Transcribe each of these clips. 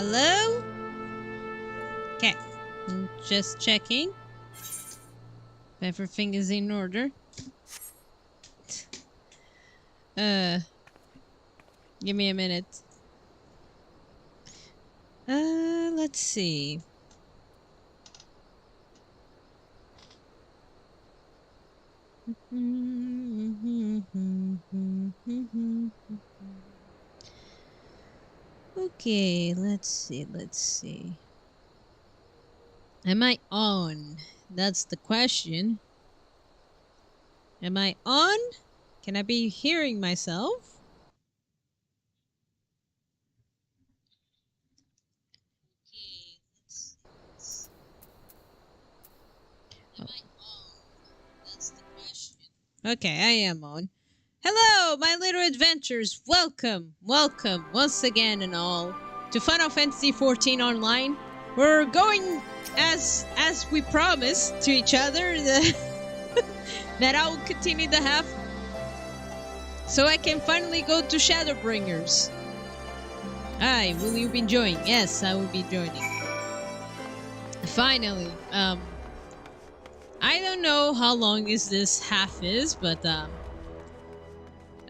Hello? Okay. Just checking. Everything is in order. Give me a minute. Let's see. Okay, let's see. Am I on? That's the question. Am I on? Can I be hearing myself? Okay, I am on. Hello, my little adventures. Welcome once again and all to Final Fantasy XIV Online. We're going as we promised to each other that I will continue the half so I can finally go to Shadowbringers. Hi, will you be joining? Yes, I will be joining. Finally, I don't know how long this half is, but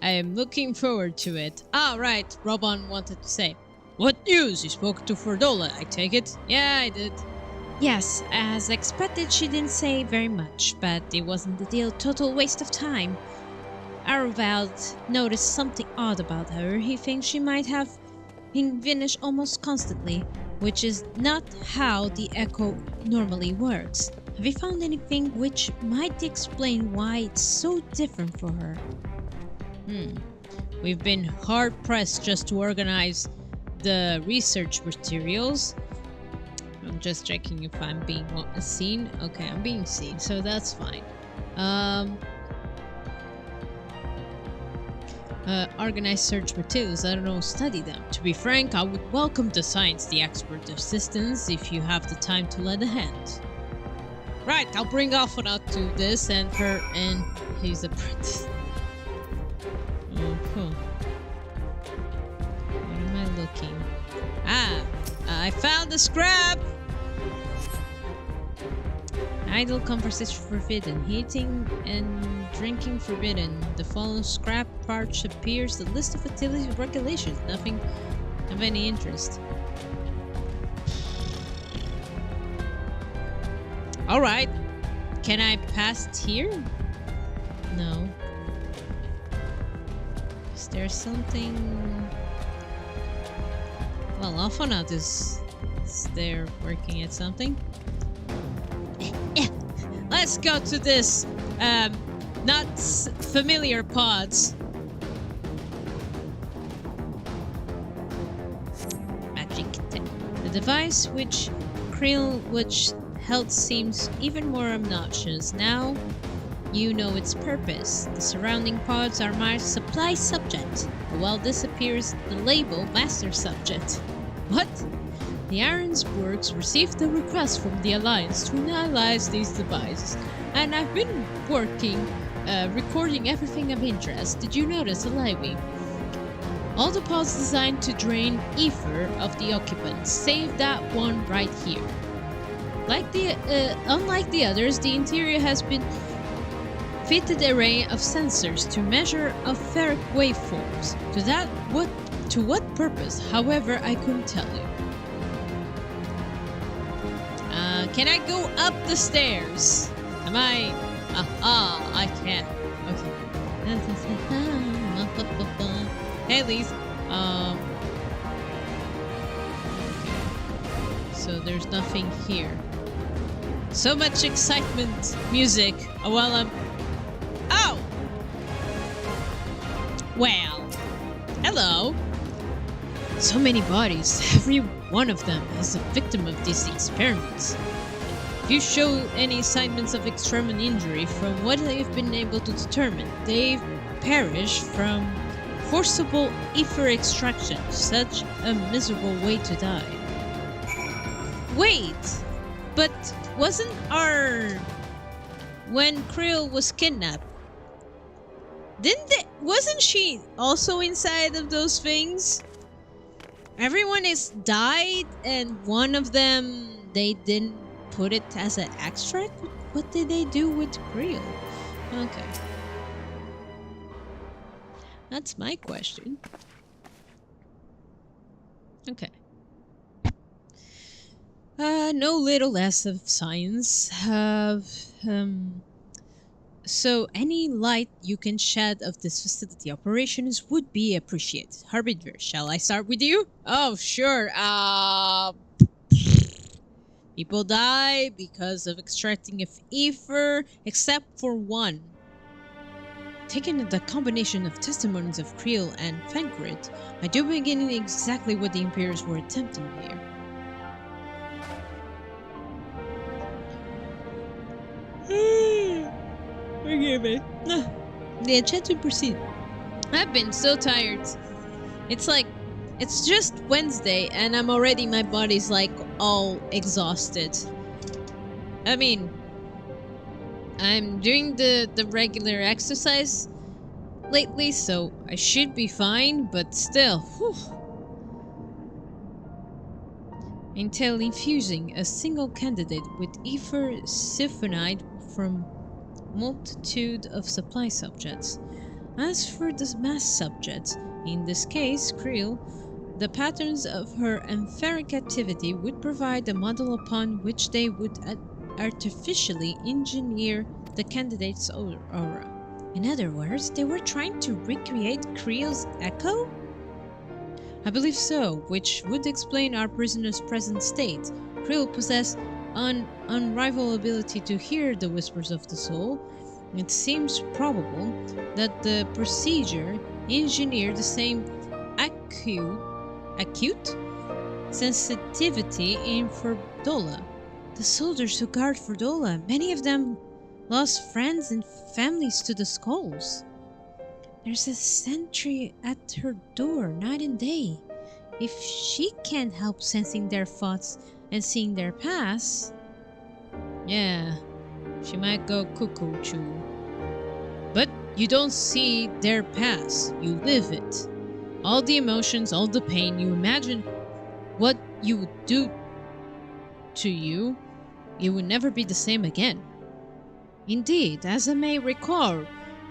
I am looking forward to it. Ah, right, Robon wanted to say. What news? You spoke to Ferdola, I take it? Yeah, I did. Yes, as expected, she didn't say very much, but it wasn't a total waste of time. Arvald noticed something odd about her. He thinks she might have been Vinnish almost constantly, which is not how the echo normally works. Have you found anything which might explain why it's so different for her? We've been hard-pressed just to organize the research materials. I'm just checking if I'm being seen. Okay, I'm being seen, so that's fine. Organize search materials. I don't know, study them. To be frank, I would welcome the science, the expert assistance, if you have the time to lend a hand. Right, I'll bring Alphonat to this and her and his apprentice. What am I looking? Ah, I found the scrap! Idle conversation forbidden. Eating and drinking forbidden. The following scrap part appears the list of utility regulations. Nothing of any interest. Alright. Can I pass here? No. Is there something... Well, Alphonat is there working at something. Let's go to this, not familiar pods. Magic. The device which Krill held seems even more obnoxious. Now you know its purpose. The surrounding pods are marked supply subject, while this appears the label master subject. What? The Arensburgs received a request from the Alliance to analyze these devices, and I've been recording everything of interest. Did you notice the lighting? All the pods designed to drain ether of the occupants, save that one right here. Unlike the others, the interior has been fitted array of sensors to measure etheric waveforms. To what purpose? However, I couldn't tell you. Can I go up the stairs? Am I... I can. Okay. Hey, Lise. Okay. So there's nothing here. So much excitement, music, while I'm... Oh! Well, hello. So many bodies, every one of them is a victim of these experiments. If you show any signs of extreme injury, from what I've been able to determine, they've perished from forcible ether extraction. Such a miserable way to die. Wait! But wasn't when Krill was kidnapped, wasn't she also inside of those things? Everyone is died, and one of them, they didn't put it as an extract? What did they do with Creel? Okay. That's my question. Okay. No little less of science. So any light you can shed of this facility operations would be appreciated. Harbinger, shall I start with you? Oh, sure. People die because of extracting of ether, except for one. Taking the combination of testimonies of Creel and Fencrid, I do begin exactly what the Imperials were attempting here. Forgive me. The enchanted proceed. I've been so tired. It's like, it's just Wednesday and I'm already, my body's like all exhausted. I mean, I'm doing the regular exercise lately, so I should be fine, but still, whew. Until infusing a single candidate with ether siphonated from multitude of supply subjects. As for the mass subjects, in this case, Creel, the patterns of her etheric activity would provide a model upon which they would artificially engineer the candidate's aura. In other words, they were trying to recreate Creel's echo? I believe so, which would explain our prisoner's present state. Creel possessed an unrivaled ability to hear the whispers of the soul. It seems probable that the procedure engineered the same acute sensitivity in Fordola. The soldiers who guard Fordola, many of them lost friends and families to the skulls. There's a sentry at her door night and day. If she can't help sensing their thoughts and seeing their past, yeah, she might go cuckoo too. But you don't see their past, you live it. All the emotions, all the pain, you imagine what you would do to you, it would never be the same again. Indeed, as I may recall,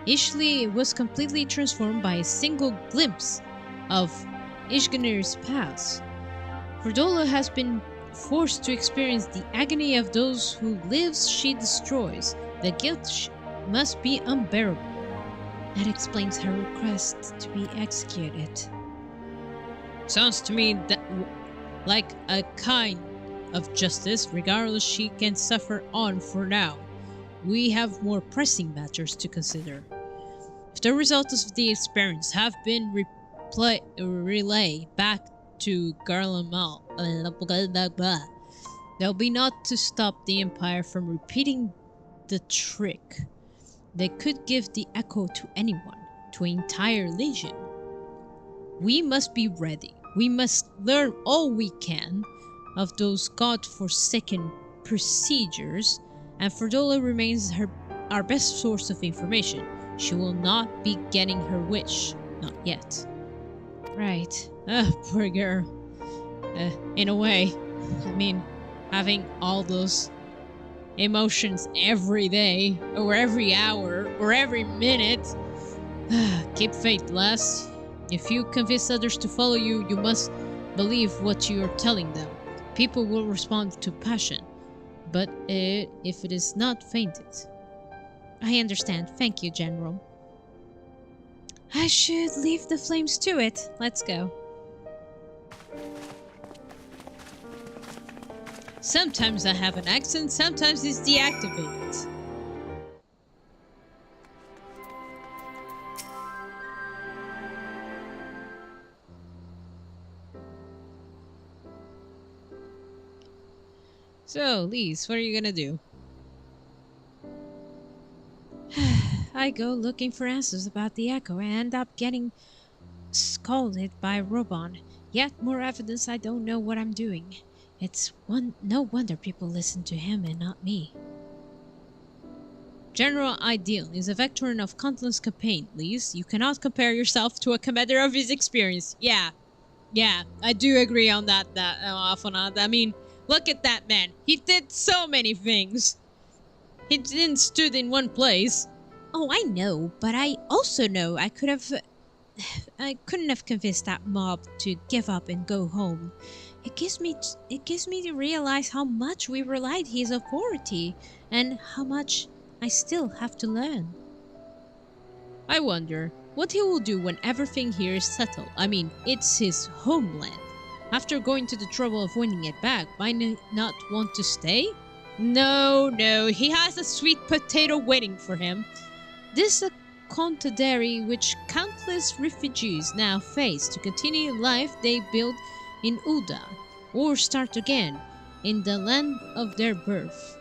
Ishli was completely transformed by a single glimpse of Ishganir's past. Fordola has been forced to experience the agony of those whose lives she destroys. The guilt must be unbearable. That explains her request to be executed. Sounds to me that like a kind of justice, regardless she can suffer on for now. We have more pressing matters to consider. If the results of the experiments have been relayed back to Garlemald, there'll be not to stop the Empire from repeating the trick. They could give the echo to anyone, to an entire legion. We must be ready. We must learn all we can of those god-forsaken procedures, and Fordola remains our best source of information. She will not be getting her wish. Not yet. Right. Poor girl. In a way. I mean, having all those emotions every day, or every hour, or every minute. Keep faith, lass. If you convince others to follow you, you must believe what you are telling them. People will respond to passion, but if it is not fainted. I understand. Thank you, General. I should leave the flames to it. Let's go. Sometimes I have an accent, sometimes it's deactivated. So, Lise, what are you gonna do? I go looking for answers about the echo and end up getting scolded by Robon. Yet more evidence I don't know what I'm doing. It's no wonder people listen to him and not me. General Ideal is a veteran of countless campaigns, Lise. You cannot compare yourself to a commander of his experience. Yeah. Yeah, I do agree on that. Afonat. I mean, look at that man. He did so many things. He didn't stood in one place. Oh, I know, but I also know I couldn't have convinced that mob to give up and go home. It gives me to realize how much we relied his authority and how much I still have to learn. I wonder what he will do when everything here is settled. I mean, it's his homeland. After going to the trouble of winning it back, might not want to stay? No, he has a sweet potato waiting for him. This is a contendere which countless refugees now face to continue life they built in Uda, or start again in the land of their birth.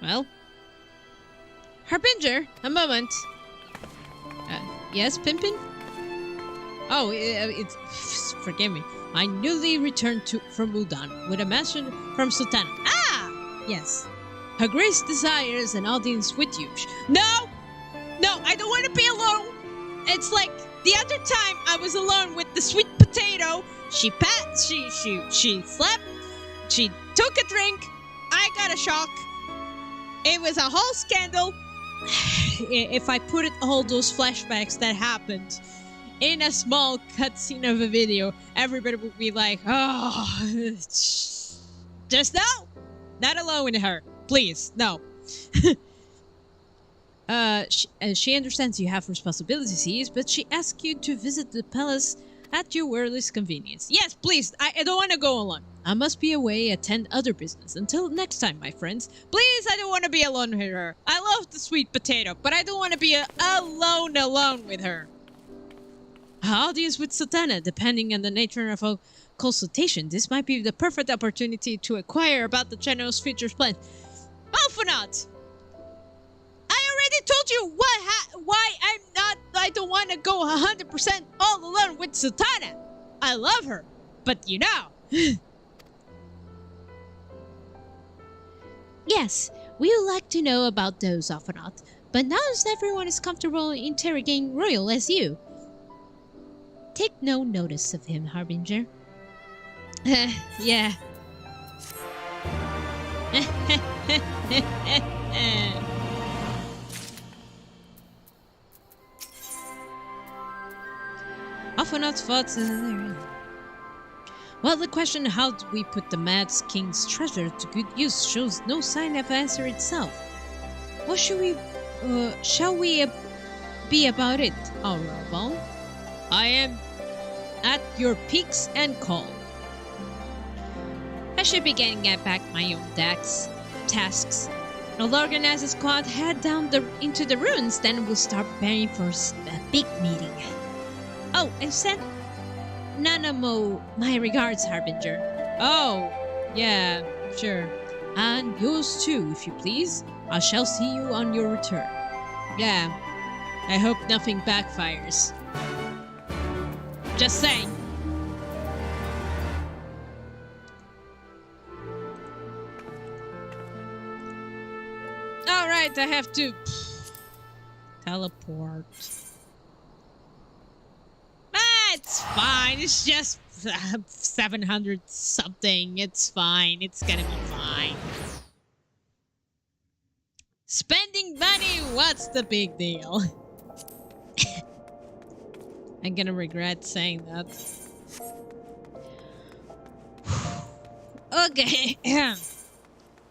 Well, Harbinger, a moment. Yes, Pimpin? Oh, it's forgive me. I newly returned from Udan with a message from Sultana. Ah, yes. Her Grace desires an audience with you. No, I don't want to be alone. It's like the other time I was alone with the sweet potato. She slept. She took a drink. I got a shock. It was a whole scandal. If I put all those flashbacks that happened in a small cutscene of a video, everybody would be like, oh, just no, not alone with her. Please, no. She understands you have responsibilities, but she asks you to visit the palace at your earliest convenience. Yes, please, I don't want to go alone. I must be away, attend other business. Until next time, my friends. Please, I don't want to be alone with her. I love the sweet potato, but I don't want to be alone with her. Audience with Sultana, depending on the nature of a consultation, this might be the perfect opportunity to inquire about the general's future plans. Alphanot! I already told you why I don't want to go 100% all alone with Sultana. I love her, but you know. Yes, we would like to know about those, Alphanot, but not as everyone is comfortable interrogating Royal as you. Take no notice of him, Harbinger. Yeah. Alphanot's thoughts. Well, the question how do we put the Mad King's treasure to good use shows no sign of answer itself. What shall we be about it, Aurabal? I am at your peaks and call. I should be getting back my own tasks. I'll organize a squad, head down into the ruins, then we'll start preparing for a big meeting. Oh, and send Nanamo my regards, Harbinger. Oh, yeah, sure. And yours too, if you please. I shall see you on your return. Yeah, I hope nothing backfires. Just saying. Alright, I have to teleport. It's fine. It's just 700 something. It's fine. It's gonna be fine. Spending money, what's the big deal? I'm gonna regret saying that. Okay.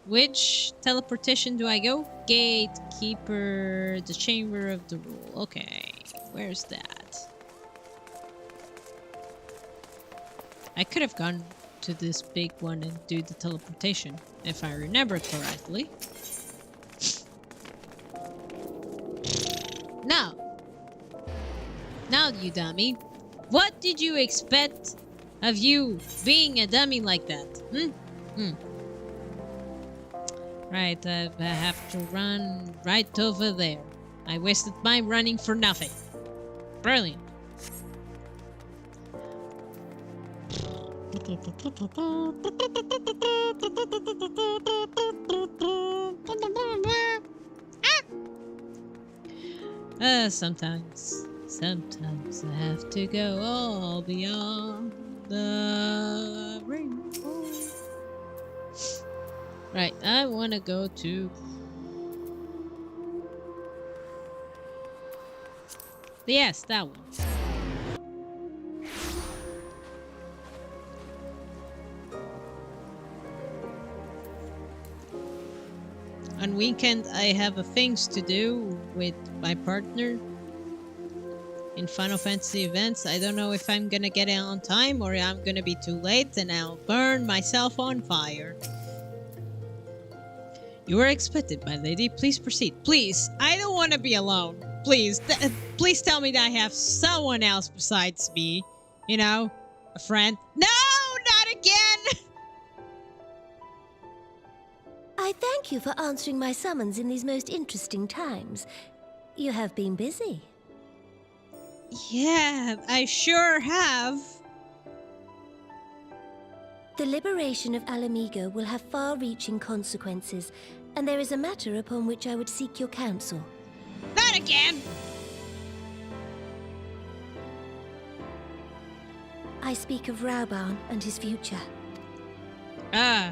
Which teleportation do I go? Gatekeeper, the Chamber of the Rule. Okay, where's that? I could have gone to this big one and do the teleportation, if I remember correctly. Now, you dummy. What did you expect of you being a dummy like that? Right, I have to run right over there. I wasted my running for nothing. Brilliant. Sometimes I have to go all beyond the rainbow. Right, I want to go to... Yes, that one. On weekend, I have things to do with my partner in Final Fantasy events. I don't know if I'm gonna get it on time or I'm gonna be too late and I'll burn myself on fire. You are expected, my lady. Please proceed. Please, I don't want to be alone. Please, please tell me that I have someone else besides me. You know, a friend. No, not again! I thank you for answering my summons in these most interesting times. You have been busy. Yeah, I sure have. The liberation of Alamigo will have far-reaching consequences, and there is a matter upon which I would seek your counsel. Not again! I speak of Rauban and his future. Ah.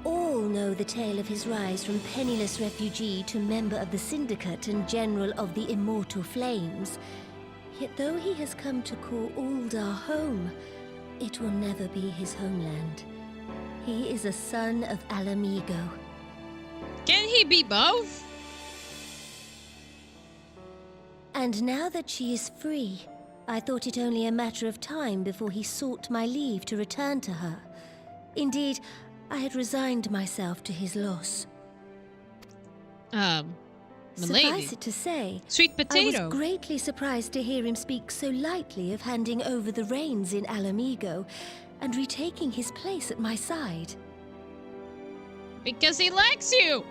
All know the tale of his rise from penniless refugee to member of the Syndicate and General of the Immortal Flames. Yet though he has come to call Uldar home, it will never be his homeland. He is a son of Alamigo. Can he be both? And now that she is free, I thought it only a matter of time before he sought my leave to return to her. Indeed, I had resigned myself to his loss. Milady. Suffice it to say, Sweet potato. I was greatly surprised to hear him speak so lightly of handing over the reins in Alamigo and retaking his place at my side. Because he likes you,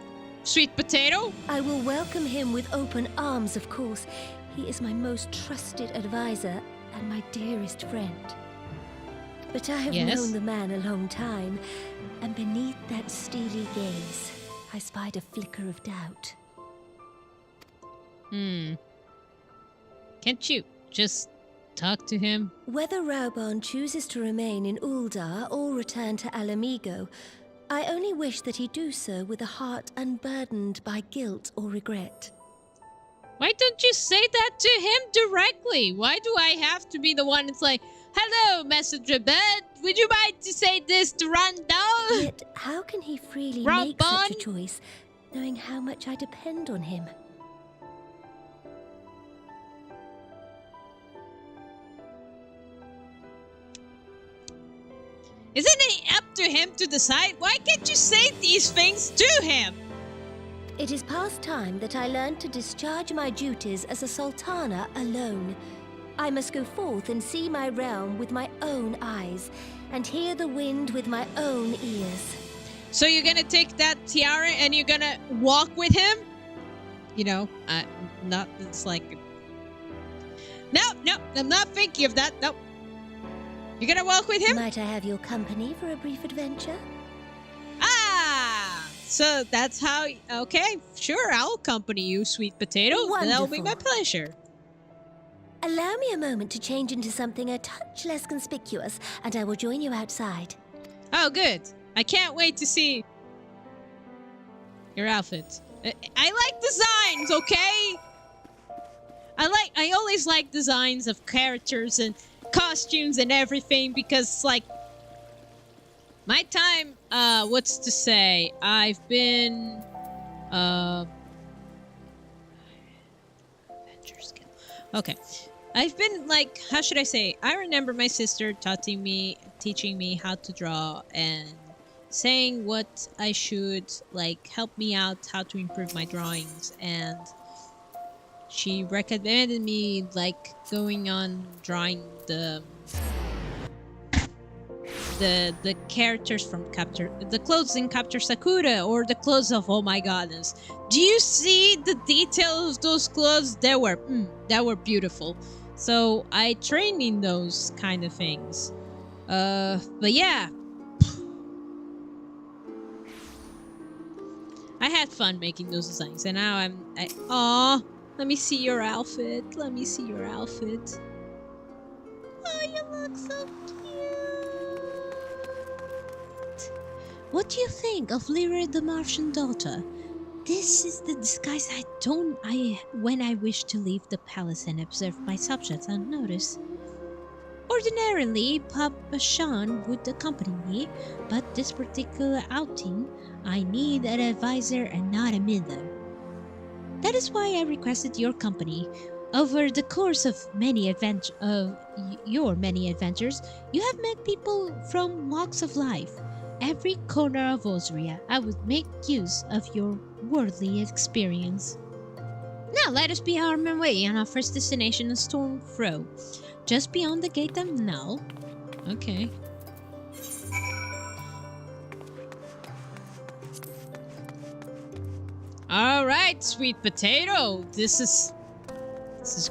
sweet potato. I will welcome him with open arms, of course. He is my most trusted advisor and my dearest friend. But I have known the man a long time, and beneath that steely gaze, I spied a flicker of doubt. Can't you just talk to him? Whether Rauban chooses to remain in Uldar or return to Alamigo, I only wish that he do so with a heart unburdened by guilt or regret. Why don't you say that to him directly? Why do I have to be the one that's like, hello, Messenger Bird, would you mind to say this to Randall? Yet, how can he freely make such a choice, knowing how much I depend on him? Isn't it up to him to decide? Why can't you say these things to him? It is past time that I learned to discharge my duties as a sultana alone. I must go forth and see my realm with my own eyes, and hear the wind with my own ears. So you're gonna take that tiara and you're gonna walk with him? You know, not, it's like... No, I'm not thinking of that, no. You're gonna walk with him? Might I have your company for a brief adventure? Ah! So that's how... Okay, sure, I'll accompany you, sweet potato. Wonderful. That'll be my pleasure. Allow me a moment to change into something a touch less conspicuous, and I will join you outside. Oh, good. I can't wait to see your outfit. I like designs, okay? I always like designs of characters and costumes and everything because, like, my time, what's to say? I've been, Avengers Guild. Okay. I've been, like, how should I say? I remember my sister teaching me how to draw and saying what I should, like, help me out how to improve my drawings, and she recommended me, like, going on drawing the characters from the clothes in Capture Sakura, or the clothes of Oh My Goddess. Do you see the details of those clothes? They were beautiful. So I trained in those kind of things. But yeah. I had fun making those designs, and now Let me see your outfit. Let me see your outfit. Oh, you look so cute. What do you think of Lyra the Martian daughter? This is the disguise I when I wish to leave the palace and observe my subjects unnoticed. Ordinarily, Papa Sean would accompany me, but this particular outing, I need an advisor and not a miller. That is why I requested your company. Over the course of your many adventures, you have met people from walks of life. Every corner of Osria, I would make use of your worldly experience. Now let us be on our way on our first destination, Stormfro. Just beyond the gate of Null. Okay. All right, sweet potato. This is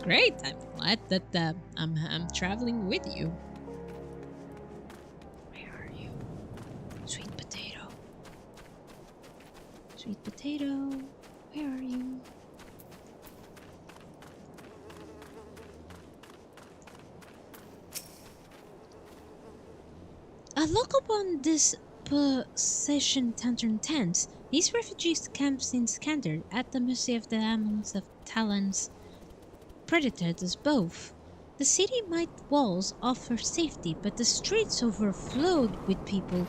great. I'm glad that I'm traveling with you. Where are you, sweet potato? Sweet potato, where are you? A look upon this possession tantrum tent. These refugees camps in Skander at the mercy of the armies of Talon's predators both. The city might walls offer safety, but the streets overflowed with people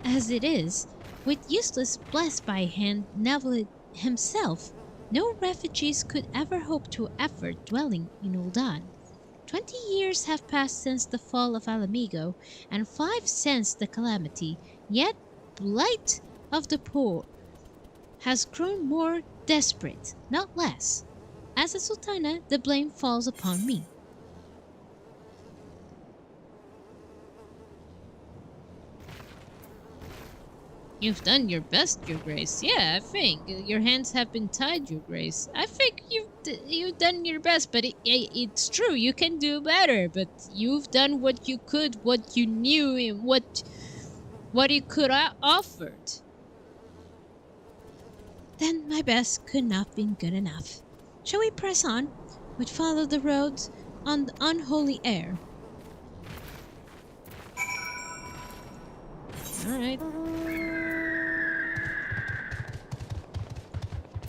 as it is, with useless blessed by hand Neville himself. No refugees could ever hope to effort dwelling in Ul'dan. 20 years have passed since the fall of Alamigo, and 5 since the calamity, yet blight of the poor has grown more desperate, not less. As a sultana, the blame falls upon me. You've done your best, Your Grace. Yeah, I think your hands have been tied, Your Grace. I think you've done your best, but it's true. You can do better, but you've done what you could, what you knew, and what you could offered. Then my best could not be good enough. Shall we press on? We follow the roads on the unholy air. All right.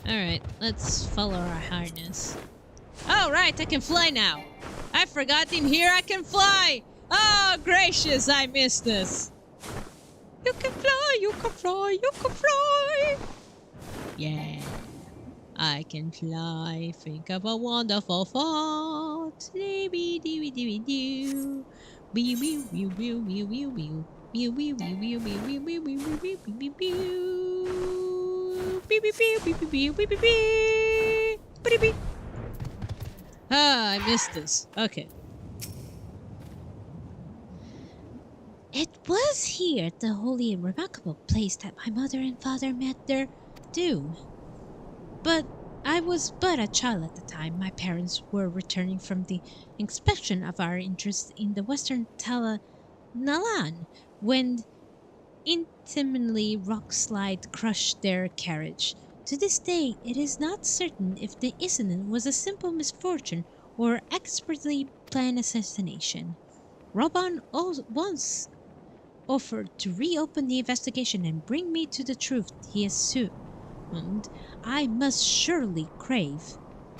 Alright, let's follow our harness. Oh, right, I can fly now. I forgot in here I can fly. Oh, gracious, I missed this. You can fly, you can fly, you can fly. Yeah, I can fly. Think of a wonderful thought. Dee-wee-dee-wee-dee-wee-doo. Wee-wee-wee-wee-wee-wee-wee. Wee-wee-wee-wee-wee-wee-wee-wee-wee-wee. Ah, I missed this. Okay. It was here, the holy and remarkable place, that my mother and father met their doom. But I was but a child at the time. My parents were returning from the inspection of our interests in the western Nalan when intimately rockslide crushed their carriage. To this day, it is not certain if the incident was a simple misfortune or expertly planned assassination. Robon once offered to reopen the investigation and bring me to the truth he assumed I must surely crave,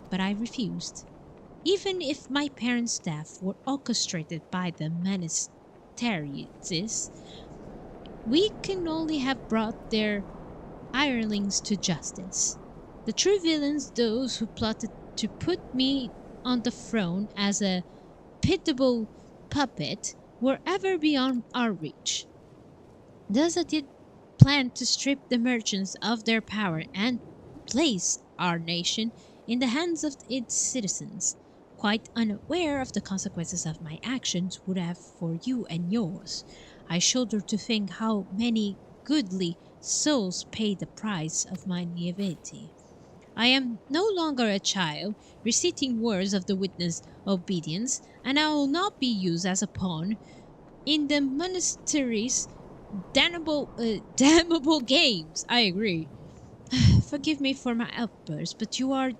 but I refused. Even if my parents' death were orchestrated by the Ministerists, we can only have brought their hirelings to justice. The true villains, those who plotted to put me on the throne as a pitiable puppet, were ever beyond our reach. Thus I did plan to strip the merchants of their power and place our nation in the hands of its citizens, quite unaware of the consequences of my actions would have for you and yours. I shudder to think how many goodly souls paid the price of my naivety. I am no longer a child, reciting words of the witness obedience, and I will not be used as a pawn in the monastery's damnable games. I agree. Forgive me for my outburst, but you are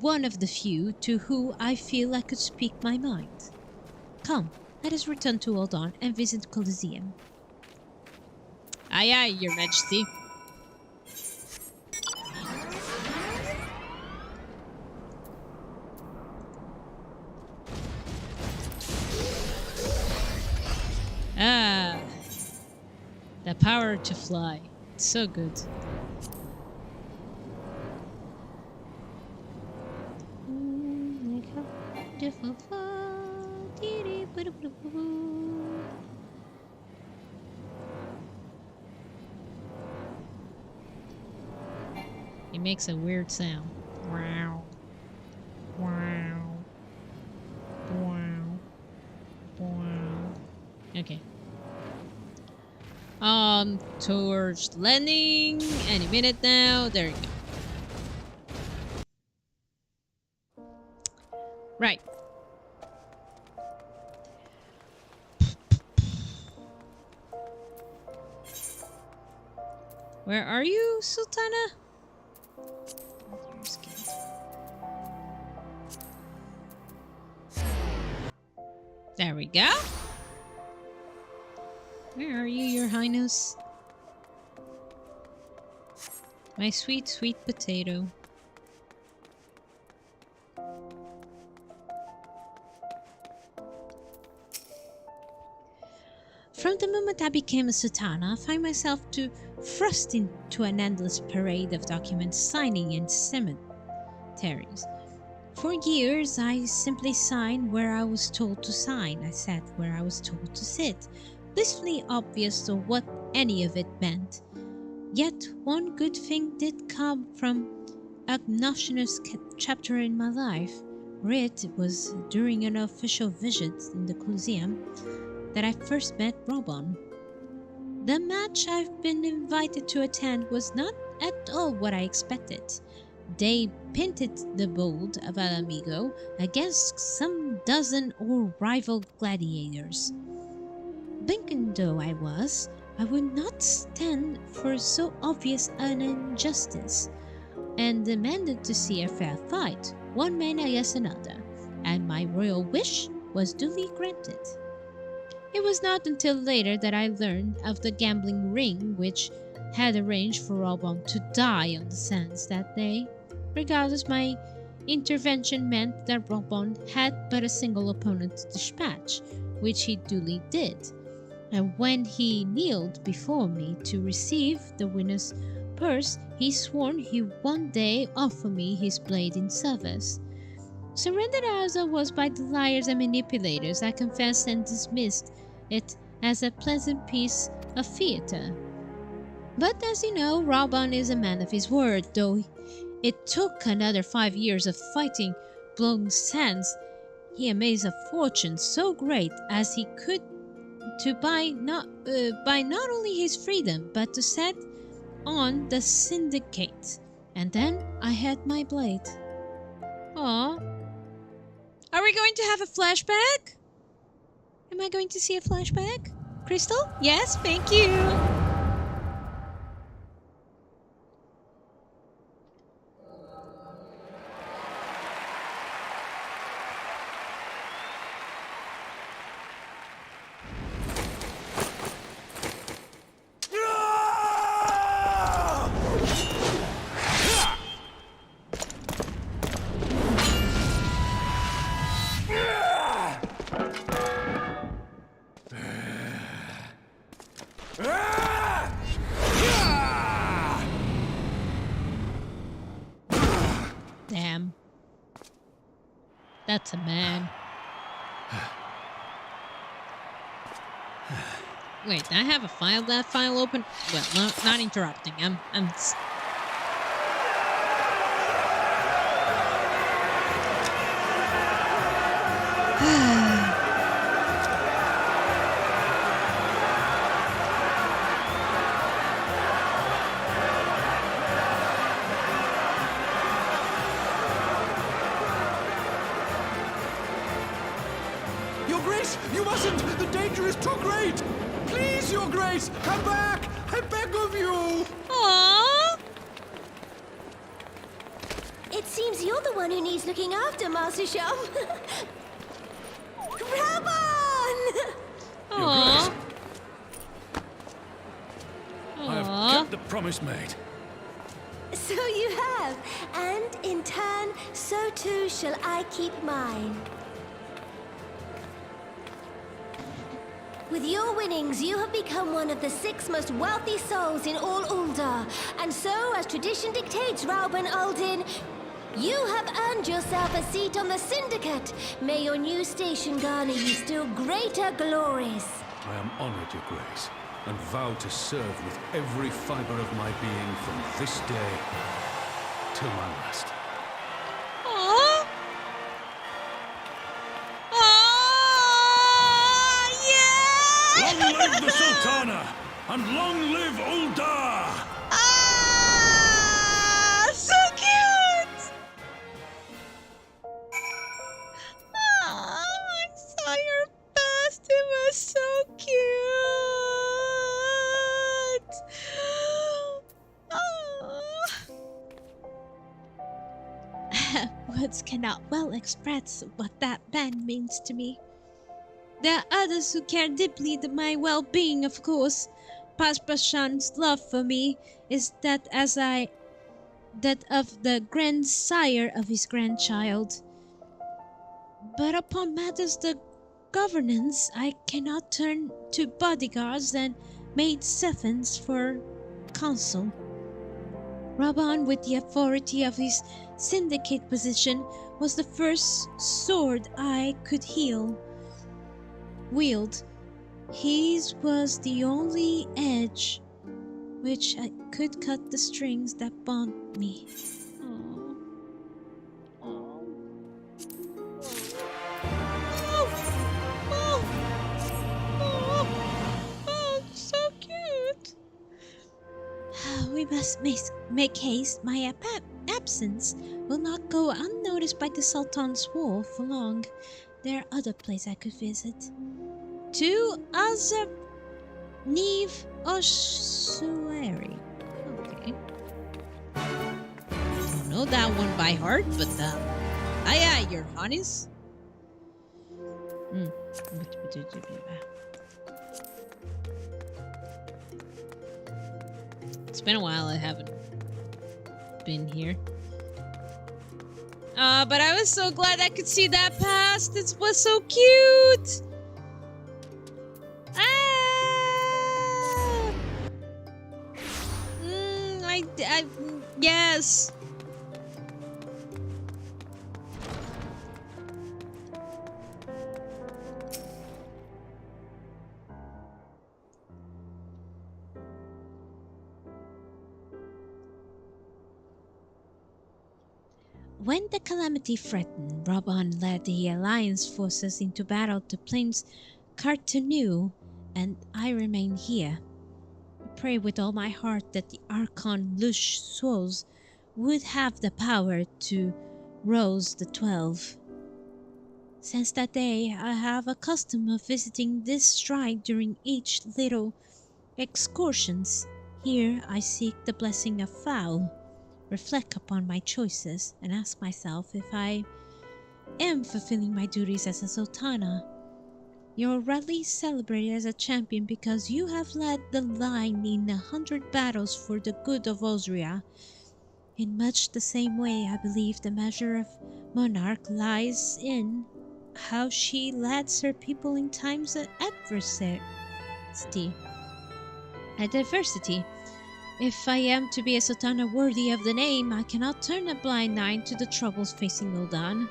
one of the few to whom I feel I could speak my mind. Come, let us return to Oldon and visit Colosseum. Aye, aye, Your Majesty. Ah, the power to fly. It's so good. It makes a weird sound. Wow. Wow. Wow. Wow. Okay. Towards landing. Any minute now. There you go. Right. Where are you, Sultana? There we go. Where are you, Your Highness? My sweet, sweet potato. From the moment I became a sultana, I find myself thrust into an endless parade of documents signing in cemeteries. For years, I simply signed where I was told to sign. I sat where I was told to sit, blissfully oblivious of what any of it meant. Yet one good thing did come from a noxious chapter in my life, or it was during an official visit in the Colosseum that I first met Robon. The match I've been invited to attend was not at all what I expected. They pitted the bold Amigo against some dozen or rival gladiators. Blinking though I was, I would not stand for so obvious an injustice, and demanded to see a fair fight, one man against another, and my royal wish was duly granted. It was not until later that I learned of the gambling ring which had arranged for Robon to die on the sands that day. Regardless, my intervention meant that Robon had but a single opponent to dispatch, which he duly did. And when he kneeled before me to receive the winner's purse, he swore he would one day offer me his blade in service. Surrendered as I was by the liars and manipulators, I confessed and dismissed it as a pleasant piece of theatre. But as you know, Robon is a man of his word, though it took another 5 years of fighting blown sands. He amassed a fortune so great as he could to buy not only his freedom, but to set on the syndicate. And then I had my blade. Aww. Are we going to have a flashback? Am I going to see a flashback? Crystal? Yes, thank you. Damn. That's a man. Wait, I have a file. That file open? Well, no, not interrupting. I'm Your Grace, you mustn't! The danger is too great! Please, Your Grace, come back! I beg of you! Aww. It seems you're the one who needs looking after, Master Shum. Rabon! Your Aww. Grace, I have kept the promise made. So you have, and in turn, so too shall I keep mine. With your winnings, you have become one of the 6 most wealthy souls in all Uldar. And so, as tradition dictates, Rauben Aldin, you have earned yourself a seat on the Syndicate. May your new station garner you still greater glories. I am honored, Your Grace, and vow to serve with every fiber of my being from this day till my last. Aww. Long live the Sultana, and long live Uldar! Ah, so cute! Ah, I saw your best. It was so cute. Ah. Words cannot well express what that band means to me. There are others who care deeply to my well-being, of course. Paspasan's love for me is that of the grandsire of his grandchild. But upon matters of governance, I cannot turn to bodyguards and maid servants for counsel. Raban, with the authority of his syndicate position, was the first sword I could wield. His was the only edge which I could cut the strings that bound me. Aww. Aww. Oh, so cute. We must make haste. My absence will not go unnoticed by the Sultan's wall for long. There are other places I could visit. To Azab Neve Ossuary. Okay. Don't know that one by heart, but aye, Your Highness. It's been a while. I haven't been here. But I was so glad I could see that past. It was so cute. Yes. When the calamity threatened, Raban led the Alliance forces into battle to plains Cartanu, and I remain here. I pray with all my heart that the Archon Lush souls would have the power to rouse the 12. Since that day, I have a custom of visiting this shrine during each little excursions. Here I seek the blessing of Fowl, reflect upon my choices, and ask myself if I am fulfilling my duties as a Sultana. You're rightly celebrated as a champion because you have led the line in 100 battles for the good of Osria. In much the same way, I believe the measure of monarch lies in how she leads her people in times of adversity. If I am to be a Sultana worthy of the name, I cannot turn a blind eye to the troubles facing Uldan.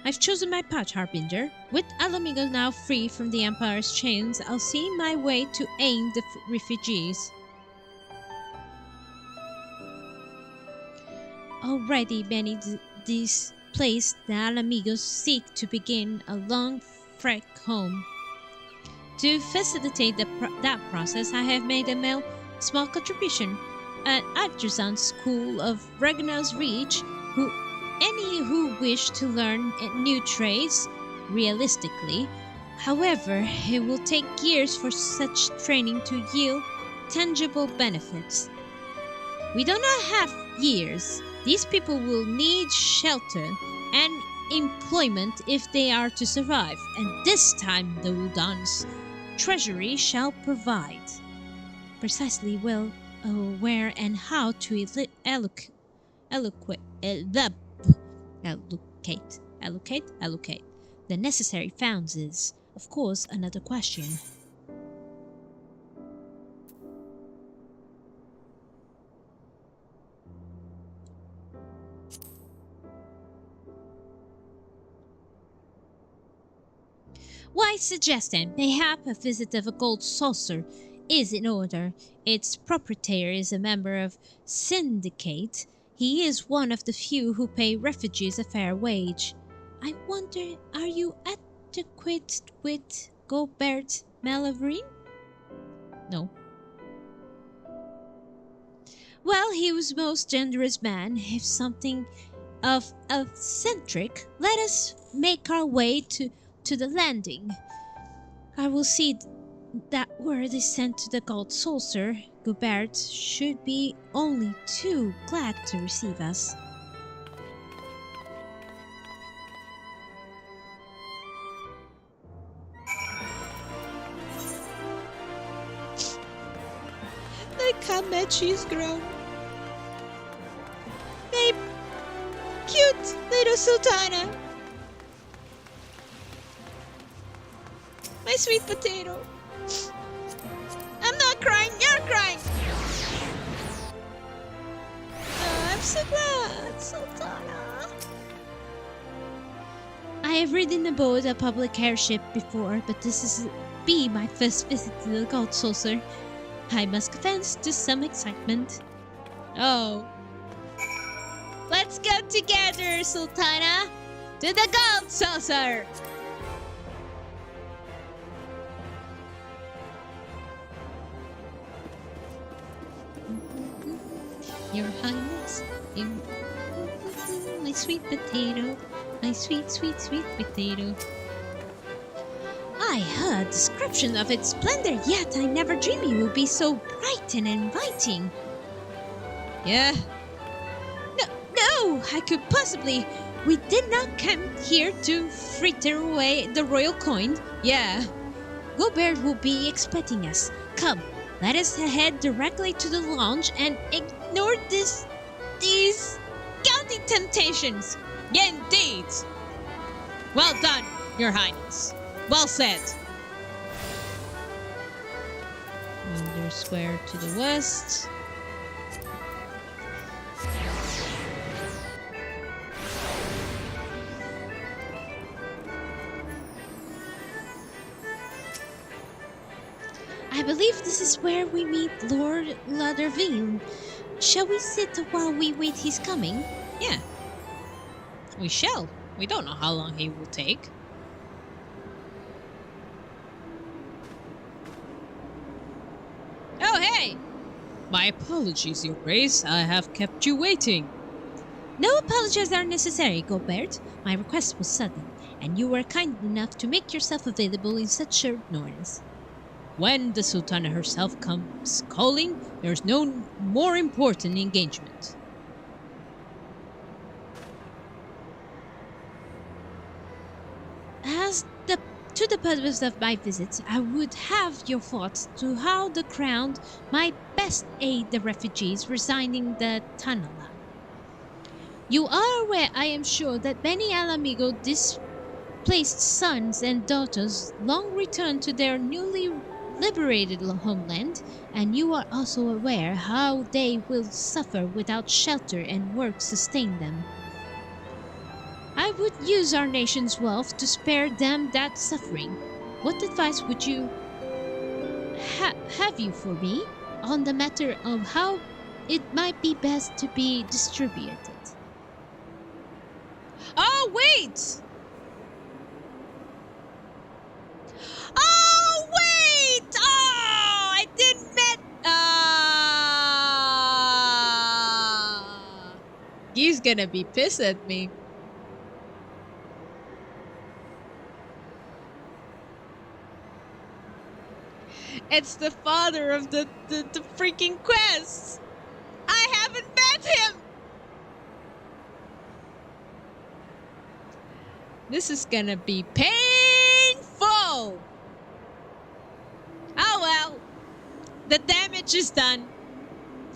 I've chosen my path, Harbinger. With Alamigo now free from the Empire's chains, I'll see my way to aid the refugees. Already many displaced, the Alamigos seek to begin a long trek home. To facilitate that process, I have made a small contribution. An artisan school of Ragnar's Reach, any who wish to learn new trades, realistically. However, it will take years for such training to yield tangible benefits. We do not have years. These people will need shelter and employment if they are to survive, and this time the Uldan's treasury shall provide. Precisely where and how to allocate the necessary funds is, of course, another question. Wise suggestion. Mayhap a visit of a gold saucer is in order. Its proprietor is a member of syndicate. He is one of the few who pay refugees a fair wage. I wonder, are you adequate with Gobert Malaverine? No. Well, he was a most generous man. If something of eccentric, let us make our way to the landing. I will see that word is sent to the gold saucer. Gobert should be only too glad to receive us. Look how much she's grown. Babe, cute little Sultana. My sweet potato. I'm not crying, you're crying. Oh, I'm so glad, Sultana. I have ridden aboard a public airship before, but this is be my first visit to the gold saucer. I must confess to some excitement. Oh. Let's go together, Sultana, to the gold saucer. Your Highness, my sweet potato, my sweet, sweet, sweet potato. I heard description of its splendor, yet I never dreamed it would be so bright and inviting. Yeah. No, I could possibly. We did not come here to fritter away the royal coin. Yeah. Gobert will be expecting us. Come, let us head directly to the lounge and ignore these guilty temptations. Yeah, indeed. Well done, Your Highness. Well said. Under square to the west. I believe this is where we meet Lord Lauderville. Shall we sit while we wait his coming? Yeah. We shall. We don't know how long he will take. Oh, hey! My apologies, Your Grace. I have kept you waiting. No apologies are necessary, Gobert. My request was sudden, and you were kind enough to make yourself available in such short notice. When the Sultana herself comes calling, there's no more important engagement. To the purpose of my visit, I would have your thoughts to how the Crown might best aid the refugees residing the Tanala. You are aware, I am sure, that many Alamigo displaced sons and daughters long return to their newly liberated homeland, and you are also aware how they will suffer without shelter and work sustain them. I would use our nation's wealth to spare them that suffering. What advice would you have you for me on the matter of how it might be best to be distributed? Oh, wait! Oh, wait! Oh, I didn't met... He's gonna be pissed at me. It's the father of the freaking quests. I have This is gonna be painful! Oh well. The damage is done.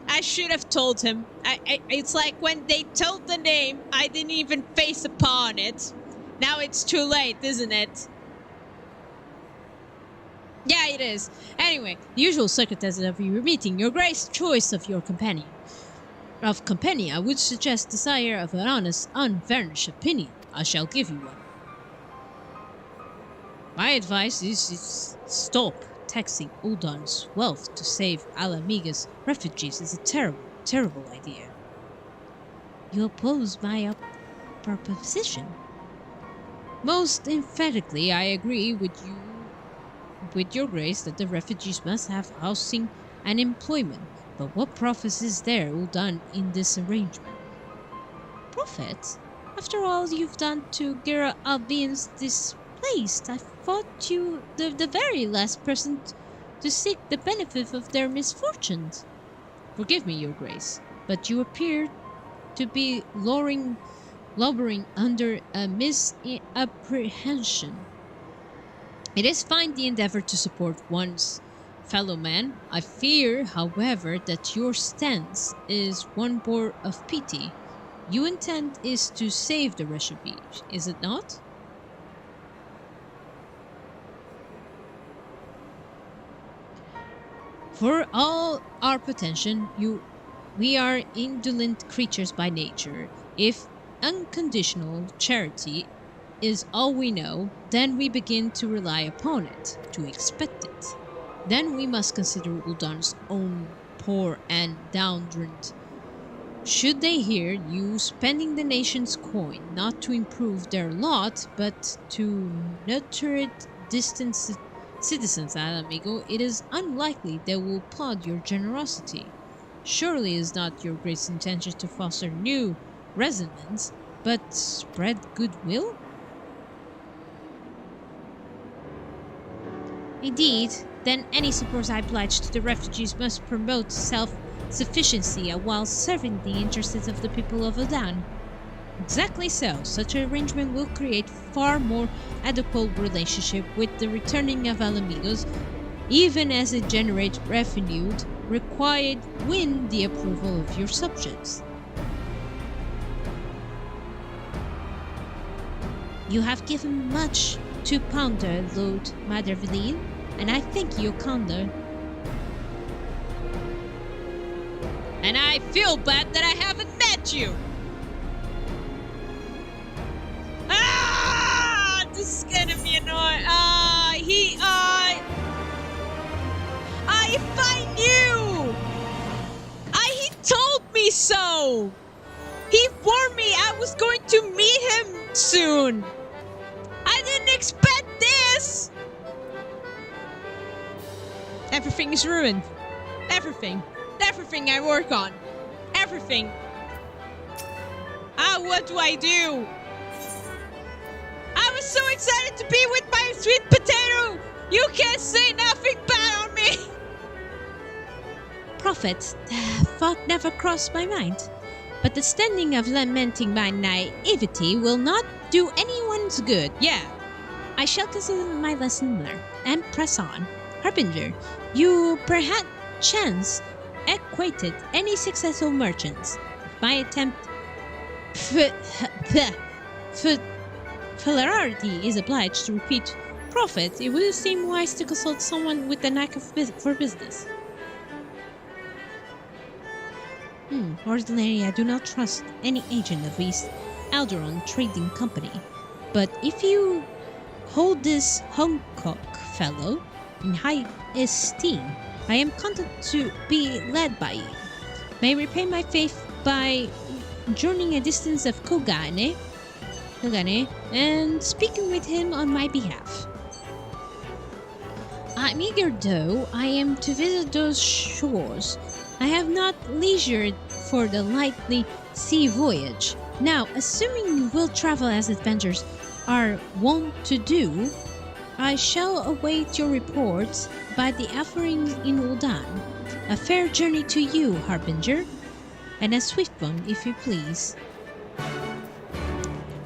I should have told him. It's like when they told the name, I didn't even face upon it. Now it's too late, isn't it? Yeah, it is. Anyway, the usual circumstances of your meeting, your grace choice of your companion. Of companion, I would suggest desire of an honest, unvarnished opinion. I shall give you one. My advice is stop taxing Uldan's wealth to save Alamiga's refugees is a terrible, terrible idea. You oppose my proposition? Most emphatically, I agree with your grace that the refugees must have housing and employment. But what profit is there, Uldan, in this arrangement? Profit? After all you've done to get Albanians displaced, I thought you the very last person to seek the benefit of their misfortunes. Forgive me, your grace, but you appear to be lumbering under a misapprehension. It is fine the endeavor to support one's fellow man. I fear, however, that your stance is one born of pity. Your intent is to save the refugees, is it not? For all our pretension, we are indolent creatures by nature. If unconditional charity is all we know, then we begin to rely upon it, to expect it. Then we must consider Uldan's own poor and downtrodden. Should they hear you spending the nation's coin not to improve their lot, but to nurture distant citizens, amigo, it is unlikely they will applaud your generosity. Surely it is not your great intention to foster new residents, but spread goodwill? Indeed, then any support I pledge to the refugees must promote self-sufficiency while serving the interests of the people of Uldan. Exactly so. Such an arrangement will create far more adequate relationship with the returning of Alamigos, even as it generates revenue required win the approval of your subjects. You have given much to ponder, Lord Maderville, and I thank you kindly. And I feel bad that I haven't met you! Ah! This is gonna be annoying. If I knew! He told me so! He warned me I was going to meet him soon! I didn't expect this! Everything is ruined. Everything. Everything I work on. Everything. What do I do? I was so excited to be with my sweet potato! You can't say nothing bad on me! Prophet, thought never crossed my mind. But the standing of lamenting my naivety will not do anyone's good. Yeah. I shall consider my lesson learned and press on. Harbinger, you perhaps chance acquainted any successful merchants. My attempt familiarity is obliged to repeat. Prophet, it would seem wise to consult someone with the knack for business. Ordinarily, I do not trust any agent of East Alderon Trading Company. But if you hold this Hancock fellow in high esteem, I am content to be led by you. May I repay my faith by journeying a distance of Kogane and speaking with him on my behalf. I'm eager, though I am to visit those shores. I have not leisure for the lightly sea voyage. Now, assuming you will travel as adventurers are wont to do, I shall await your reports by the offering in Uldan. A fair journey to you, Harbinger, and a swift one, if you please.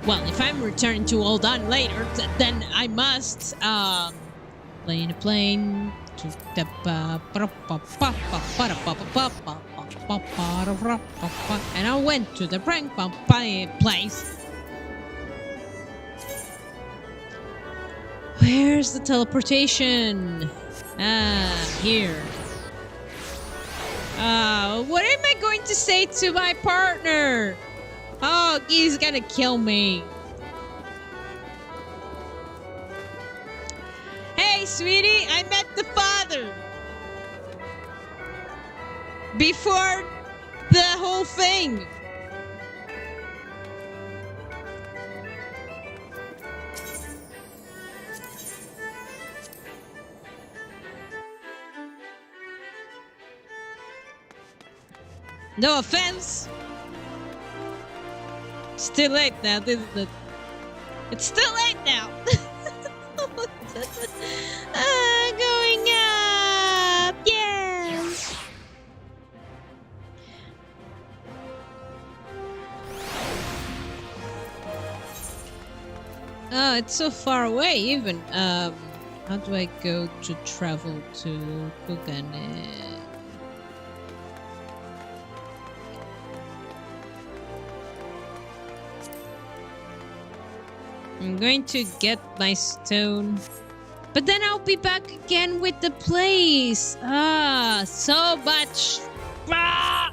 Well, if I'm returning to Oldan later, then I must plane a plane to the and I went to the prank place. Where's the teleportation? Ah, here. What am I going to say to my partner? Oh, he's gonna kill me. Hey, sweetie, I met the father. Before the whole thing. No offense. It's too late now, isn't it? It's too late now. Going up. Yes. Oh, it's so far away even. How do I go to travel to Kugane? I'm going to get my stone. But then I'll be back again with the place. Ah, so much. Ah!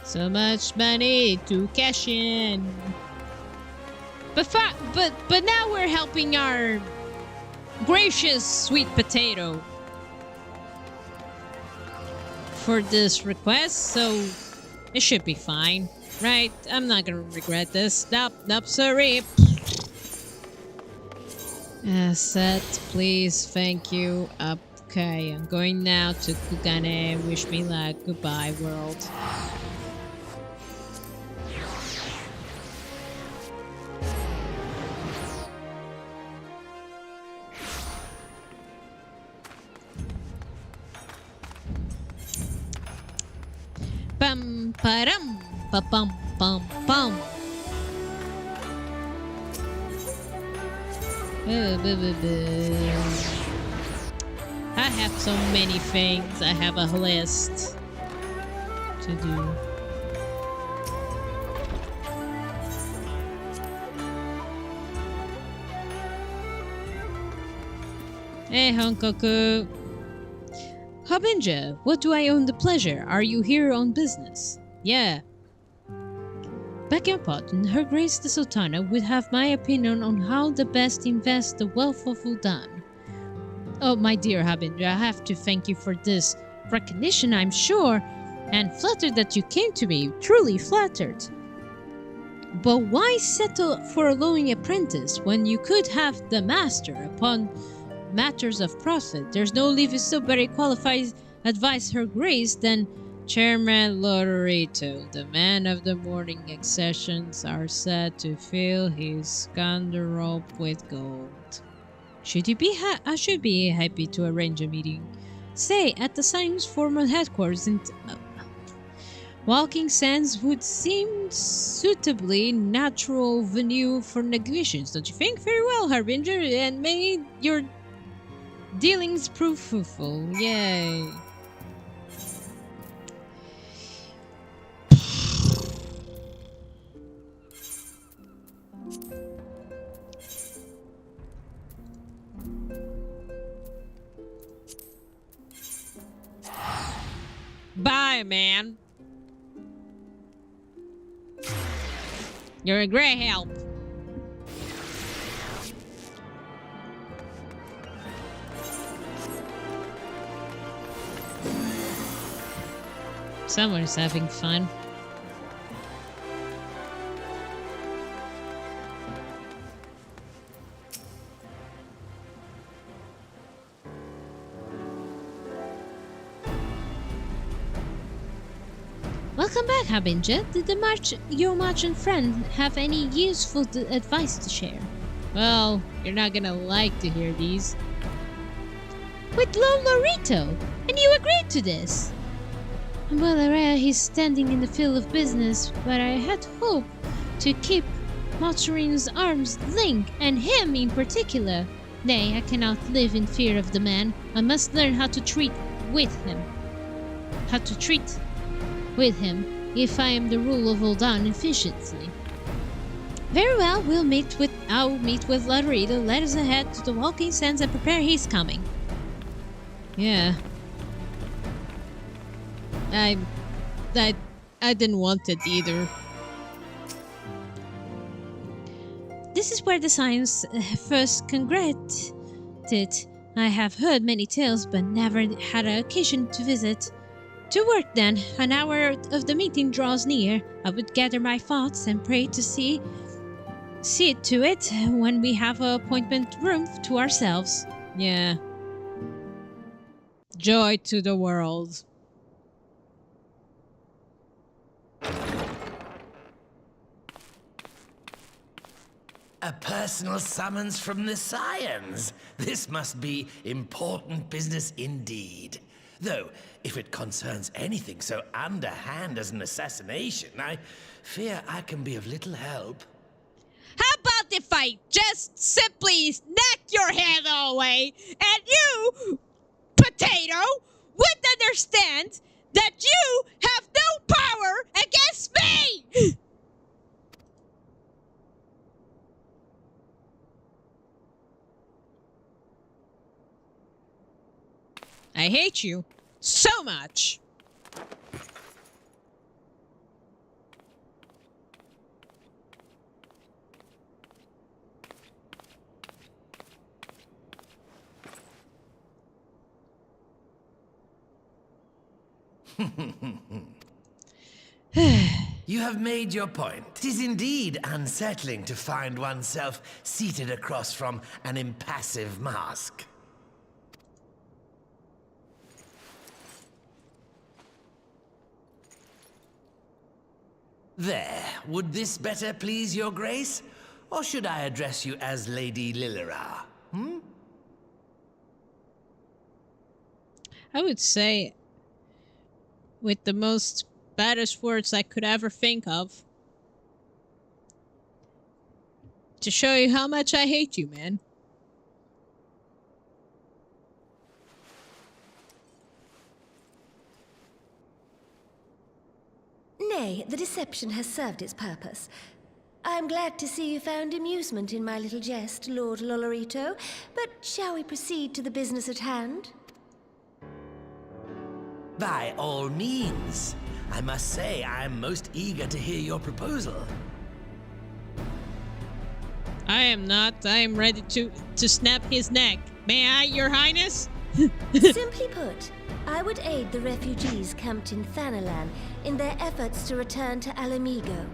So much money to cash in. But now we're helping our gracious sweet potato for this request, so it should be fine, right? I'm not gonna regret this. Nope, sorry. Set, please, thank you. Okay, I'm going now to Kugane. Wish me luck. Goodbye, world. Bum ba-dum ba-bum bum bum. I have so many things. I have a list to do. Hey, Honkoku. Harbinger, what do I own the pleasure? Are you here on business? Yeah. Backyard and Her Grace the Sultana would have my opinion on how the best invest the wealth of Uldan. Oh, my dear Harbinger, I have to thank you for this recognition, I'm sure, and flattered that you came to me, truly flattered. But why settle for a lowing apprentice when you could have the master upon matters of profit? There's no living so better qualified advise Her Grace than Chairman Lodorito. The man of the morning accessions are said to fill his garderobe with gold. Should you be I should be happy to arrange a meeting. Say, at the Science formal headquarters in Walking Sands would seem suitably natural venue for negotiations, don't you think? Very well, Harbinger, and may your dealings prove fruitful. Yay. Bye, man. You're a great help. Someone's having fun. Welcome back, Harbinger. Did your merchant friend have any useful advice to share? Well, you're not gonna like to hear these. With Lolorito, and you agreed to this? I'm well aware he's standing in the field of business, but I had hoped to keep Motorin's arm's length, and him in particular. Nay, I cannot live in fear of the man. I must learn how to treat with him. If I am the rule of Ul'dah efficiently. Very well, I'll meet with Lotterito. Let us ahead to the Walking Sands and prepare his coming. Yeah. I didn't want it either. This is where the signs first congregated. I have heard many tales, but never had an occasion to visit. To work then. An hour of the meeting draws near. I would gather my thoughts and pray to see to it when we have an appointment room to ourselves. Yeah. Joy to the world. A personal summons from the Scions. This must be important business indeed. Though, if it concerns anything so underhand as an assassination, I fear I can be of little help. How about if I just simply snack your head away and you, Potato, would understand that you have no power against me? I hate you so much. You have made your point. It is indeed unsettling to find oneself seated across from an impassive mask. There, would this better please your grace? Or should I address you as Lady Lilira? I would say, with the most baddest words I could ever think of, to show you how much I hate you, man. Nay, the deception has served its purpose. I am glad to see you found amusement in my little jest, Lord Lolorito, but shall we proceed to the business at hand? By all means. I must say I am most eager to hear your proposal. I am not. I am ready to snap his neck. May I, Your Highness? Simply put, I would aid the refugees camped in Thanalan in their efforts to return to Alamigo.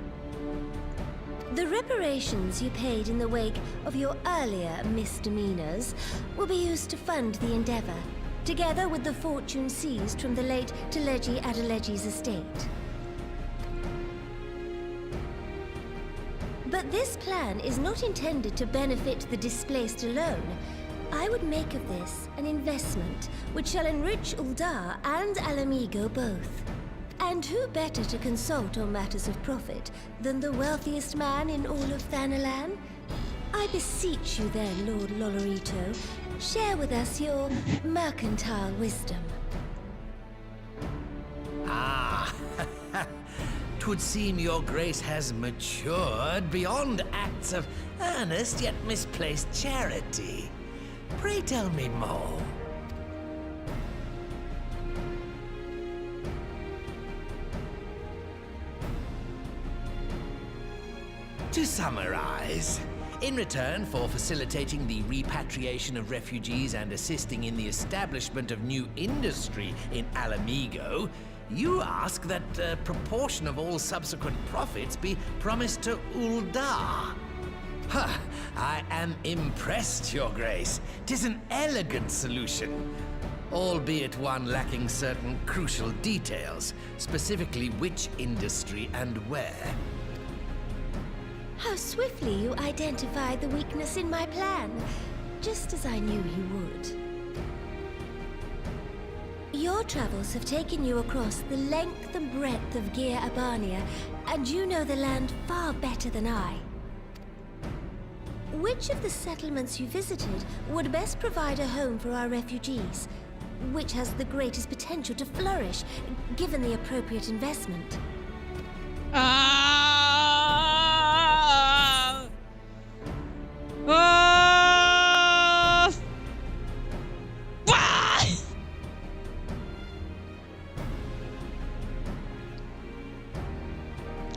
The reparations you paid in the wake of your earlier misdemeanors will be used to fund the endeavor, together with the fortune seized from the late Teleji Adeleji's estate. But this plan is not intended to benefit the displaced alone. I would make of this an investment which shall enrich Ul'dah and Alamigo both. And who better to consult on matters of profit than the wealthiest man in all of Thanalan? I beseech you then, Lord Lolorito, share with us your mercantile wisdom. Ah, 'twould seem your grace has matured beyond acts of earnest yet misplaced charity. Pray tell me more. To summarize, in return for facilitating the repatriation of refugees and assisting in the establishment of new industry in Alamigo, you ask that a proportion of all subsequent profits be promised to Ul'dah. Ha! I am impressed, Your Grace. 'Tis an elegant solution, albeit one lacking certain crucial details, specifically which industry and where. How swiftly you identified the weakness in my plan, just as I knew you would. Your Your travels have taken you across the length and breadth of Gir Abania, and you know the land far better than I. Which of the settlements you visited would best provide a home for our refugees? Which has the greatest potential to flourish, given the appropriate investment?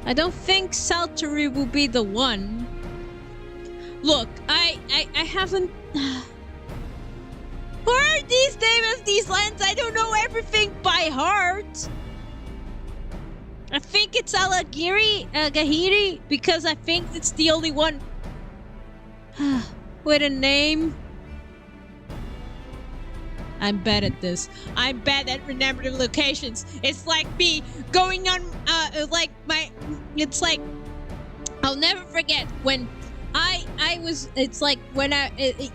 I don't think Saltery will be the one. Look, I haven't... What are these names of these lands? I don't know everything by heart. I think it's Gahiri, because I think it's the only one with a name. I'm bad at this. I'm bad at remembering locations. It's like me going on, it's like, I'll never forget when I was, it's like when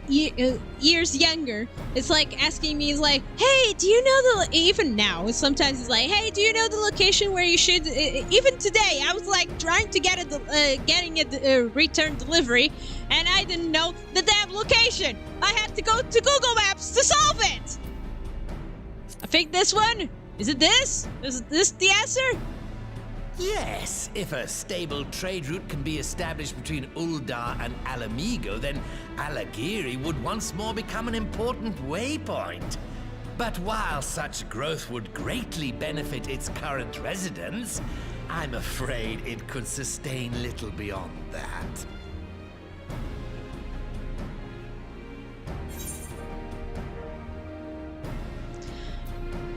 years younger, it's like asking me, like, hey, do you know even now, sometimes it's like, hey, do you know the location where you should, even today, I was like trying to get getting a return delivery, and I didn't know the damn location. I had to go to Google Maps to solve it. I think this one, is it this? Is this the answer? Yes, if a stable trade route can be established between Uldar and Alamigo, then Alagiri would once more become an important waypoint. But while such growth would greatly benefit its current residents, I'm afraid it could sustain little beyond that.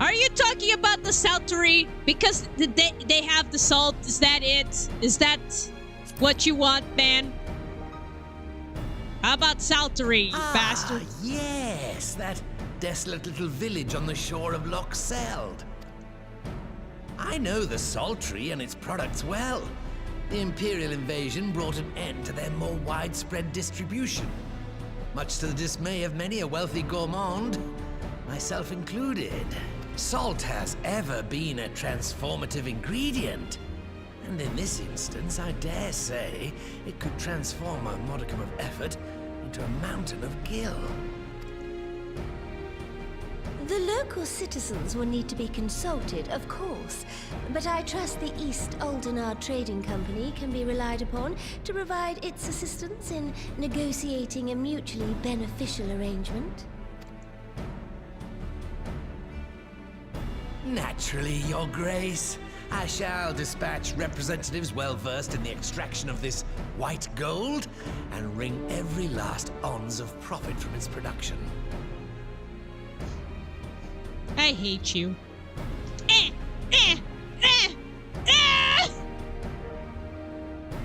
Are you talking about the Saltery? Because they have the salt. Is that it? Is that what you want, man? How about Saltery, you bastard? Yes, that desolate little village on the shore of Loch Seld. I know the Saltery and its products well. The Imperial invasion brought an end to their more widespread distribution, much to the dismay of many a wealthy gourmand, myself included. Salt has ever been a transformative ingredient, and in this instance, I dare say, it could transform a modicum of effort into a mountain of gil. The local citizens will need to be consulted, of course, but I trust the East Aldenar Trading Company can be relied upon to provide its assistance in negotiating a mutually beneficial arrangement. Naturally, Your Grace. I shall dispatch representatives well-versed in the extraction of this white gold and wring every last ounce of profit from its production. I hate you.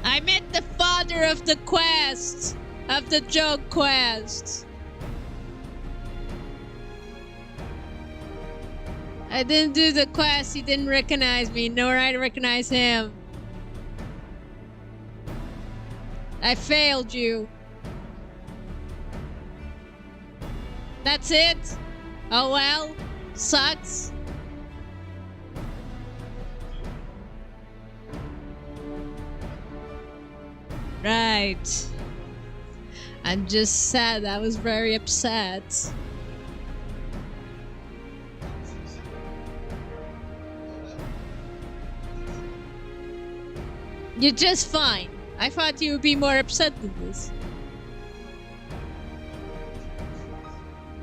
I met the father of the quest, of the joke quest. I didn't do the quest, he didn't recognize me, nor I recognize him. I failed you. That's it? Oh well, sucks. Right. I'm just sad, I was very upset. You're just fine. I thought you would be more upset than this.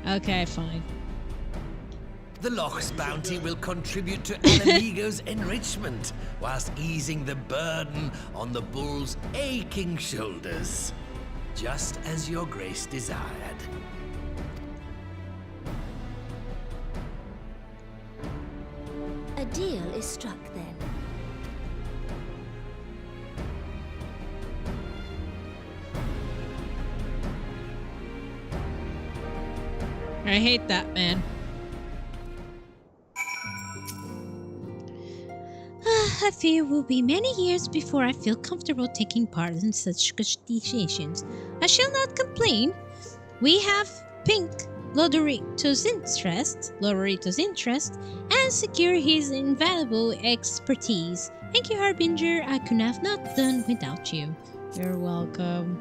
Okay, fine. The Loch's bounty will contribute to Alamigo's enrichment, whilst easing the burden on the bull's aching shoulders, just as Your Grace desired. A deal is struck then. I hate that man. I fear it will be many years before I feel comfortable taking part in such negotiations. I shall not complain. We have pink Lodorito's interest, and secure his invaluable expertise. Thank you, Harbinger. I could have not done without you. You're welcome.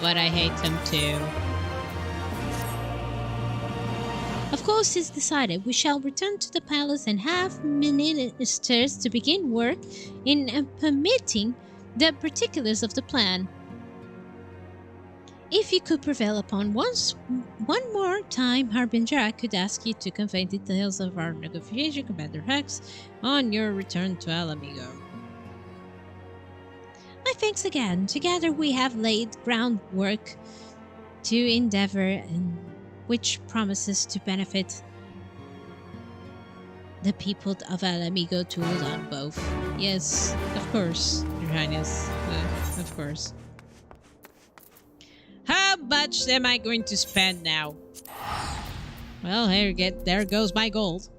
But I hate him too. Of course, it's decided. We shall return to the palace and have ministers to begin work in implementing the particulars of the plan. If you could prevail upon one more time, Harbinger, I could ask you to convey details of our negotiation, Commander Hex, on your return to Alamigo. My thanks again. Together we have laid groundwork to endeavor and which promises to benefit the people of Alamigo to Ul'Dan both. Yes, of course, Your Highness. Of course. How much am I going to spend now? Well, there goes my gold.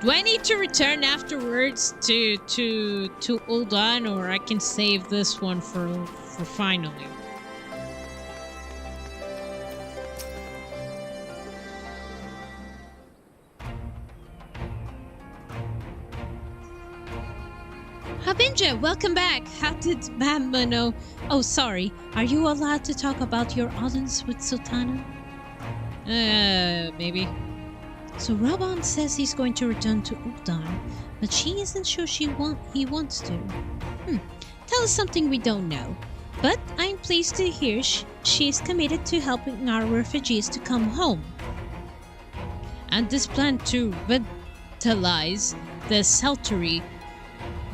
Do I need to return afterwards to Ul'Dan, or I can save this one for finally? Harbinger, welcome back. How did Bamba know? Oh, sorry. Are you allowed to talk about your audience with Sultana? Maybe. So Raban says he's going to return to Ul'Dan, but she isn't sure he wants to. Tell us something we don't know. But I'm pleased to hear she's committed to helping our refugees to come home. And this plan to revitalize the Saltery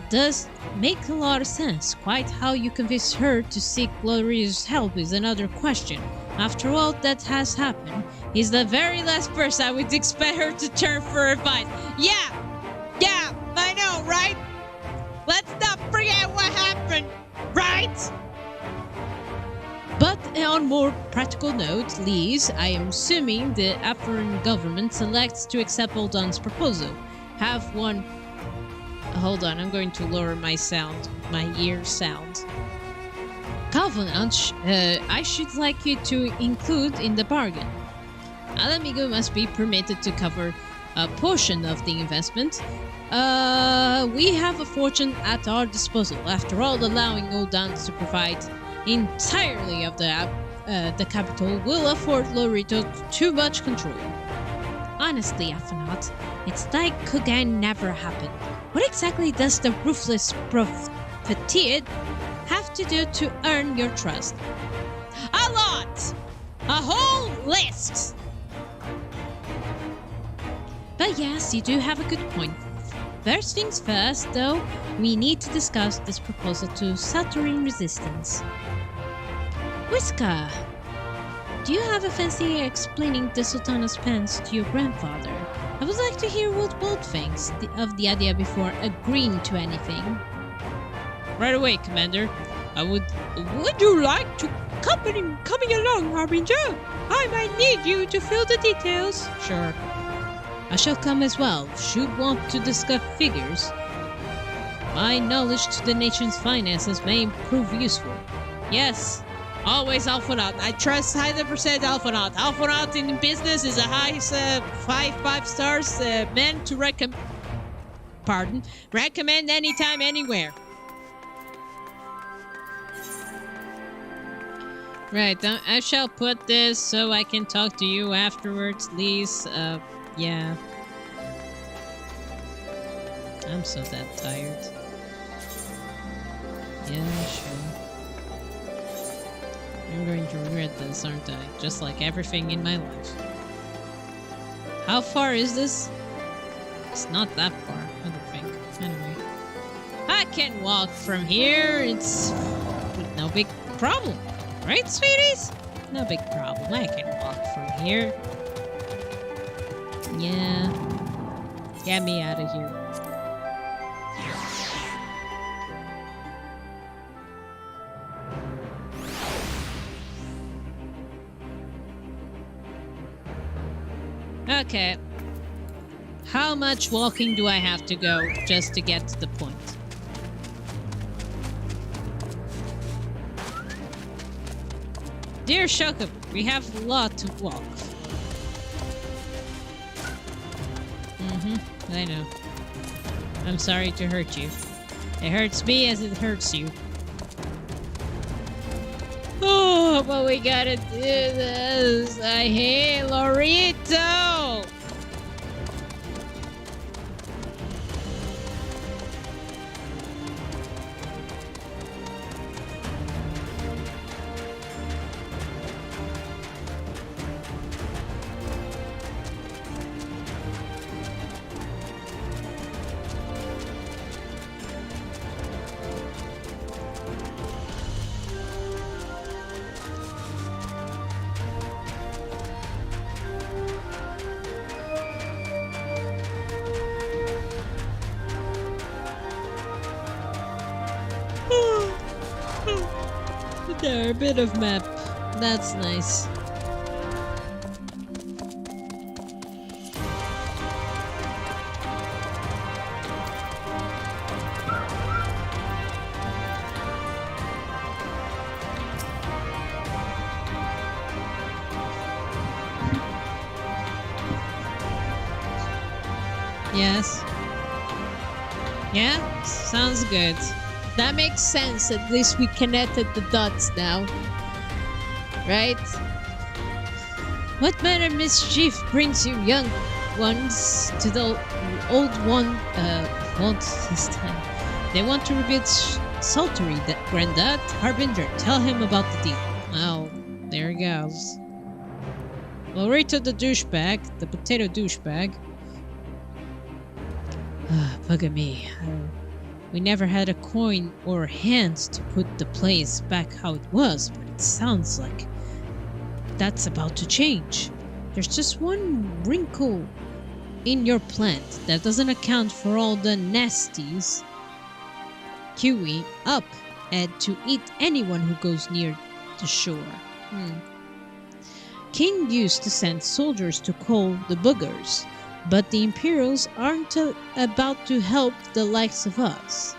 does make a lot of sense. Quite how you convince her to seek Gloria's help is another question. After all that has happened, he's the very last person I would expect her to turn for advice. Yeah, I know, right? Let's not forget what happened, right? But on more practical note, Lise, I am assuming the Afrin government selects to accept Ul'Dan's proposal. Have one... Hold on, I'm going to lower my sound, my ear sound. Covenant, I should like you to include in the bargain. Alamigo must be permitted to cover a portion of the investment. We have a fortune at our disposal. After all, allowing Ul'Dan to provide entirely of the capital will afford Lorito too much control. Honestly, Afanat, it's like Kogan never happened. What exactly does the ruthless profiteer have to do to earn your trust? A lot! A whole list! But yes, you do have a good point. First things first, though, we need to discuss this proposal to Saturine resistance. Whisker, do you have a fancy explaining the Sultana's plans to your grandfather? I would like to hear what Bolt thinks of the idea before agreeing to anything. Right away, Commander. Would you like to coming along, Harbinger? I might need you to fill the details. Sure. I shall come as well. Should want to discuss figures. My knowledge to the nation's finances may prove useful. Yes, always Alphanaut. I trust 100% Alphanaut. Alphanaut in business is a high 5 stars meant to recommend anytime, anywhere. Right, I shall put this so I can talk to you afterwards, Lise. Yeah. I'm so that tired. Yeah, sure. I'm going to regret this, aren't I? Just like everything in my life. How far is this? It's not that far, I don't think. Anyway. I can walk from here. It's no big problem. Right, sweeties? No big problem. I can walk from here. Yeah. Get me out of here. Okay. How much walking do I have to go just to get to the point? Dear Shokubu, we have a lot to walk. I know. I'm sorry to hurt you. It hurts me as it hurts you. Oh, but we gotta do this. I hate Lorito. There, a bit of map. That's nice. Yes. Yeah, sounds good. That makes sense. At least we connected the dots now. Right? What manner of mischief brings you young ones to the old one won't this time? They want to rebuild Saltery, that Granddad. Harbinger, tell him about the deal. Oh, there he goes. Lorito the douchebag, the potato douchebag. Bugger me. We never had a coin or hands to put the place back how it was, but it sounds like that's about to change. There's just one wrinkle in your plant that doesn't account for all the nasties queuing up and to eat anyone who goes near the shore. King used to send soldiers to cull the boogers, but the Imperials aren't about to help the likes of us.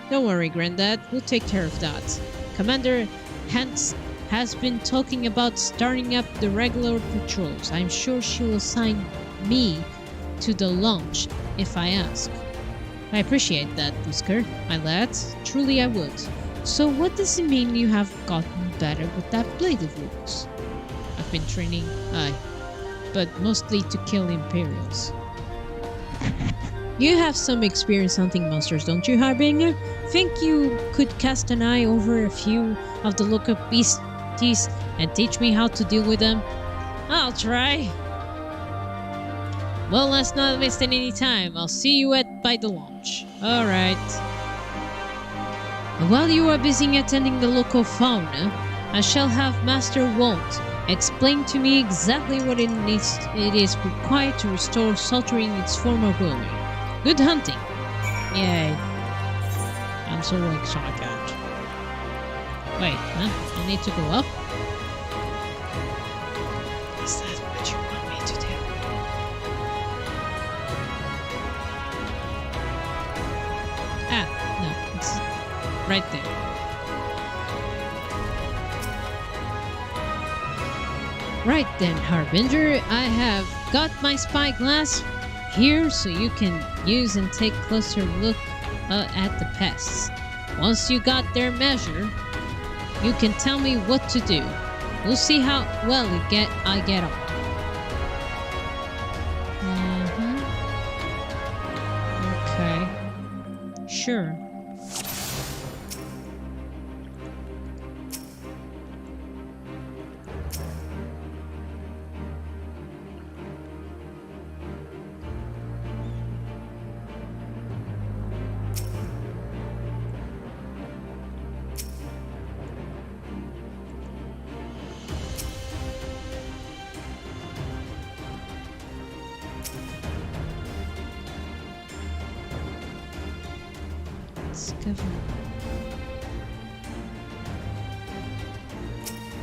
Don't worry, Granddad. We'll take care of that. Commander Hans has been talking about starting up the regular patrols. I'm sure she'll assign me to the launch if I ask. I appreciate that, Busker, my lad. Truly I would. So what does it mean you have gotten better with that blade of yours? I've been training, but mostly to kill Imperials. You have some experience hunting monsters, don't you, Harbinger? Think you could cast an eye over a few of the local beasties and teach me how to deal with them? I'll try. Well, let's not waste any time. I'll see you by the launch. Alright. While you are busy attending the local fauna, I shall have Master Walt explain to me exactly what it is required to restore Saltery in its former glory. Good hunting! Yay. I'm so excited. Wait, huh? I need to go up? Is that what you want me to do? No, it's right there. Right then, Harbinger, I have got my spyglass here so you can use and take closer look at the pests. Once you got their measure, you can tell me what to do. We'll see how well I get on. Okay. Sure.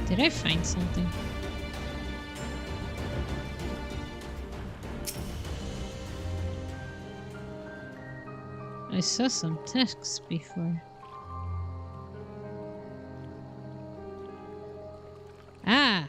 Did I find something? I saw some text before. Ah!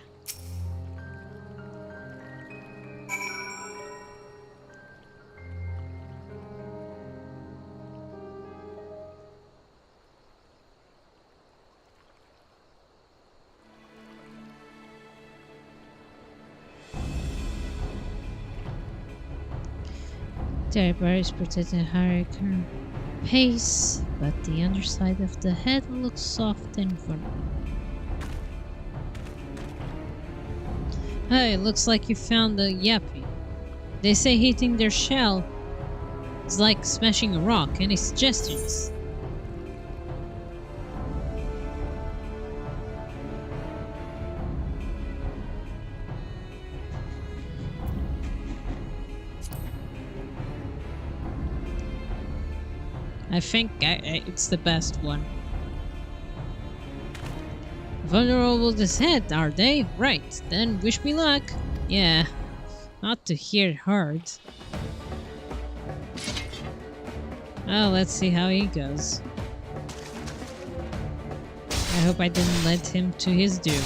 The bar is protecting hurricane pace, but the underside of the head looks soft and vulnerable. Hey, looks like you found the Yappy. They say hitting their shell is like smashing a rock. Any suggestions? I think it's the best one. Vulnerable this head, are they? Right, then wish me luck. Yeah, not to hear it hard. Oh, let's see how he goes. I hope I didn't lead him to his doom.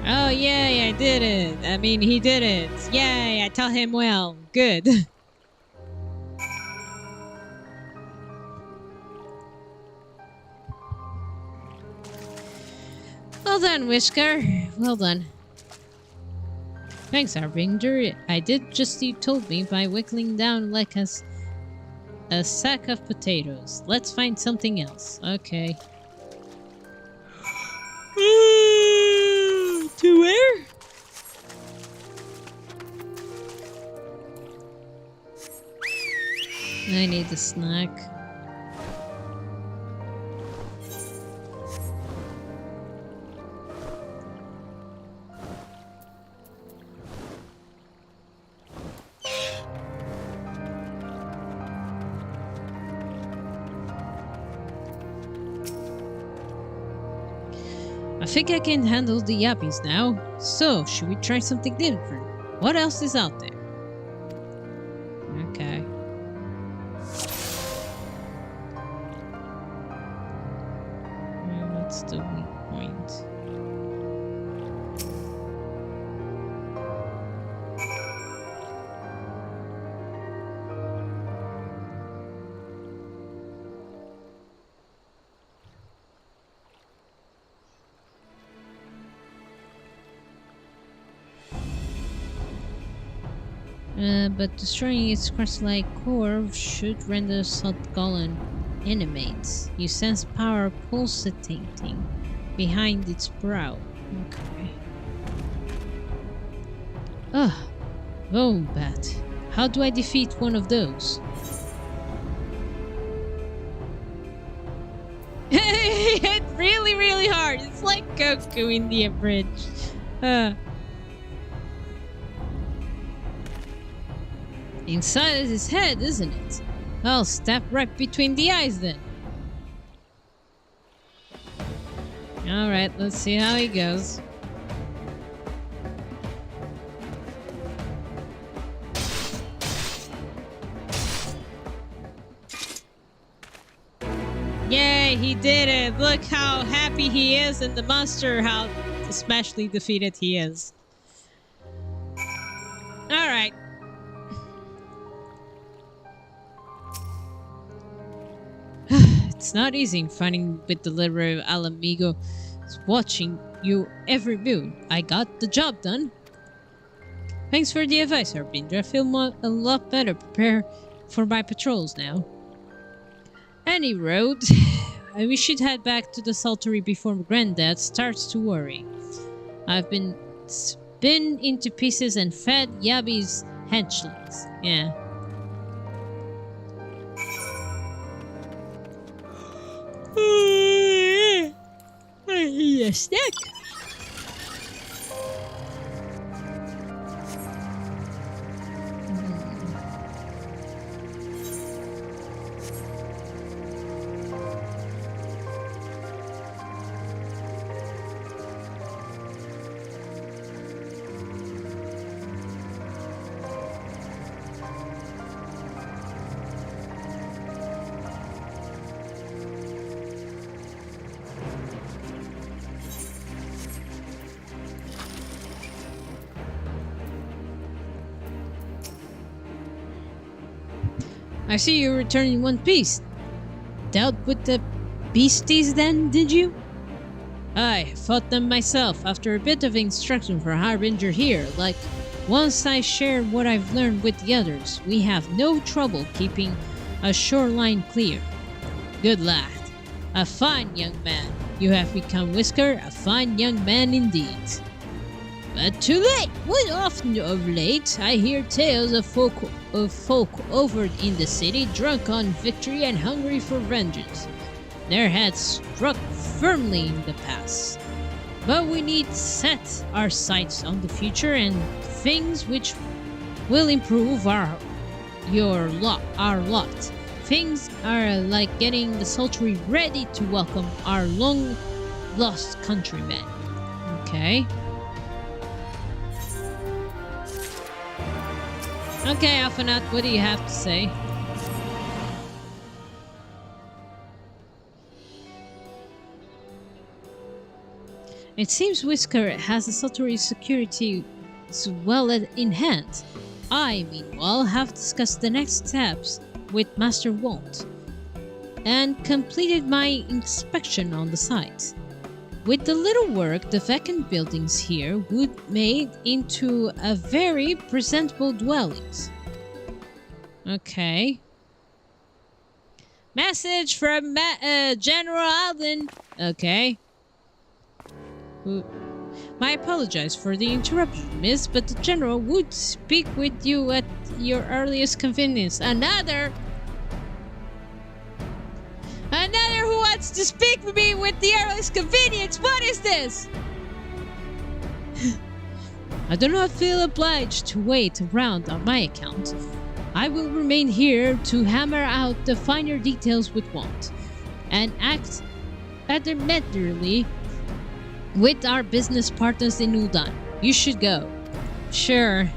Oh, yay, I did it. I mean, he did it. Yay, I tell him well. Good. Well done, Whisker. Well done. Thanks, Harbinger. I did just you told me by wiggling down like a sack of potatoes. Let's find something else. Okay. To where? I need a snack. I think I can handle the yappies now. So, should we try something different? What else is out there? Okay. What's the weak point? But destroying its crust-like core should render Salt Golem inanimate. You sense power pulsating behind its brow. Okay. Ah, bone bat. How do I defeat one of those? It hit really, really hard. It's like Goku in the bridge. Inside his head, isn't it? I'll stab right between the eyes then. Alright, let's see how he goes. Yay, he did it! Look how happy he is and the monster, how especially defeated he is. Alright. It's not easy finding with the library of Alamigo watching you every move. I got the job done. Thanks for the advice, Harbinger. I feel a lot better prepared for my patrols now. Any road, we should head back to the Saltery before Granddad starts to worry. I've been spun into pieces and fed Yabi's henchlings. Yeah. I need a snack. I see you returned in one piece. Dealt with the beasties then, did you? I fought them myself after a bit of instruction for Harbinger here. Like, once I share what I've learned with the others, we have no trouble keeping a shoreline clear. Good lad. A fine young man. You have become, Whisker, a fine young man indeed. But too late! What often of late I hear tales of folk over in the city, drunk on victory and hungry for vengeance. Their heads struck firmly in the past. But we need set our sights on the future and things which will improve our lot. Things are like getting the Sultry ready to welcome our long-lost countrymen. Okay. Okay, Alphanat, what do you have to say? It seems Whisker has the Sultry security well in hand. I, meanwhile, have discussed the next steps with Master Walt and completed my inspection on the site. With the little work, the vacant buildings here would made into a very presentable dwellings. Okay. Message from General Alden. Okay. I apologize for the interruption, miss, but the General would speak with you at your earliest convenience. Another who wants to speak with me with the earliest convenience? What is this? I do not feel obliged to wait around on my account. I will remain here to hammer out the finer details with Walt and act adamantly with our business partners in Uldan. You should go. Sure.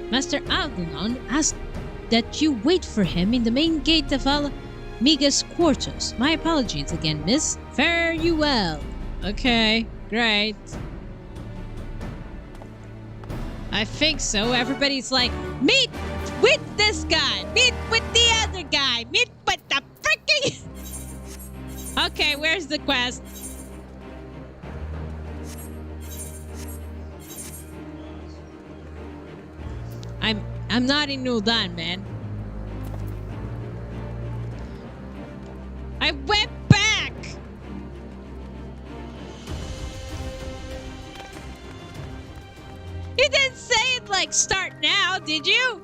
Master Aldenon asked that you wait for him in the main gate of Alamiga's quarters. My apologies again, miss. Fare you well. Okay, great. I think so. Everybody's like, meet with this guy. Meet with the other guy. Meet with the freaking... Okay, where's the quest? I'm not in Uldan, man. I went back! You didn't say it like start now, did you?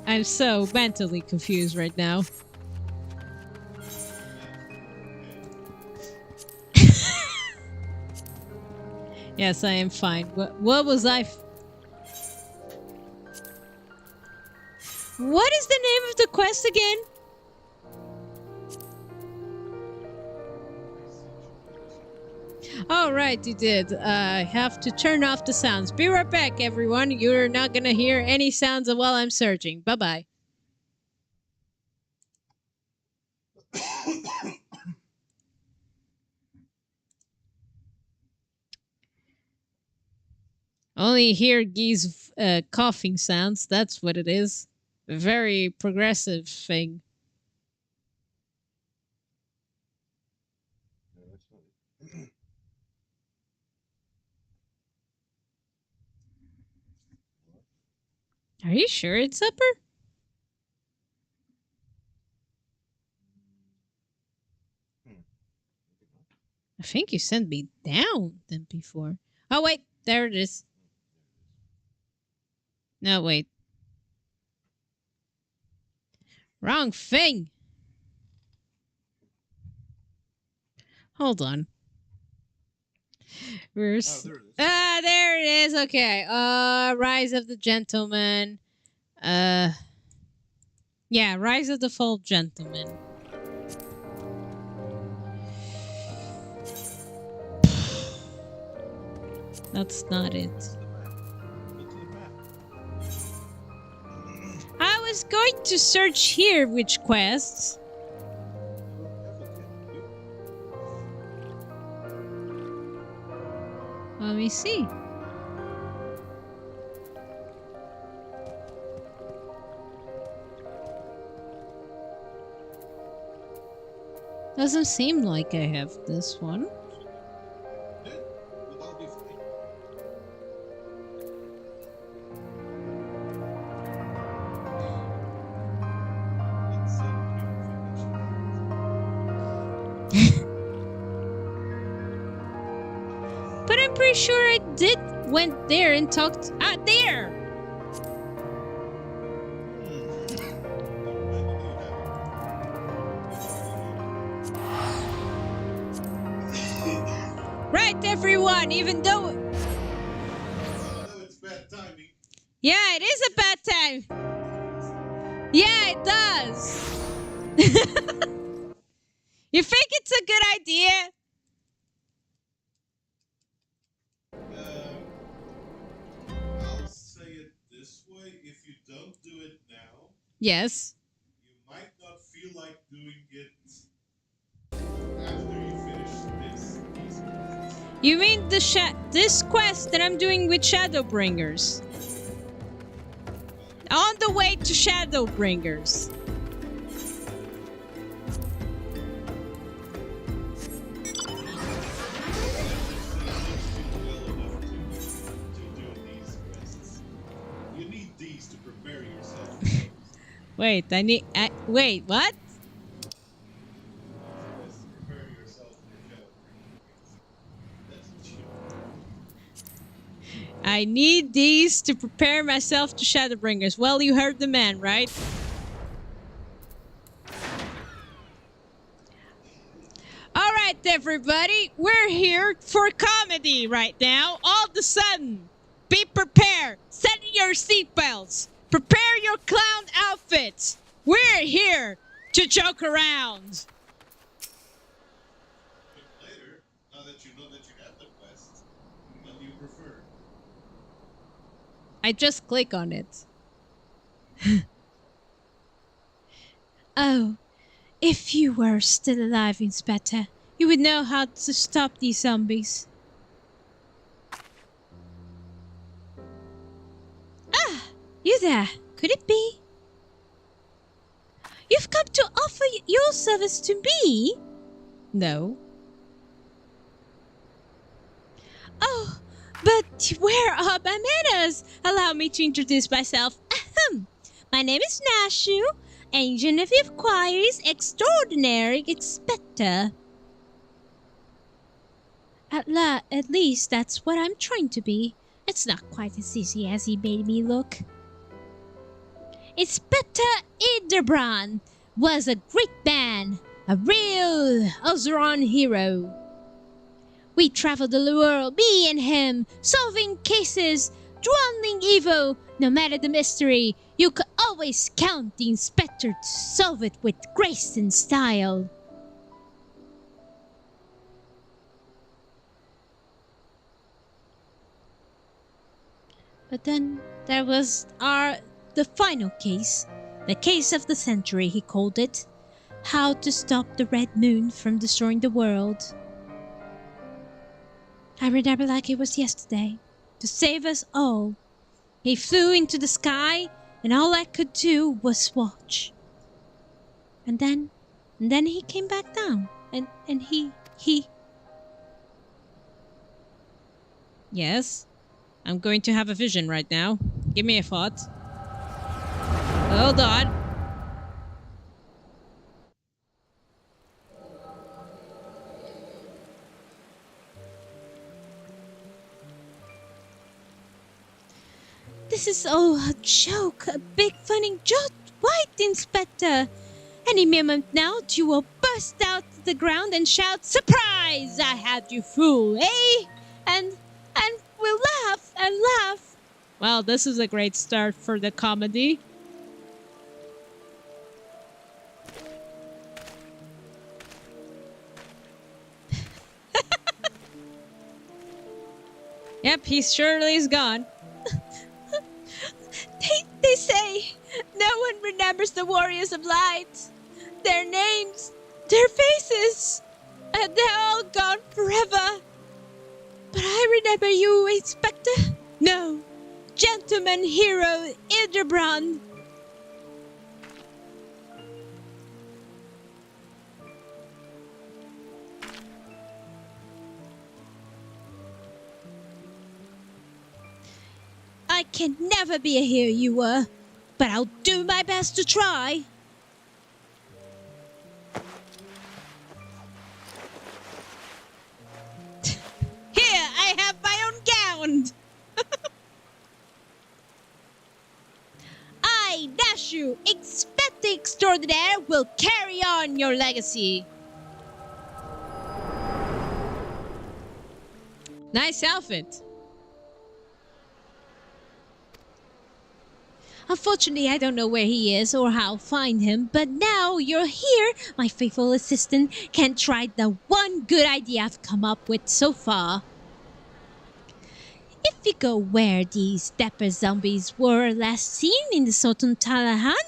I'm so mentally confused right now. Yes, I am fine. What was I? What is the name of the quest again? Oh, right, you did. I have to turn off the sounds. Be right back, everyone. You're not gonna hear any sounds while I'm searching. Bye-bye. Only hear Gee's coughing sounds. That's what it is. A very progressive thing. Are you sure it's upper? I think you sent me down than before. Oh, wait. There it is. No, wait. Wrong thing. Hold on. Where's... there it is. Ah, there it is. Okay. Rise of the Gentleman. Yeah, Rise of the Fall Gentleman. That's not it. I was going to search here which quests. Let me see. Doesn't seem like I have this one. Then we'll all be fine. It's But I'm pretty sure I did went there and talked. Ah, there! Right, everyone, even though... it's bad timing. Yeah, it is a bad time. Yeah, it does. You think it's a good idea? I'll say it this way: if you don't do it now, Yes. you might not feel like doing it after you finish these quests. You mean this quest that I'm doing with Shadowbringers? On the way to Shadowbringers. Well enough to do these quests. You need these to prepare yourself for those. Wait, wait, what? Quests to prepare yourself for Shadowbringers. That's what you I need these to prepare myself to Shadowbringers. Well, you heard the man, right? Alright, everybody. We're here for comedy right now. All of a sudden. Be prepared. Set your seatbelts. Prepare your clown outfits. We're here to joke around. But later, now that you know that you have the quest, what do you prefer? I just click on it. Oh, if you were still alive, Inspector, you would know how to stop these zombies. Ah, you there. Could it be? You've come to offer your service to me? No. Oh, but where are my manners? Allow me to introduce myself. Ahem. My name is Nashu, Agent of Inquiries Extraordinary Inspector. At least that's what I'm trying to be. It's not quite as easy as he made me look. Inspector Ildebrand was a great man, a real Ozeron hero. We traveled the world, me and him, solving cases, dwelling evil. No matter the mystery, you could always count the inspector to solve it with grace and style. But then there was the final case, the case of the century, he called it. How to stop the Red Moon from destroying the world. I remember like it was yesterday. To save us all. He flew into the sky, and all I could do was watch. And then he came back down, and he... Yes? I'm going to have a vision right now. Give me a thought. Hold on. This is all a joke, a big funny joke, right, Inspector? Any moment now, you will burst out to the ground and shout, "Surprise! I had you fool, eh?" And we'll laugh and laugh. Well, this is a great start for the comedy. Yep, he surely is gone. They say no one remembers the warriors of light. Their names, their faces, and they're all gone forever. But I remember you, Inspector. No, gentleman hero Ildebrand. can never be a hero, but I'll do my best to try. Here, I have my own gown. I, Nashu, expect the extraordinaire, will carry on your legacy. Nice outfit. Unfortunately, I don't know where he is or how to find him, but now you're here, my faithful assistant can try the one good idea I've come up with so far. If you go where these stepper zombies were last seen in the Sultan Talahan,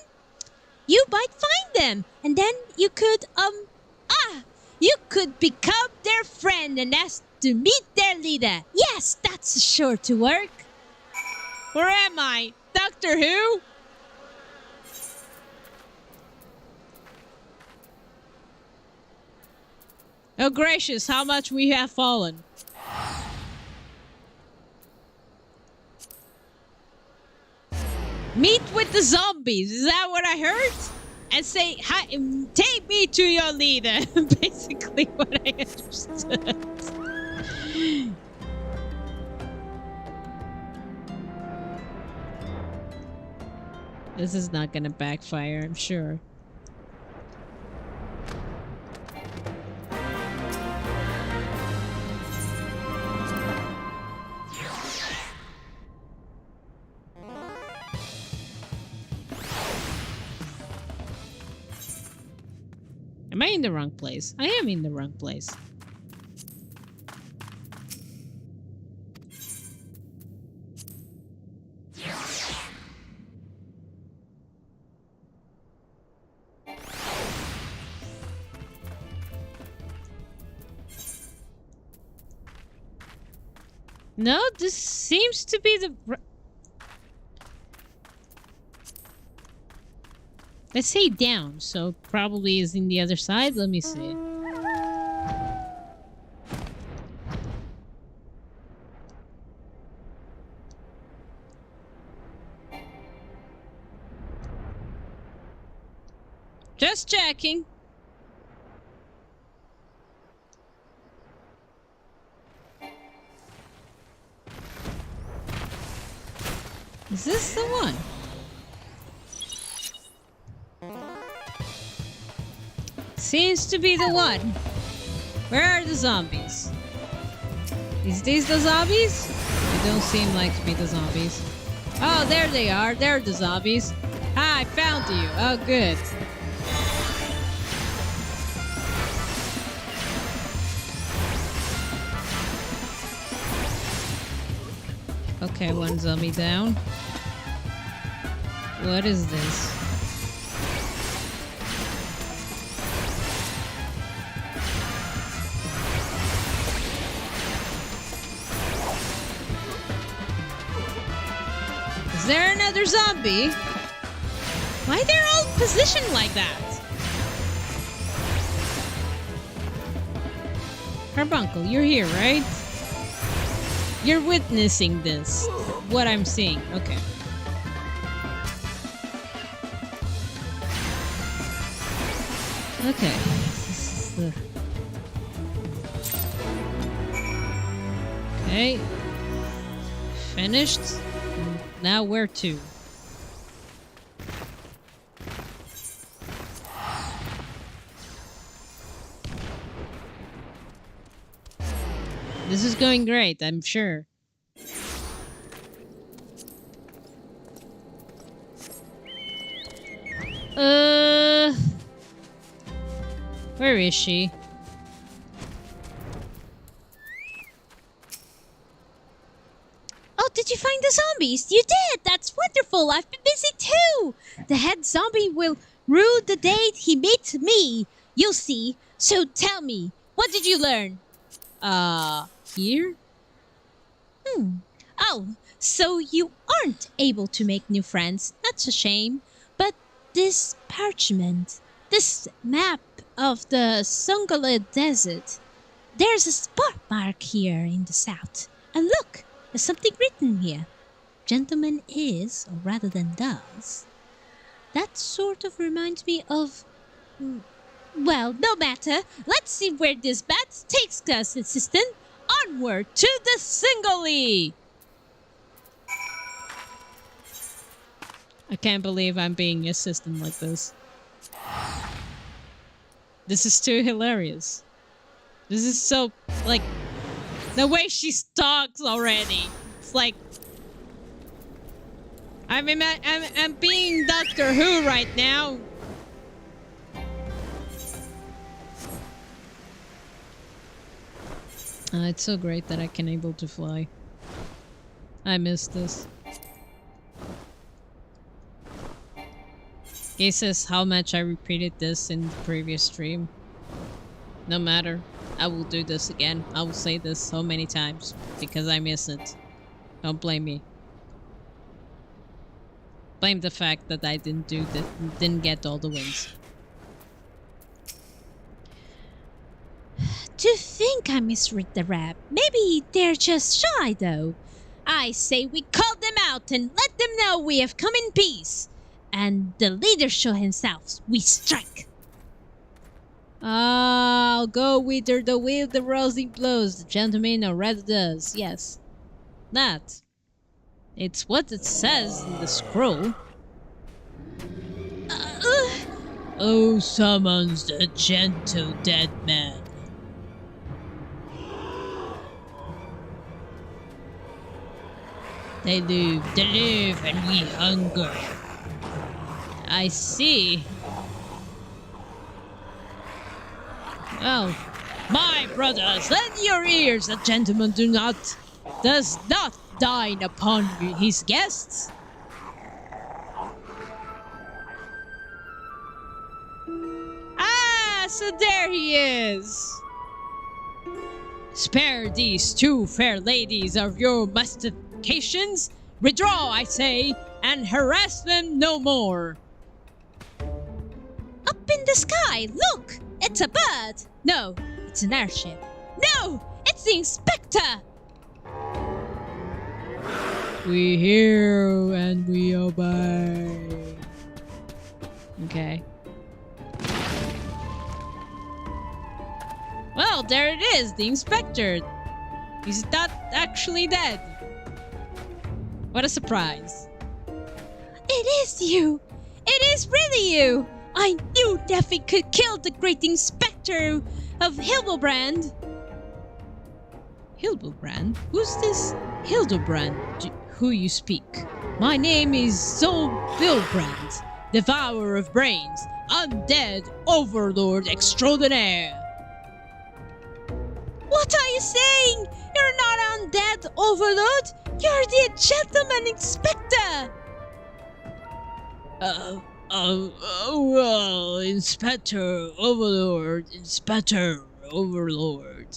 you might find them, and then you could, you could become their friend and ask to meet their leader. Yes, that's sure to work. Where am I? Doctor Who? Oh gracious, how much we have fallen. Meet with the zombies, is that what I heard? And say, hi, take me to your leader. Basically what I understood. This is not gonna backfire, I'm sure. Am I in the wrong place? I am in the wrong place. No, this seems to be the... Let's say down, so probably is in the other side. Let me see. Just checking. Is this the one? Seems to be the one. Where are the zombies? Is these the zombies? They don't seem like to be the zombies. Oh, there they are. They're the zombies. Ah, I found you. Oh, good. Okay, one zombie down. What is this? Is there another zombie? Why they're all positioned like that? Carbuncle, you're here, right? You're witnessing this. What I'm seeing. Okay. Okay. This is the... Okay. Finished. Now where to? This is going great, I'm sure. Where is she? Oh, did you find the zombies? You did! That's wonderful! I've been busy too! The head zombie will rue the date he meets me. You'll see. So tell me, what did you learn? Here? Oh, so you aren't able to make new friends. That's a shame. But this parchment, this map of the Sungala Desert, there's a spot mark here in the south. And look, there's something written here. gentleman is, or rather than does, that sort of reminds me of... Well, no matter. Let's see where this bat takes us, assistant. Onward to the singly! I can't believe I'm being assistant like this. This is too hilarious. This is so, like, the way she talks already. It's like, I'm being Doctor Who right now. It's so great that I can able to fly. I miss this. Guesses how much I repeated this in the previous stream. No matter. I will do this again. I will say this so many times because I miss it. Don't blame me. Blame the fact that I didn't get all the wins. To think I misread the rap. Maybe they're just shy, though. I say we call them out and let them know we have come in peace. And the leader show himself, we strike. I'll go whither the wind the rousing blows, the gentleman already does. Yes. That. It's what it says in the scroll. Oh, summons the gentle dead man. They live, and we hunger. I see. Well, my brothers, lend your ears. A gentleman does not dine upon his guests. Ah, so there he is. Spare these two fair ladies of your mastications. Withdraw, I say, and harass them no more. Up in the sky, look! It's a bird! No, it's an airship. No, it's the inspector! We hear and we obey. Okay. Well, there it is, the inspector. He's not actually dead. What a surprise. It is you! It is really you! I knew nothing could kill the great inspector of Hildebrand. Hildebrand? Who's this Hildebrand who you speak? My name is Hildebrand, devourer of brains, undead overlord extraordinaire. What are you saying? You're not undead overlord. You're the gentleman inspector. Inspector Overlord.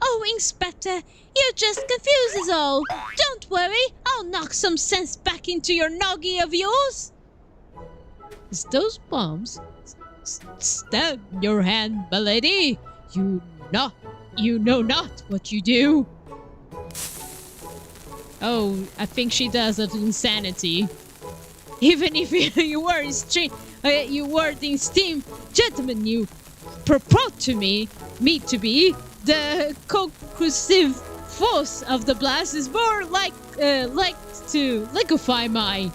Oh, Inspector, you just confuse us all. Don't worry, I'll knock some sense back into your noggy of yours. Is those bombs? Stand your hand, milady. You know not what you do. Oh, I think she does of insanity. Even if you were the esteemed gentleman you purport to me to be, the conclusive force of the blast is more like to liquefy my...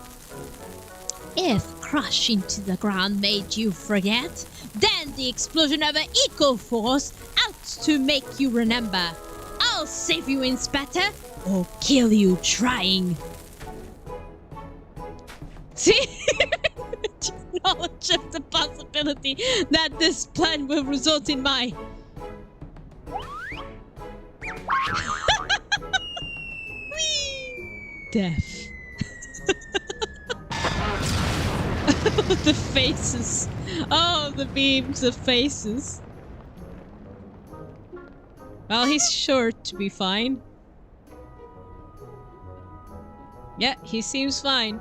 If crush into the ground made you forget, then the explosion of an equal force out to make you remember. I'll save you, Inspector, or kill you trying. See? Knowledge of the possibility that this plan will result in my... death. The faces. Oh, the beams of faces. Well, he's sure to be fine. Yeah, he seems fine.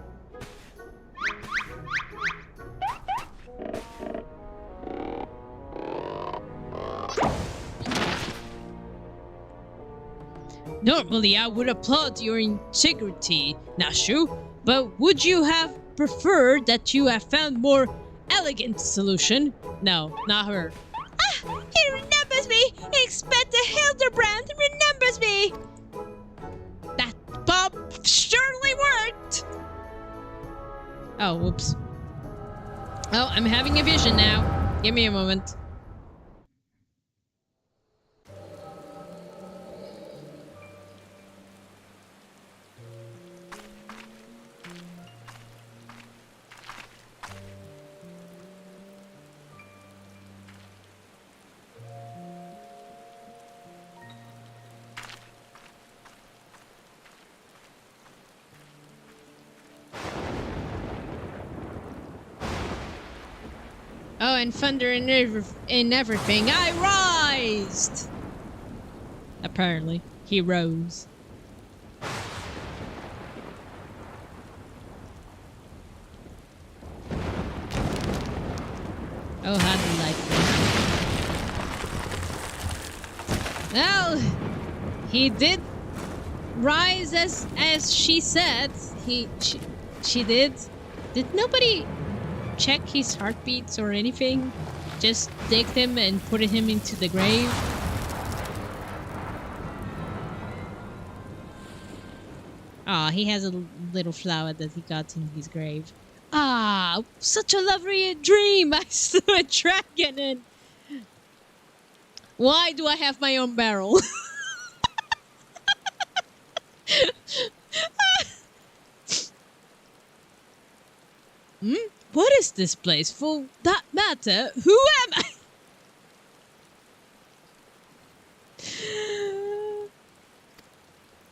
Normally, I would applaud your integrity, Nashu, but would you have preferred that you have found more elegant solution? No, not her. Ah! He remembers me! Inspector Hildebrand remembers me! That bomb surely worked! Oh, whoops. Oh, I'm having a vision now. Give me a moment. Oh, and thunder and everything. I rised! Apparently, he rose. Oh, how delightful. Well, he did rise as she said. She did. Did nobody check his heartbeats or anything? Just dig him and put him into the grave? Ah, he has a little flower that he got in his grave. Ah, such a lovely dream! I saw a dragon and... Why do I have my own barrel? What is this place? For that matter, who am I?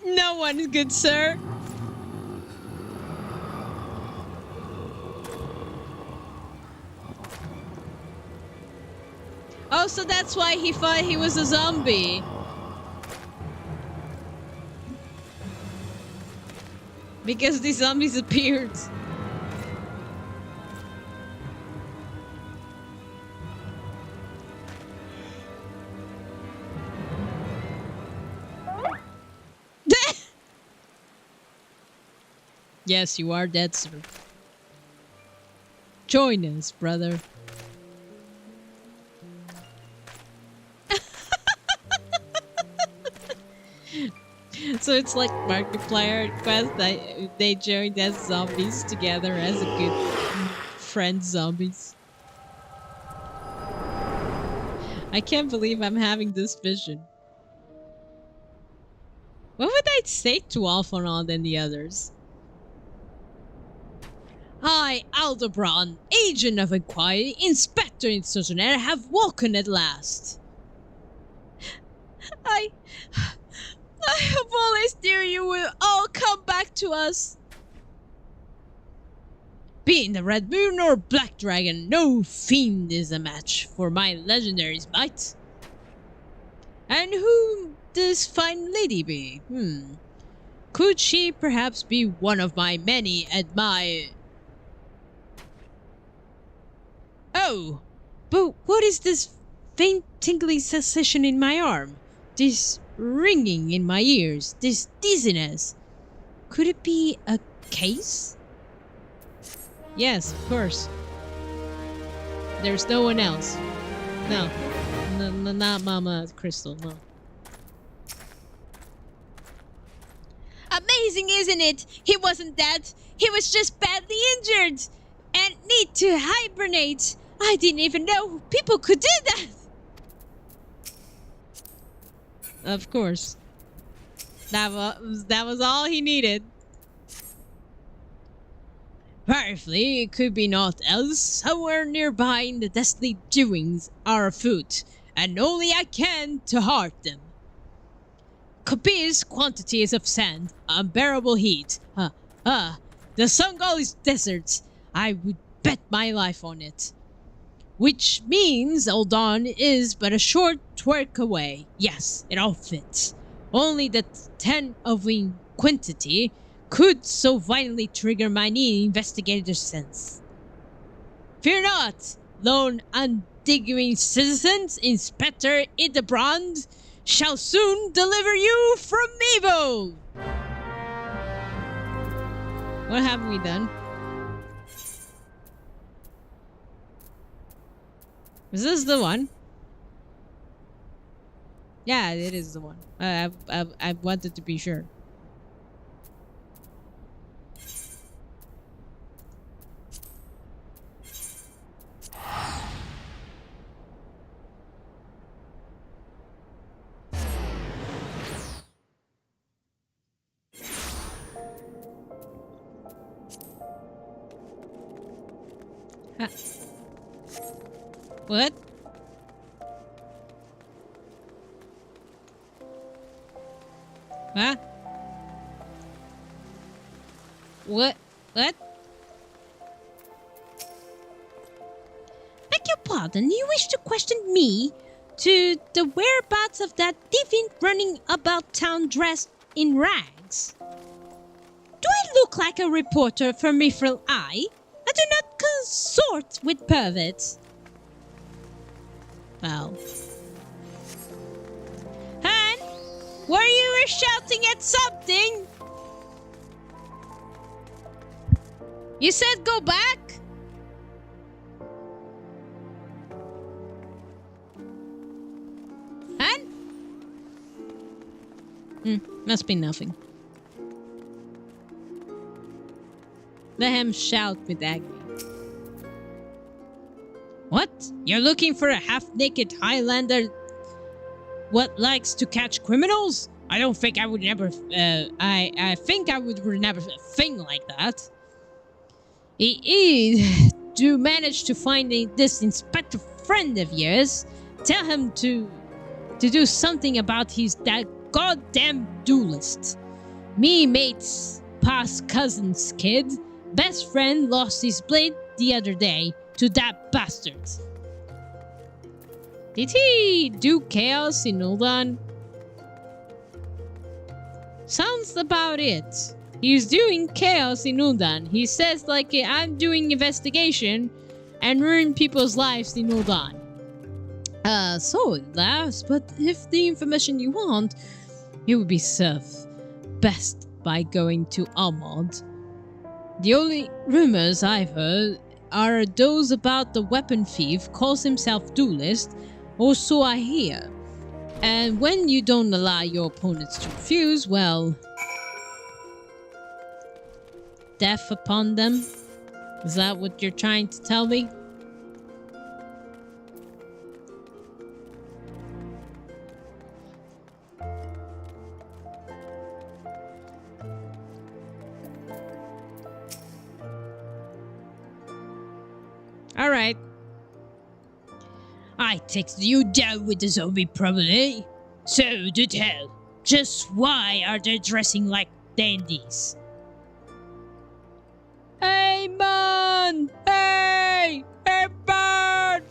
No one, good sir. Oh, so that's why he thought he was a zombie. Because the zombies appeared. Yes, you are dead, sir. Join us, brother. So it's like Markiplier Quest. They joined as zombies together as a good friend zombies. I can't believe I'm having this vision. What would I say to Alphonald and the others? I, Aldebaran, agent of inquiry, Inspector Institutionary, have woken at last. I have always feared you will all come back to us. Being the Red Moon or Black Dragon, no fiend is a match for my legendary's might. And who this fine lady be? Could she perhaps be one of my many admired... Oh, but what is this faint tingly sensation in my arm? This ringing in my ears, this dizziness. Could it be a case? Yes, of course. There's no one else. No, not Mama Crystal, no. Amazing, isn't it? He wasn't dead. He was just badly injured and need to hibernate. I didn't even know people could do that. Of course. That was all he needed. Apparently, it could be naught else. Somewhere nearby in the deathly doings are afoot, and only I can to heart them. Copious quantities of sand, unbearable heat. The Sungalli's deserts. I would bet my life on it. Which means Eldon is but a short twerk away. Yes, it all fits. Only that 10 of wing quantity could so violently trigger my need investigator's sense. Fear not, lone undigging citizens, Inspector Hildebrand. shall soon deliver you from evil. What have we done? Is this the one? Yeah, it is the one. I wanted to be sure. Huh. What? Huh? What? What? Beg your pardon, you wish to question me to the whereabouts of that deviant running about town dressed in rags? Do I look like a reporter from Mithril Eye? I do not consort with perverts. Well. Han, were you shouting at something? You said go back? Han? Must be nothing. Let him shout with agony. What? You're looking for a half-naked Highlander what likes to catch criminals? I don't think I would never, I think I would never think like that. Do manage to find this inspector friend of yours. Tell him to do something about that goddamn duelist. Me mate's past cousin's kid. Best friend lost his blade the other day to that bastard. Did he do chaos in Uldan? Sounds about it. He's doing chaos in Uldan. He says like I'm doing investigation and ruin people's lives in Uldan. So it laughs, but if the information you want, you would be served best by going to Almond. The only rumors I've heard are those about the weapon thief calls himself duelist, or so I hear. And when you don't allow your opponents to refuse, well, death upon them? Is that what you're trying to tell me? Alright. I texted you down with the zombie probably. So do tell, just why are they dressing like dandies? Hey man! Hey! Hey man!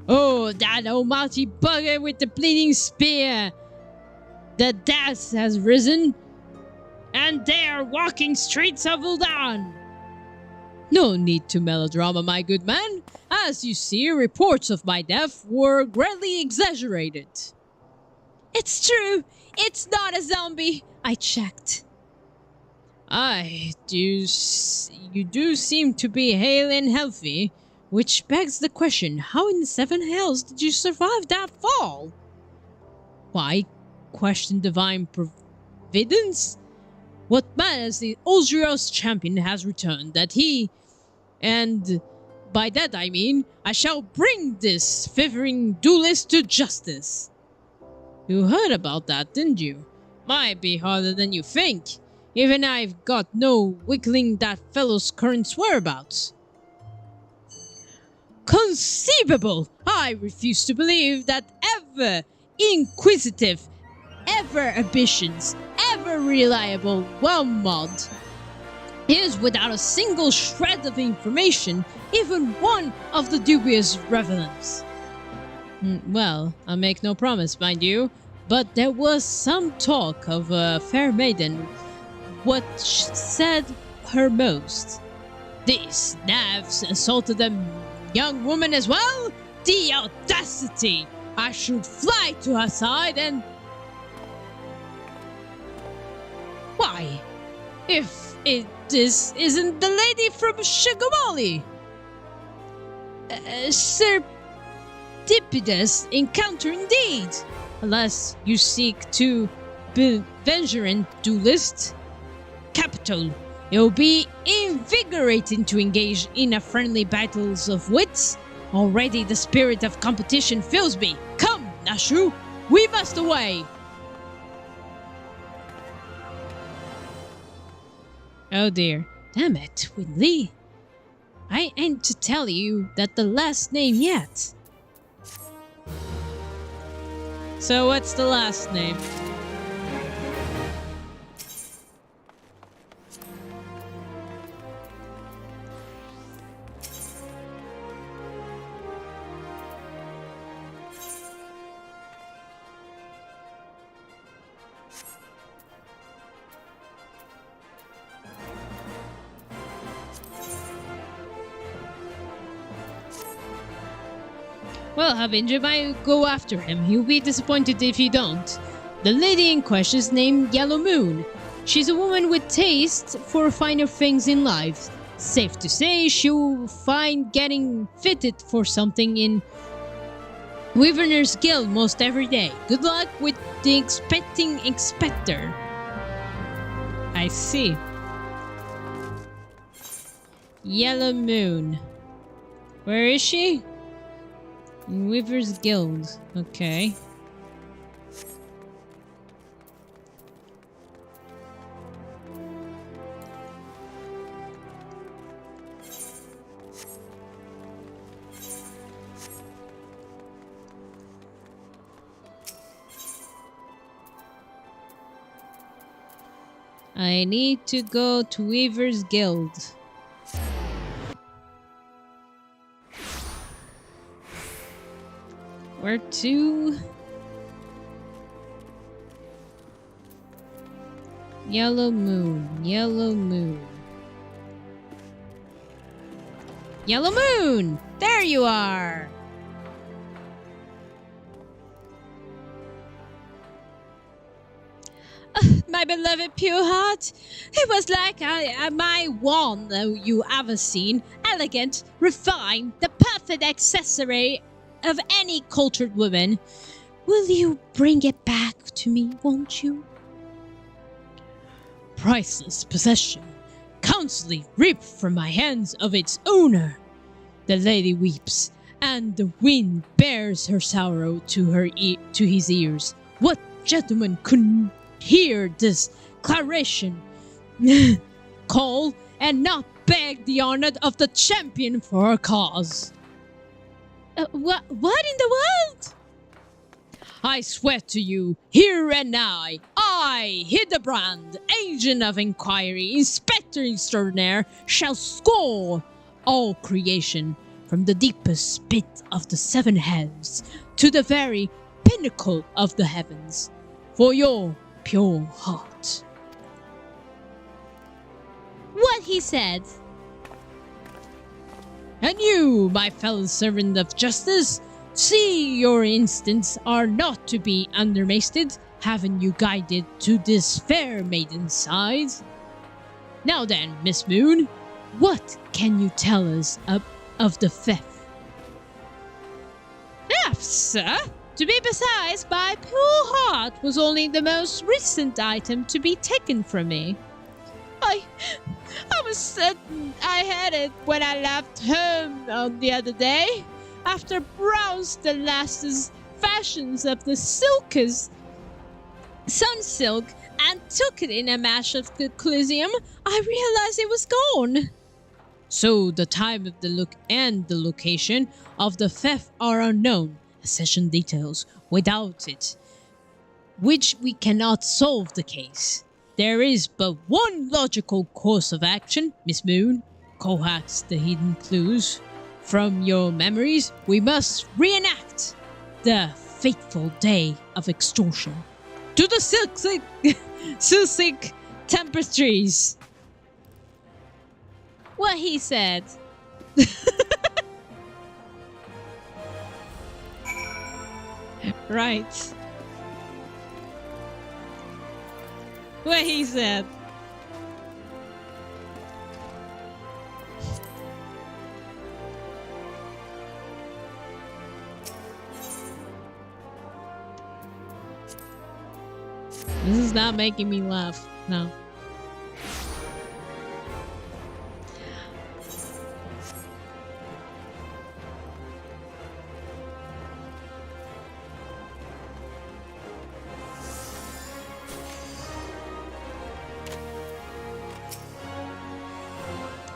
Oh, that almighty bugger with the bleeding spear! The death has risen, and they are walking streets of Uldan! No need to melodrama, my good man. As you see, reports of my death were greatly exaggerated. It's true. It's not a zombie. I checked. You do seem to be hale and healthy, which begs the question, how in the seven hells did you survive that fall? Why question divine providence? What matters the Ulzrios champion has returned, that he... And by that I mean, I shall bring this fivering duelist to justice. You heard about that, didn't you? Might be harder than you think. Even I've got no wiggling that fellow's current whereabouts. Conceivable! I refuse to believe that ever inquisitive, ever ambitious, ever reliable Wellmod is without a single shred of information, even one of the dubious relevance. Well, I make no promise, mind you, but there was some talk of a fair maiden. What said her most? These knaves assaulted a young woman as well? The audacity! I should fly to her side and... Why? If this isn't the lady from Shigomali! Serpentipides encounter indeed! Unless you seek to be belligerent duelist. Capital. It'll be invigorating to engage in a friendly battles of wits. Already the spirit of competition fills me. Come, Nashu, we must away! Oh dear. Damn it, Winley. I ain't to tell you that the last name yet. So what's the last name? Well, Harbinger might go after him. He'll be disappointed if you don't. The lady in question is named Yellow Moon. She's a woman with taste for finer things in life. Safe to say, she'll find getting fitted for something in Wyverner's Guild most every day. Good luck with the expecting inspector. I see. Yellow Moon. Where is she? In Weaver's Guild. Okay. I need to go to Weaver's Guild. Where to? Yellow Moon, Yellow Moon. Yellow Moon! There you are! My beloved pure heart, it was like my wand you ever seen. Elegant, refined, the perfect accessory of any cultured woman. Will you bring it back to me, won't you? Priceless possession, constantly ripped from my hands of its owner. The lady weeps, and the wind bears her sorrow to his ears. What gentleman couldn't hear this declaration, call, and not beg the honor of the champion for her cause? What in the world? I swear to you, here and now, I, Hildebrand, agent of inquiry, inspector extraordinaire, shall score all creation from the deepest pit of the seven hells to the very pinnacle of the heavens for your pure heart. What he said. And you, my fellow servant of justice, see your instincts are not to be undermated, haven't you guided to this fair maiden's side? Now then, Miss Moon, what can you tell us of the theft? Theft, sir? To be precise, my pure heart was only the most recent item to be taken from me. I was certain I had it when I left home on the other day, after browsed the latest fashions of the silkest sun silk and took it in a mash of conclusium. I realized it was gone. So the time of the look and the location of the theft are unknown. Session details without it, which we cannot solve the case. There is but one logical course of action, Miss Moon. Coax the hidden clues from your memories. We must reenact the fateful day of extortion to the silk tapestries. What he said. Right. What he said. This is not making me laugh. No.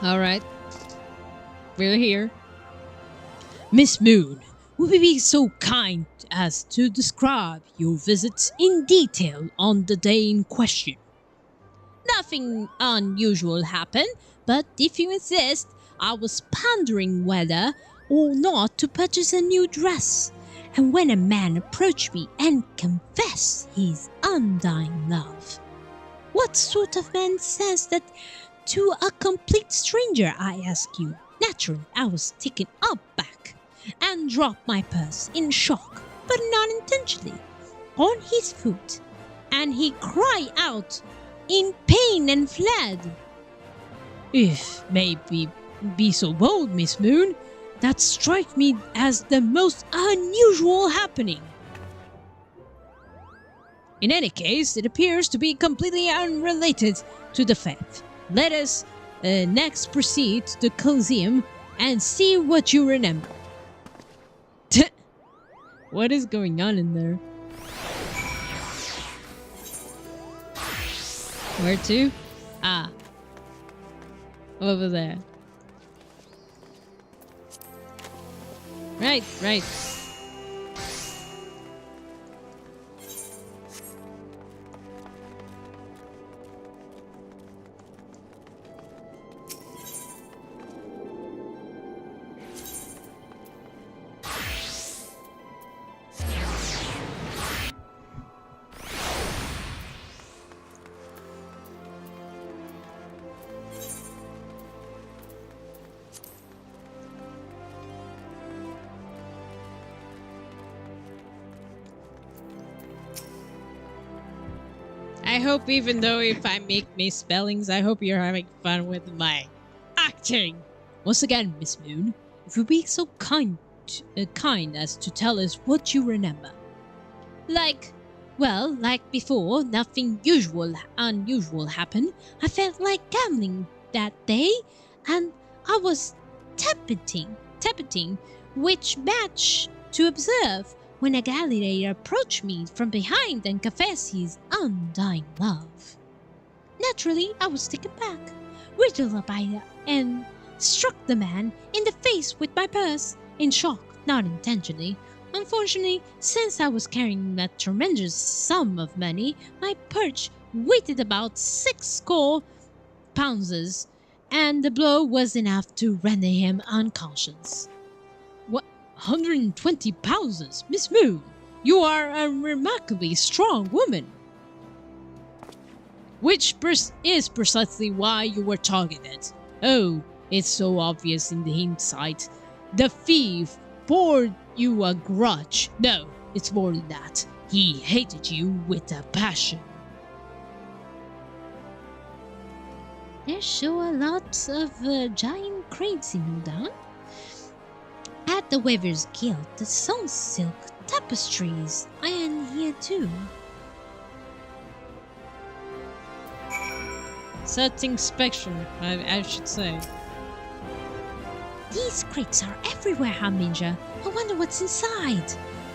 All right. We're here. Miss Moon, would you be so kind as to describe your visits in detail on the day in question? Nothing unusual happened, but if you insist, I was pondering whether or not to purchase a new dress. And when a man approached me and confessed his undying love. What sort of man says that to a complete stranger, I ask you? Naturally, I was taken aback and dropped my purse in shock, but not intentionally, on his foot, and he cried out in pain and fled. If maybe be so bold, Miss Moon, that strikes me as the most unusual happening. In any case, it appears to be completely unrelated to the theft. Let us next proceed to the Colosseum and see what you remember. What is going on in there? Where to? Ah. Over there. Right, right. I hope even though if I make misspellings, I hope you're having fun with my acting. Once again, Miss Moon, if you'd be so kind as to tell us what you remember. Like before, nothing unusual happened. I felt like gambling that day, and I was tapping which match to observe when a gladiator approached me from behind and confessed his undying love. Naturally, I was taken back, riddled by and struck the man in the face with my purse, in shock, not intentionally. Unfortunately, since I was carrying a tremendous sum of money, my purse weighed about 60 pounds, and the blow was enough to render him unconscious. 120 pounds, Miss Moon. You are a remarkably strong woman. Which is precisely why you were targeted. Oh, it's so obvious in the hindsight. The thief bore you a grudge. No, it's more than that. He hated you with a passion. There's sure a lot of giant crates in Udon. At the Weaver's Guild, the sun silk tapestries are in here too. Setting spectrum, I should say. These crates are everywhere, Harbinger. I wonder what's inside.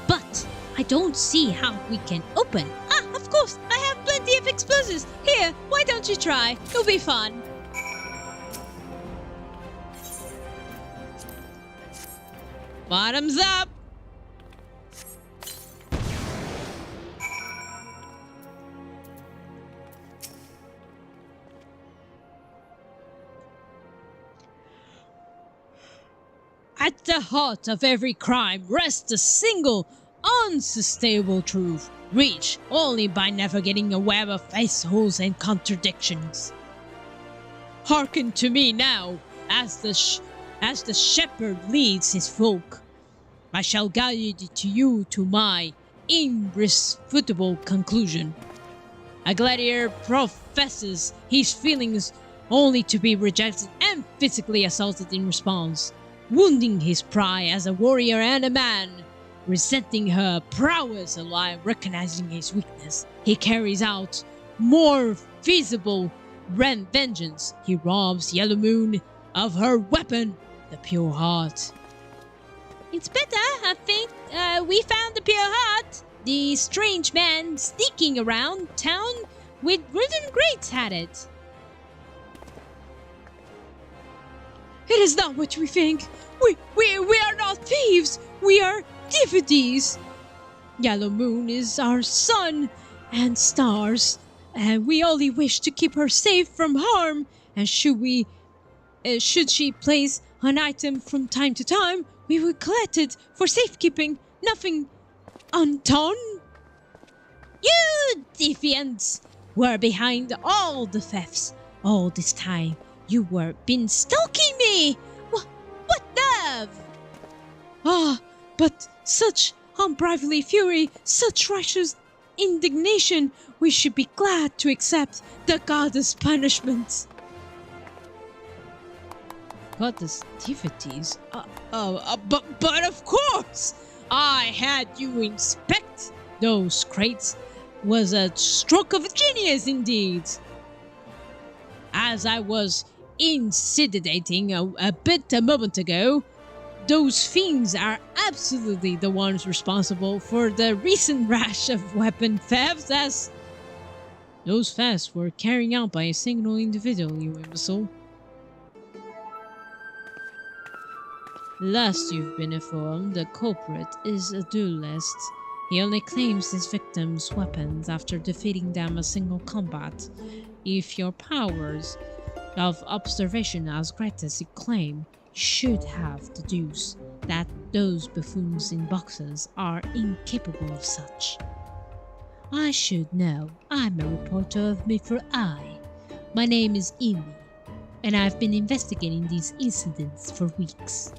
But I don't see how we can open. Ah, of course, I have plenty of explosives. Here, why don't you try? It'll be fun. Bottoms up! At the heart of every crime rests a single, unsustainable truth, reached only by navigating a web of assholes and contradictions. Hearken to me now, as the shepherd leads his flock. I shall guide you to my irrefutable conclusion. A gladiator professes his feelings only to be rejected and physically assaulted in response, wounding his pride as a warrior and a man. Resenting her prowess while recognizing his weakness, he carries out more feasible vengeance. He robs Yellow Moon of her weapon, the Pure Heart. Inspector, I think we found the Pure Heart. The strange man sneaking around town with wooden grates at it. It is not what we think. We are not thieves. We are deputies. Yellow Moon is our sun and stars, and we only wish to keep her safe from harm. And should she place an item from time to time, we will collect it for safekeeping. Nothing undone. You defiants were behind all the thefts. All this time, you were been stalking me. What the? But such unbridled fury, such righteous indignation, we should be glad to accept the goddess' punishment. Goddess divinities? But of course! I had you inspect those crates. Was a stroke of genius indeed. As I was insinuating a bit a moment ago, those fiends are absolutely the ones responsible for the recent rash of weapon thefts, as those thefts were carried out by a single individual, you imbecile. Last you've been informed, the culprit is a duelist. He only claims his victims' weapons after defeating them a single combat. If your powers of observation as great as you claim, you should have deduced that those buffoons in boxes are incapable of such. I should know. I'm a reporter of Me4I. My name is Amy, and I've been investigating these incidents for weeks.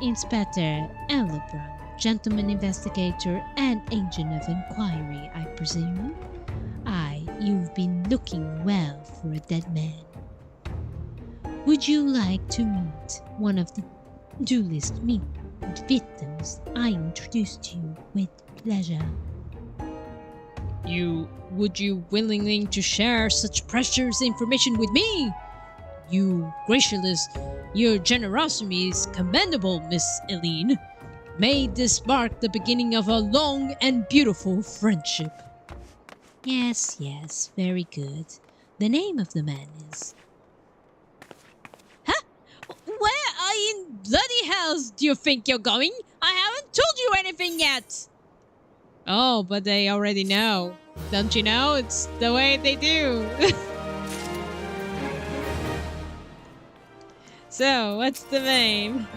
Inspector Ellebrand, gentleman investigator and agent of inquiry, I presume. You've been looking well for a dead man. Would you like to meet one of the duelist victims I introduced to you with pleasure? Would you willingly to share such precious information with me? Your generosity is commendable, Miss Eileen. May this mark the beginning of a long and beautiful friendship. Yes, very good. The name of the man is... Huh? Where in bloody hells do you think you're going? I haven't told you anything yet! Oh, but they already know. Don't you know? It's the way they do. So, what's the name?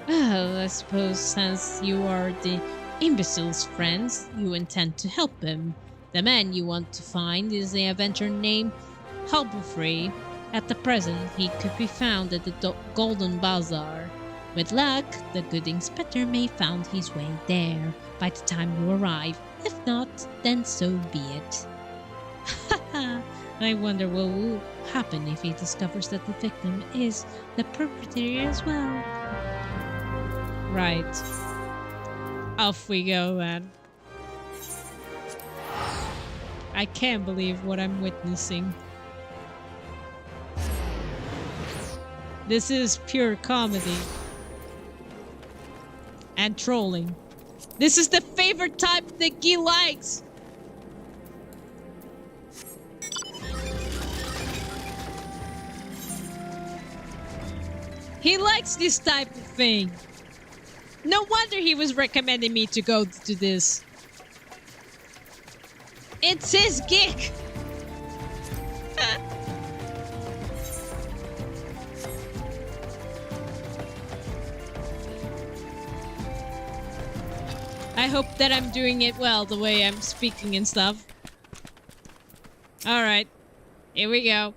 Well, I suppose since you are the imbecile's friends, you intend to help him. The man you want to find is the adventurer named Hubbletree. At the present, he could be found at the Golden Bazaar. With luck, the good inspector may find his way there by the time you arrive. If not, then so be it. Haha, I wonder what will happen if he discovers that the victim is the perpetrator as well. Right. Off we go then. I can't believe what I'm witnessing. This is pure comedy. And trolling. This is the favorite type that Guy likes. He likes this type of thing. No wonder he was recommending me to go to this. It's his gig. I hope that I'm doing it well, the way I'm speaking and stuff. Alright, here we go.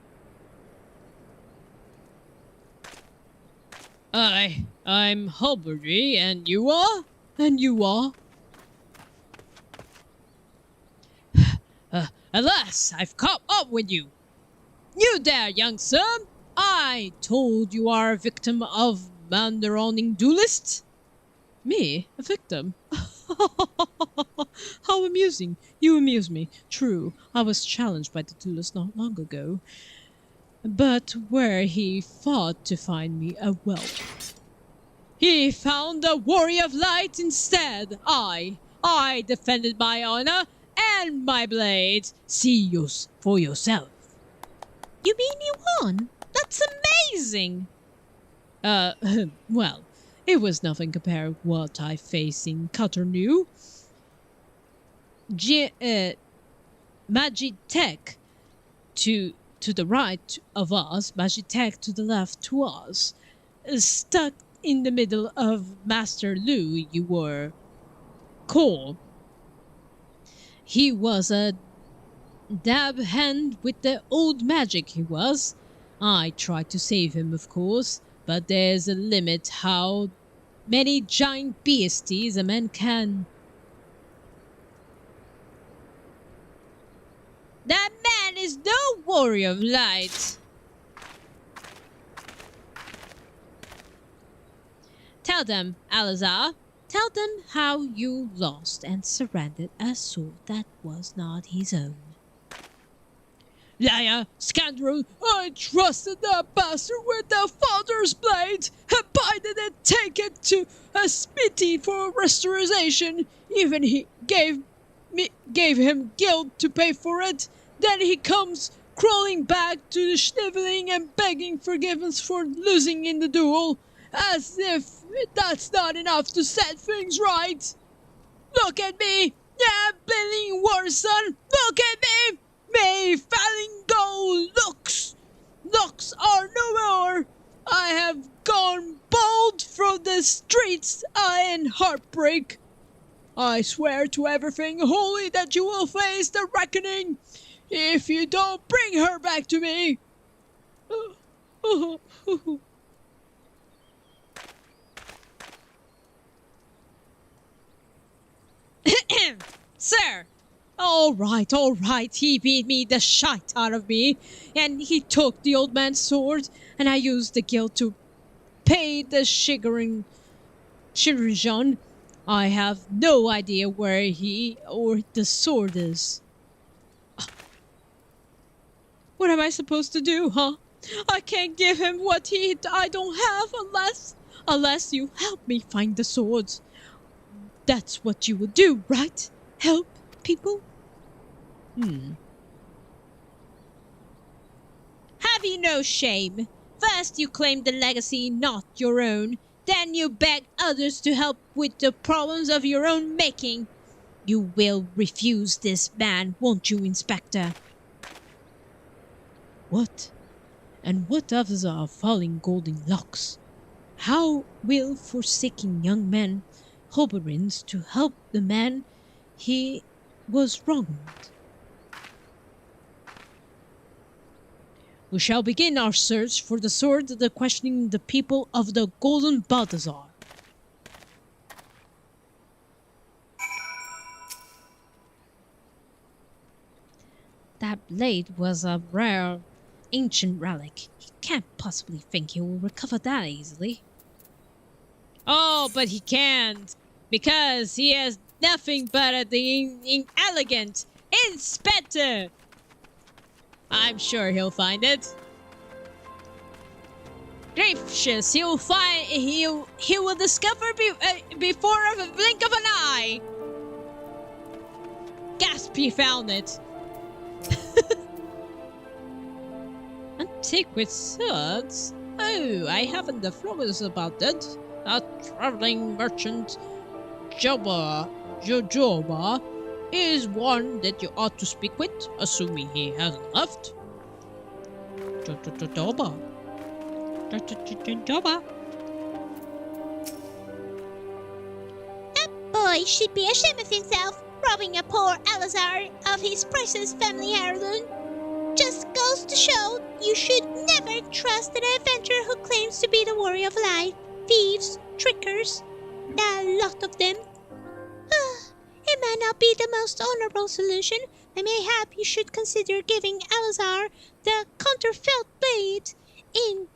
I'm Halberdy, and you are? And you are? Alas, I've caught up with you. You there, young sir! I told you are a victim of Mandaroning duelists. Me? A victim? How amusing. You amuse me. True, I was challenged by the duelist not long ago. But where he fought to find me a whelp. He found a warrior of light instead. I defended my honor and my blade. See you for yourself. You mean you won? That's amazing! Well, it was nothing compared to what I faced in Cotonou. Magitech to the right of us, Magitech to the left to us. Stuck in the middle of Master Lu, you were. Cole. He was a dab hand with the old magic, he was. I tried to save him, of course, but there's a limit how many giant beasties a man can. That man is no warrior of light. Tell them, Alazar. Tell them how you lost and surrendered a sword that was not his own. Liar, scoundrel, I trusted that bastard with the father's blade, and I didn't take it to a smithy for restoration. Even he gave him guilt to pay for it. Then he comes crawling back to the sniveling and begging forgiveness for losing in the duel, as if that's not enough to set things right. Look at me! Yeah, bleeding worse, son! Look at me! Me falling gold looks! Looks are no more! I have gone bold through the streets in heartbreak. I swear to everything holy that you will face the reckoning if you don't bring her back to me. Sir! All right, he beat me the shite out of me, and he took the old man's sword, and I used the guilt to pay the Shirijan. I have no idea where he or the sword is. What am I supposed to do, huh? I can't give him what I don't have unless you help me find the swords. That's what you would do, right? Help people? Have you no shame? First you claim the legacy not your own, then you beg others to help with the problems of your own making. You will refuse this man, won't you, Inspector? What? And what others are falling golden locks? How will forsaking young men Hoberins to help the man he was wronged? We shall begin our search for the sword of the questioning the people of the Golden Balthazar. That blade was a rare, ancient relic. He can't possibly think he will recover that easily. Oh, but he can't, because he has nothing but the inelegant Inspector. I'm sure he'll find it. Gracious, he will discover before a blink of an eye. Gasp! He found it. Antiquate swords? Oh, I haven't the flowers about that. A traveling merchant, Jojoba, is one that you ought to speak with, assuming he hasn't left. Jojoba. That boy should be ashamed of himself, robbing a poor Alazar of his precious family heirloom. Just goes to show you should never trust an adventurer who claims to be the warrior of life. thieves, trickers, a lot of them. It might not be the most honorable solution, but mayhap you should consider giving Alazar the counterfeit blade in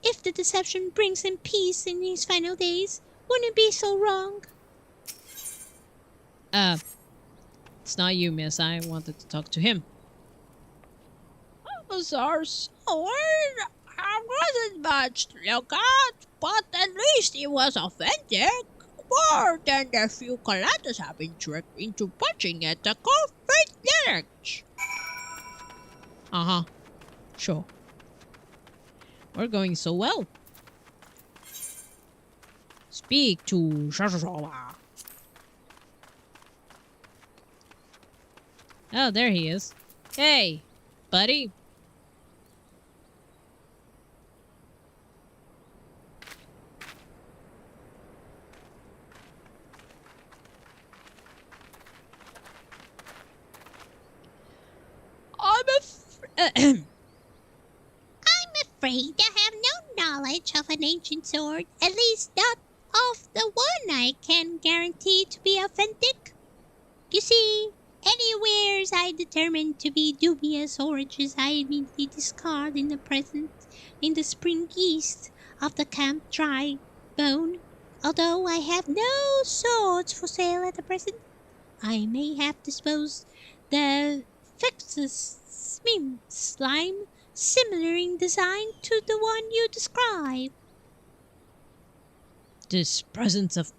if the deception brings him peace in his final days. Wouldn't it be so wrong? It's not you, miss. I wanted to talk to him. Alazar's sword? I wasn't much to look at, but at least it was authentic. More than the few collectors have been tricked into punching at the counterfeit lyrics. Uh-huh. Sure. We're going so well. Speak to Shashawa. Oh, there he is. Hey, buddy. I'm afraid I have no knowledge of an ancient sword, at least not of the one I can guarantee to be authentic. You see, any wares I determine to be dubious origins I immediately discard in the spring east of the Camp Dry Bone. Although I have no swords for sale at the present, I may have disposed the Fexus slime similar in design to the one you describe. This presence of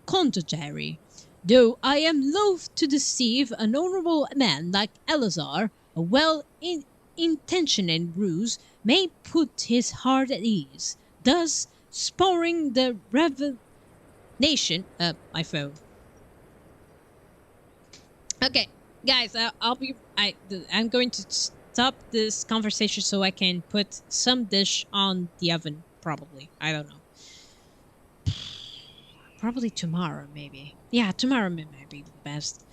contrary. Though I am loath to deceive an honorable man like Alazar, a well-intentioned ruse may put his heart at ease, thus spurring the revelation. My phone. Okay, guys, I'm going to stop this conversation so I can put some dish on the oven. Probably, I don't know. Probably tomorrow, maybe. Yeah, tomorrow might be the best.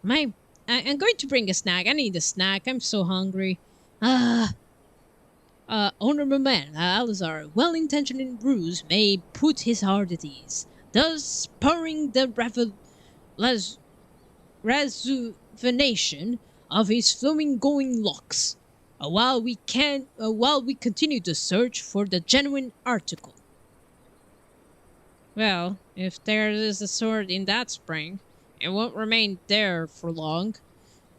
I'm going to bring a snack. I need a snack. I'm so hungry. Honorable man, Alazar, well-intentioned ruse may put his heart at ease, thus spurring the rejuvenation of his flowing locks, while we continue to search for the genuine article. Well, if there is a sword in that spring, it won't remain there for long.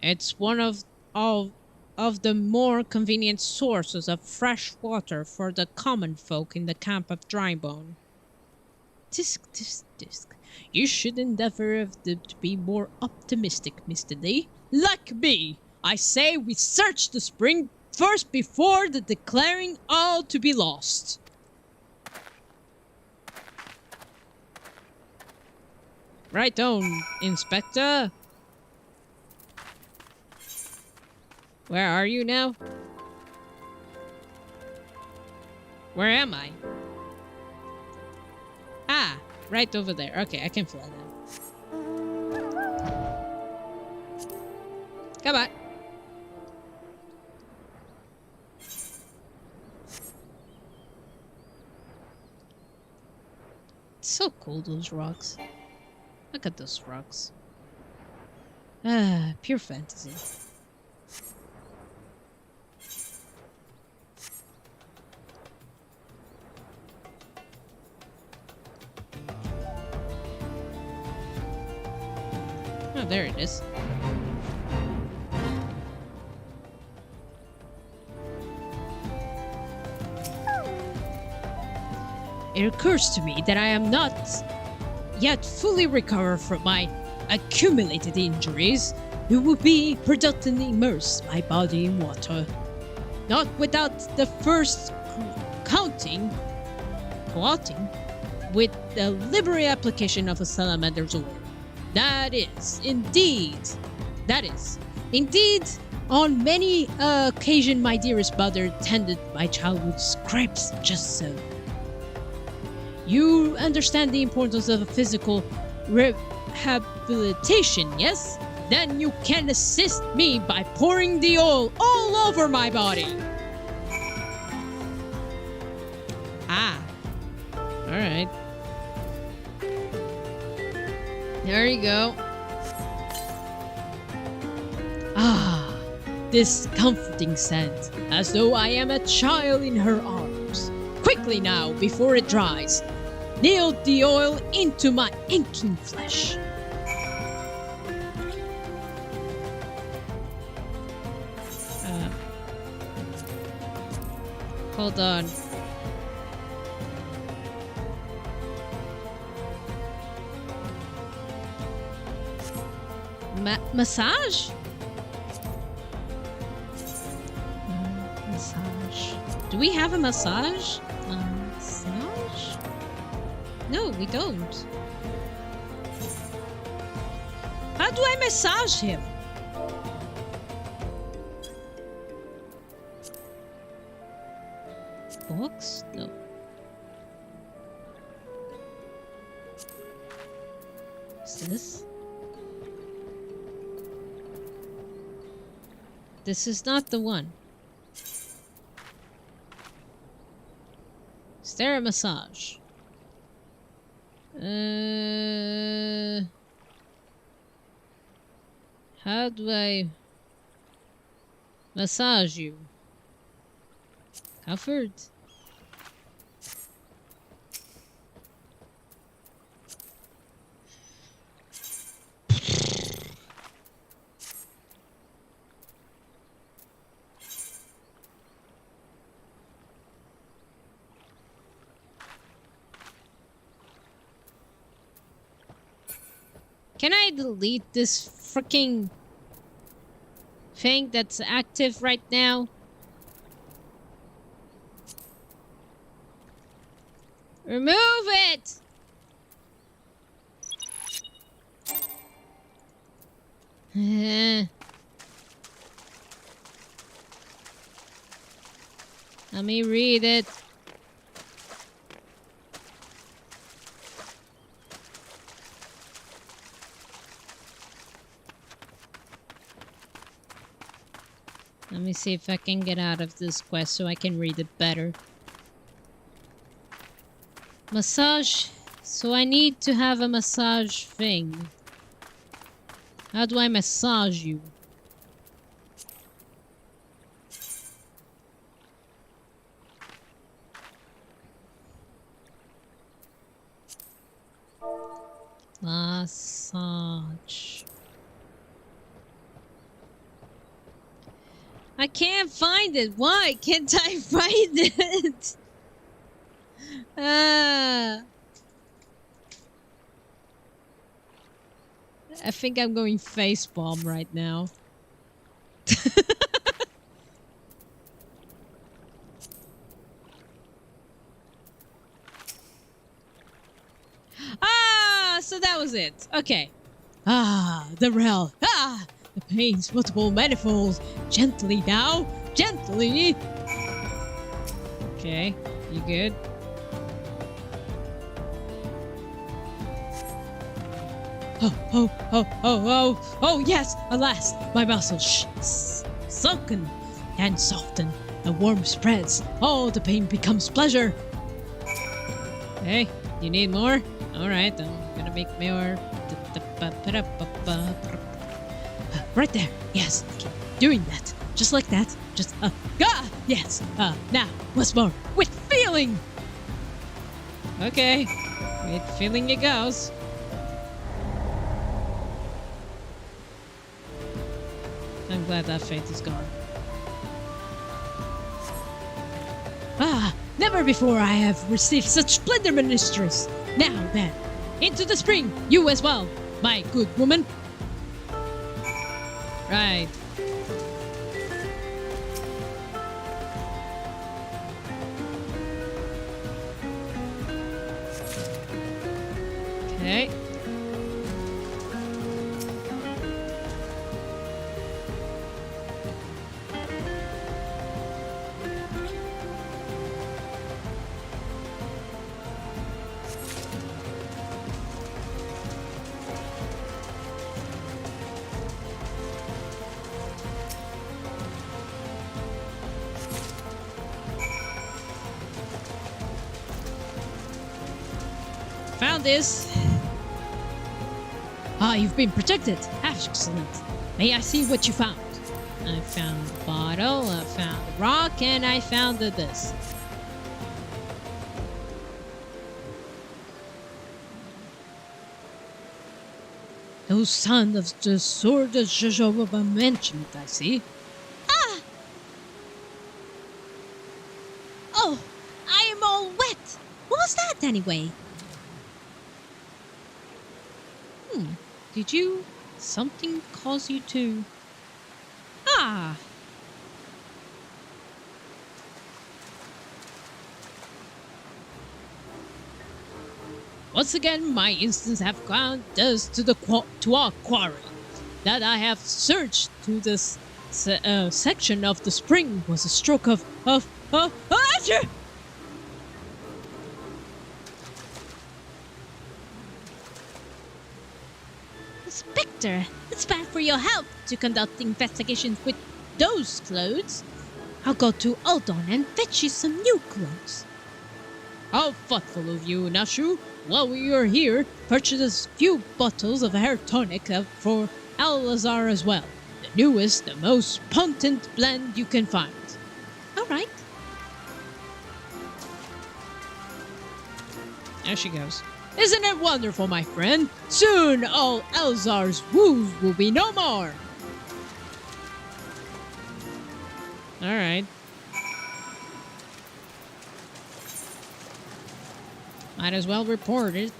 It's one of the more convenient sources of fresh water for the common folk in the camp of Drybone. Tisk. You should endeavor to be more optimistic, Mr. Lee. Like me! I say we search the spring first before declaring all to be lost. Right on, Inspector. Where are you now? Where am I? Ah, right over there. Okay, I can fly now. Come on. It's so cool, those rocks. Look at those rocks. Ah, pure fantasy. Oh, there it is. It occurs to me that I am not yet fully recovered from my accumulated injuries. It would be productively immerse my body in water. Not without the first clotting with the liberal application of a salamander's oil. That is, indeed, on many occasion my dearest mother tended my childhood's scrapes just so. You understand the importance of a physical rehabilitation, yes? Then you can assist me by pouring the oil all over my body. Ah, Alright. There you go. Ah, this comforting scent, as though I am a child in her arms. Quickly now, before it dries, nail the oil into my inking flesh. Hold on. Massage? Massage. Do we have a massage? Massage? No, we don't. How do I massage him? Box? No. What's this? This is not the one. Is there a massage? How do I massage you? Covered? Can I delete this freaking thing that's active right now? Remove it! Let me read it. Let me see if I can get out of this quest so I can read it better. Massage. So I need to have a massage thing. How do I massage you? Massage. I can't find it. Why can't I find it? I think I'm going facepalm right now. So that was it. Okay. The rel. The pains, multiple manifolds. Gently now. Gently. Okay. You good? Oh, yes, alas, my muscles sunken and soften. The warmth spreads. Oh, the pain becomes pleasure. Hey, you need more? Alright, I'm gonna make more. Right there, yes, keep doing that. Just like that. Just, yes, now, once more, with feeling! Okay, with feeling it goes. I'm glad that faith is gone. Never before I have received such splendor ministries. Now then, into the spring, you as well, my good woman. Right. Okay. found this. Ah, you've been protected. Excellent. May I see what you found? I found the bottle, I found the rock, and I found this. No son of the sword of Jehovah mentioned, I see. Ah! Oh, I am all wet. What was that anyway? Did you... something cause you to... Ah! Once again, my instance have gone thus to our quarry. That I have searched to this section of the spring was a stroke of Inspector, it's bad for your health to conduct investigations with those clothes. I'll go to Aldon and fetch you some new clothes. How thoughtful of you, Nashu. While we are here, purchase a few bottles of hair tonic for Alazar as well. The newest, the most potent blend you can find. All right. There she goes. Isn't it wonderful, my friend? Soon all Alazar's woes will be no more. Alright. Might as well report it.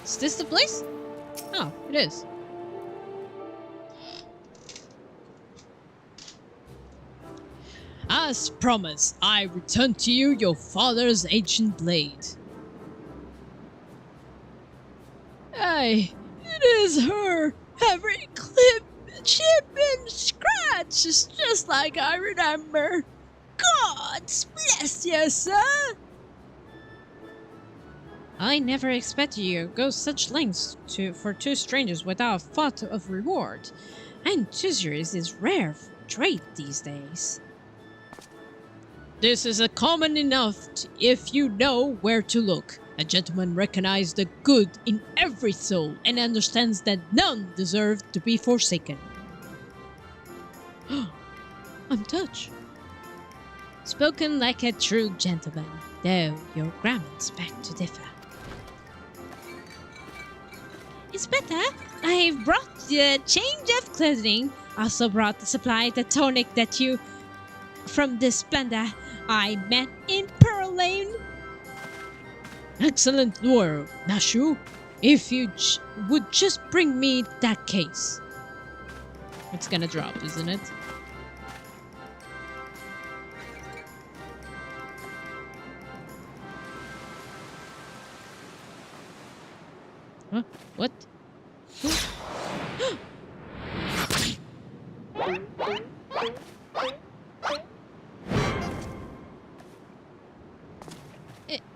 Is this the place? Oh, it is. As promised, I return to you your father's ancient blade. Aye, it is her. Every clip, chip, and scratch is just like I remember. God bless you, sir. I never expected you to go such lengths for two strangers without a thought of reward. Enthusiasm is rare for trade these days. This is a common enough if you know where to look. A gentleman recognizes the good in every soul and understands that none deserve to be forsaken. I'm touched. Spoken like a true gentleman, though your grammar's back to differ. Inspector, I've brought the change of clothing. Also brought the supply, the tonic that you... from the splendor I met in Pearl Lane. Excellent lure, Nashu. If you would just bring me that case. It's gonna drop, isn't it? Huh? What?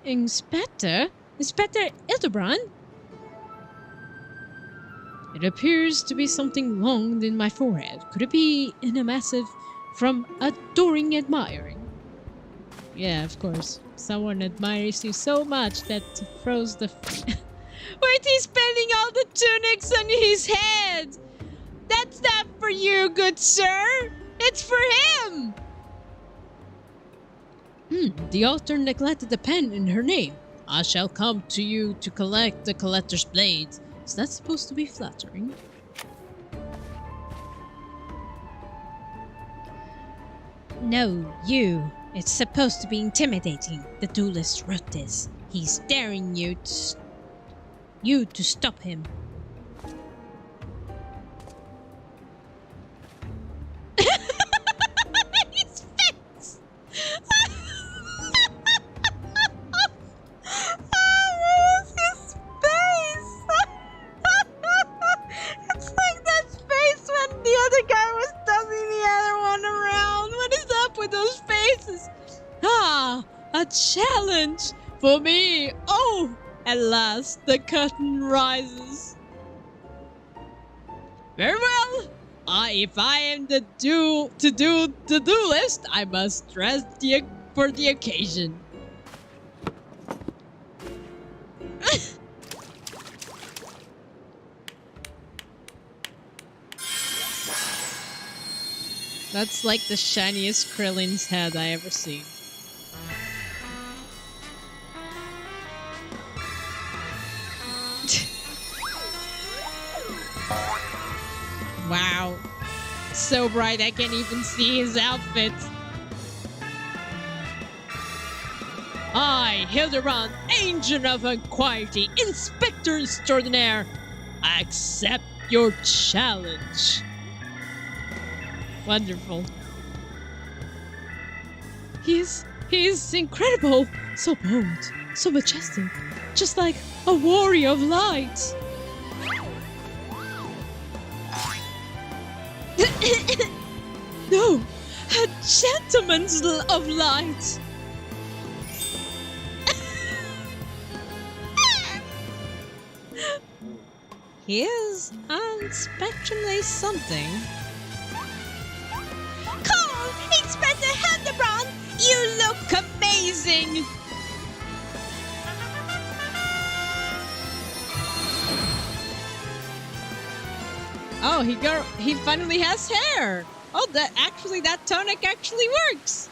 Inspector? Inspector Ildebrand? It appears to be something long in my forehead. Could it be in a massive from adoring admiring? Yeah, of course. Someone admires you so much that throws the... Wait, he's spending all the tunics on his head! That's not for you, good sir! It's for him! The author neglected the pen in her name. I shall come to you to collect the collector's blade. Is that supposed to be flattering? No, you. It's supposed to be intimidating. The duelist wrote this. He's daring you to stop him. Jesus! Ah, a challenge for me! Oh, at last the curtain rises. Very well. If I am to do the do list, I must dress for the occasion. That's like the shiniest Krillin's head I ever seen. Wow. So bright I can't even see his outfit. I, Hildebrand, Agent of Inquiry, Inspector Extraordinaire, accept your challenge. Wonderful. He's incredible. So bold, so majestic, just like a warrior of light. No, a gentleman of light. He is unspectrally something. Call Inspector Hildebrand! You look amazing! Oh, he finally has hair. Oh, that tonic actually works.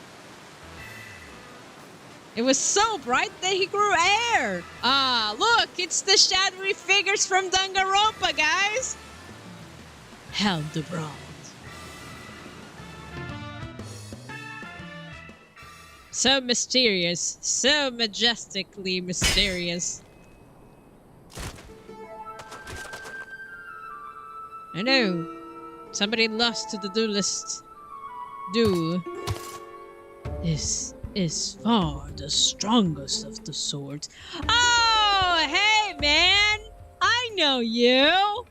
It was so bright that he grew hair. Ah, look, it's the shadowy figures from Danganronpa, guys. Hildebrand. So mysterious, so majestically mysterious. I know. Somebody lost to the duelist. This is far the strongest of the swords. Oh, hey, man! I know you!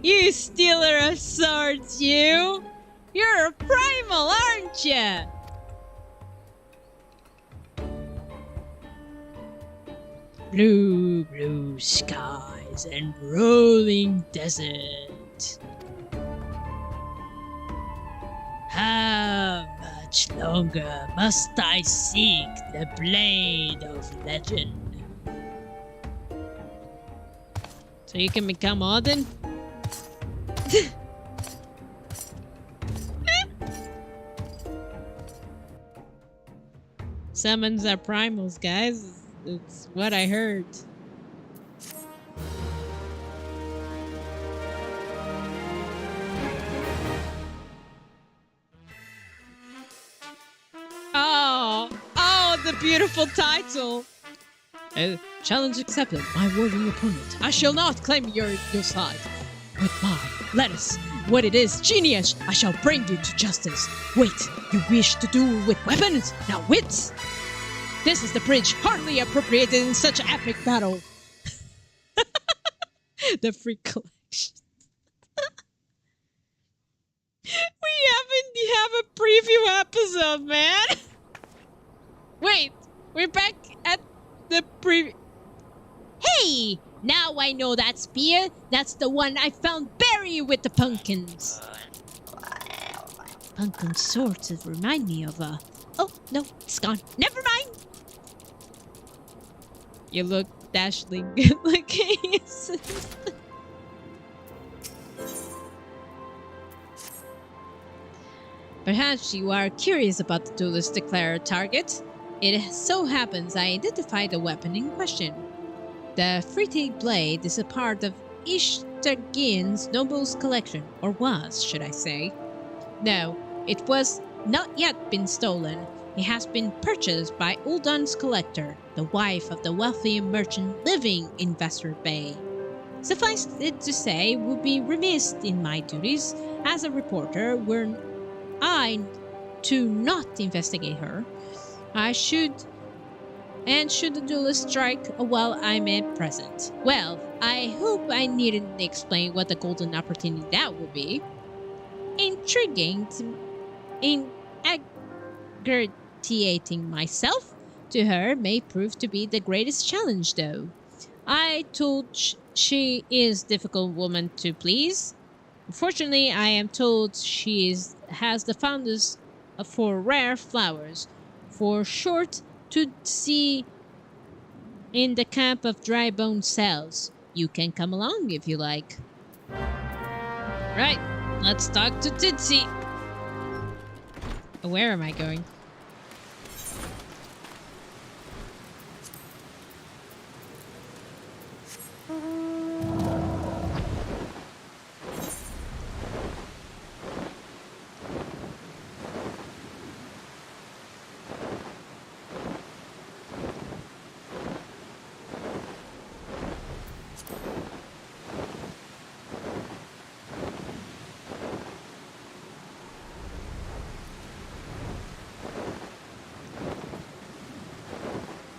You stealer of swords, you! You're a primal, aren't you? Blue, blue skies and rolling desert. How much longer must I seek the blade of legend? So you can become Odin? Summons are primals, guys. It's what I heard. Oh, the beautiful title. Challenge accepted, my worthy opponent. I shall not claim your side. With my lettuce, what it is, genius, I shall bring you to justice. Wait, you wish to duel with weapons? Now wits! This is the bridge hardly appropriated in such epic battle. The free collection. We have a preview episode, man. Wait, we're back at the Hey, now I know that spear. That's the one I found buried with the pumpkins. Pumpkin sort of remind me of a... Oh, no, it's gone. Never mind. You look dashingly good looking. Perhaps you are curious about the duelist declared target. It so happens I identified the weapon in question. The Frite blade is a part of Ishtargin's noble's collection, or was, should I say. No, it was not yet been stolen. It has been purchased by Uldun's collector, the wife of the wealthy merchant living in Vesper Bay. Suffice it to say, would be remiss in my duties as a reporter were I to not investigate her. Should the duelist strike while I'm at present? Well, I hope I needn't explain what the golden opportunity that would be. Intriguing ingratiating myself to her may prove to be the greatest challenge, though. I told she is difficult woman to please. Unfortunately, I am told has the fondness for rare flowers. For short, to see in the camp of dry bone cells. You can come along if you like. Right, let's talk to Tootsie. Where am I going?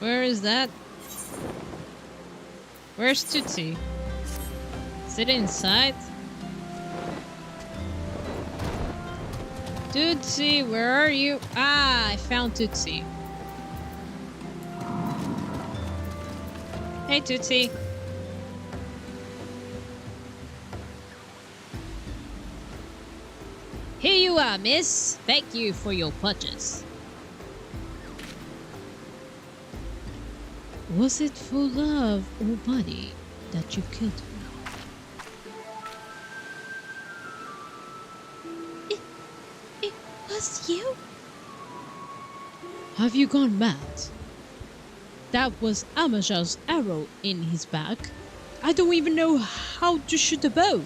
Where is that? Where's Tootsie? Is it inside? Tootsie, where are you? Ah, I found Tootsie. Hey, Tootsie. Here you are, miss. Thank you for your purchase. Was it for love or money that you killed me? It was you? Have you gone mad? That was Amaja's arrow in his back. I don't even know how to shoot a bow.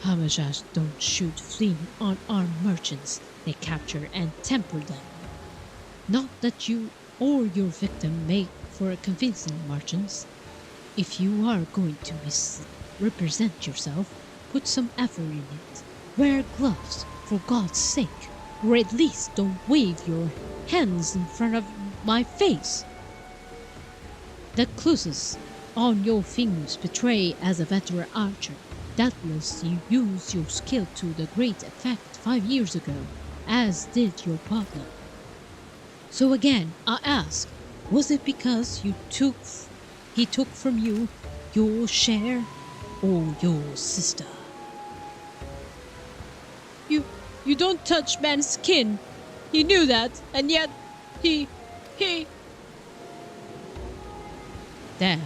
Amajas don't shoot fleeing unarmed merchants. They capture and temper them. Not that you or your victim make for a convincing merchants. If you are going to misrepresent yourself, put some effort in it. Wear gloves, for God's sake, or at least don't wave your hands in front of my face. The clues on your fingers betray as a veteran archer. Doubtless you used your skill to the great effect 5 years ago, as did your partner. So again, I ask, was it because he took from you your share or your sister? You don't touch man's skin. He knew that, and yet he... Damn,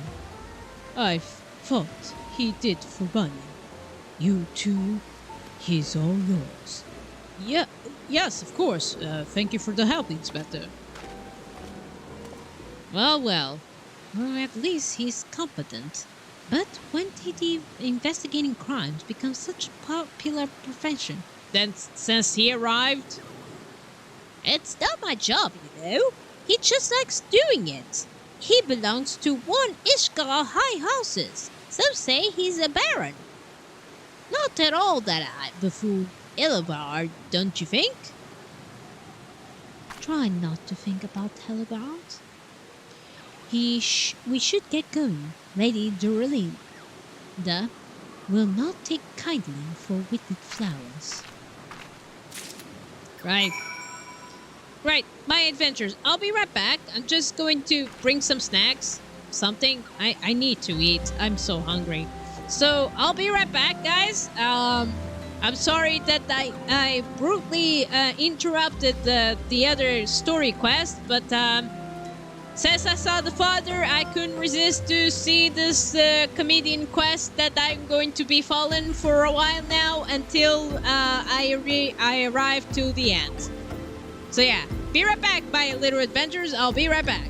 I thought he did for money. You two, he's all yours. Yeah, yes, of course. Thank you for the help, Inspector. Well, at least he's competent. But when did investigating crimes become such a popular profession? Then, since he arrived? It's not my job, you know. He just likes doing it. He belongs to one Ishgard high houses. Some say he's a baron. Not at all that before Ellegaard, don't you think? Try not to think about Ellegaard. We should get going. Lady Dorelinda will not take kindly for wicked flowers. Right, my adventures. I'll be right back. I'm just going to bring some snacks. Something. I need to eat. I'm so hungry. So I'll be right back, guys. I'm sorry that I brutally interrupted the other story quest, but since I saw the father, I couldn't resist to see this comedian quest that I'm going to be following for a while now until I arrive to the end. So yeah, be right back, my little adventures. I'll be right back.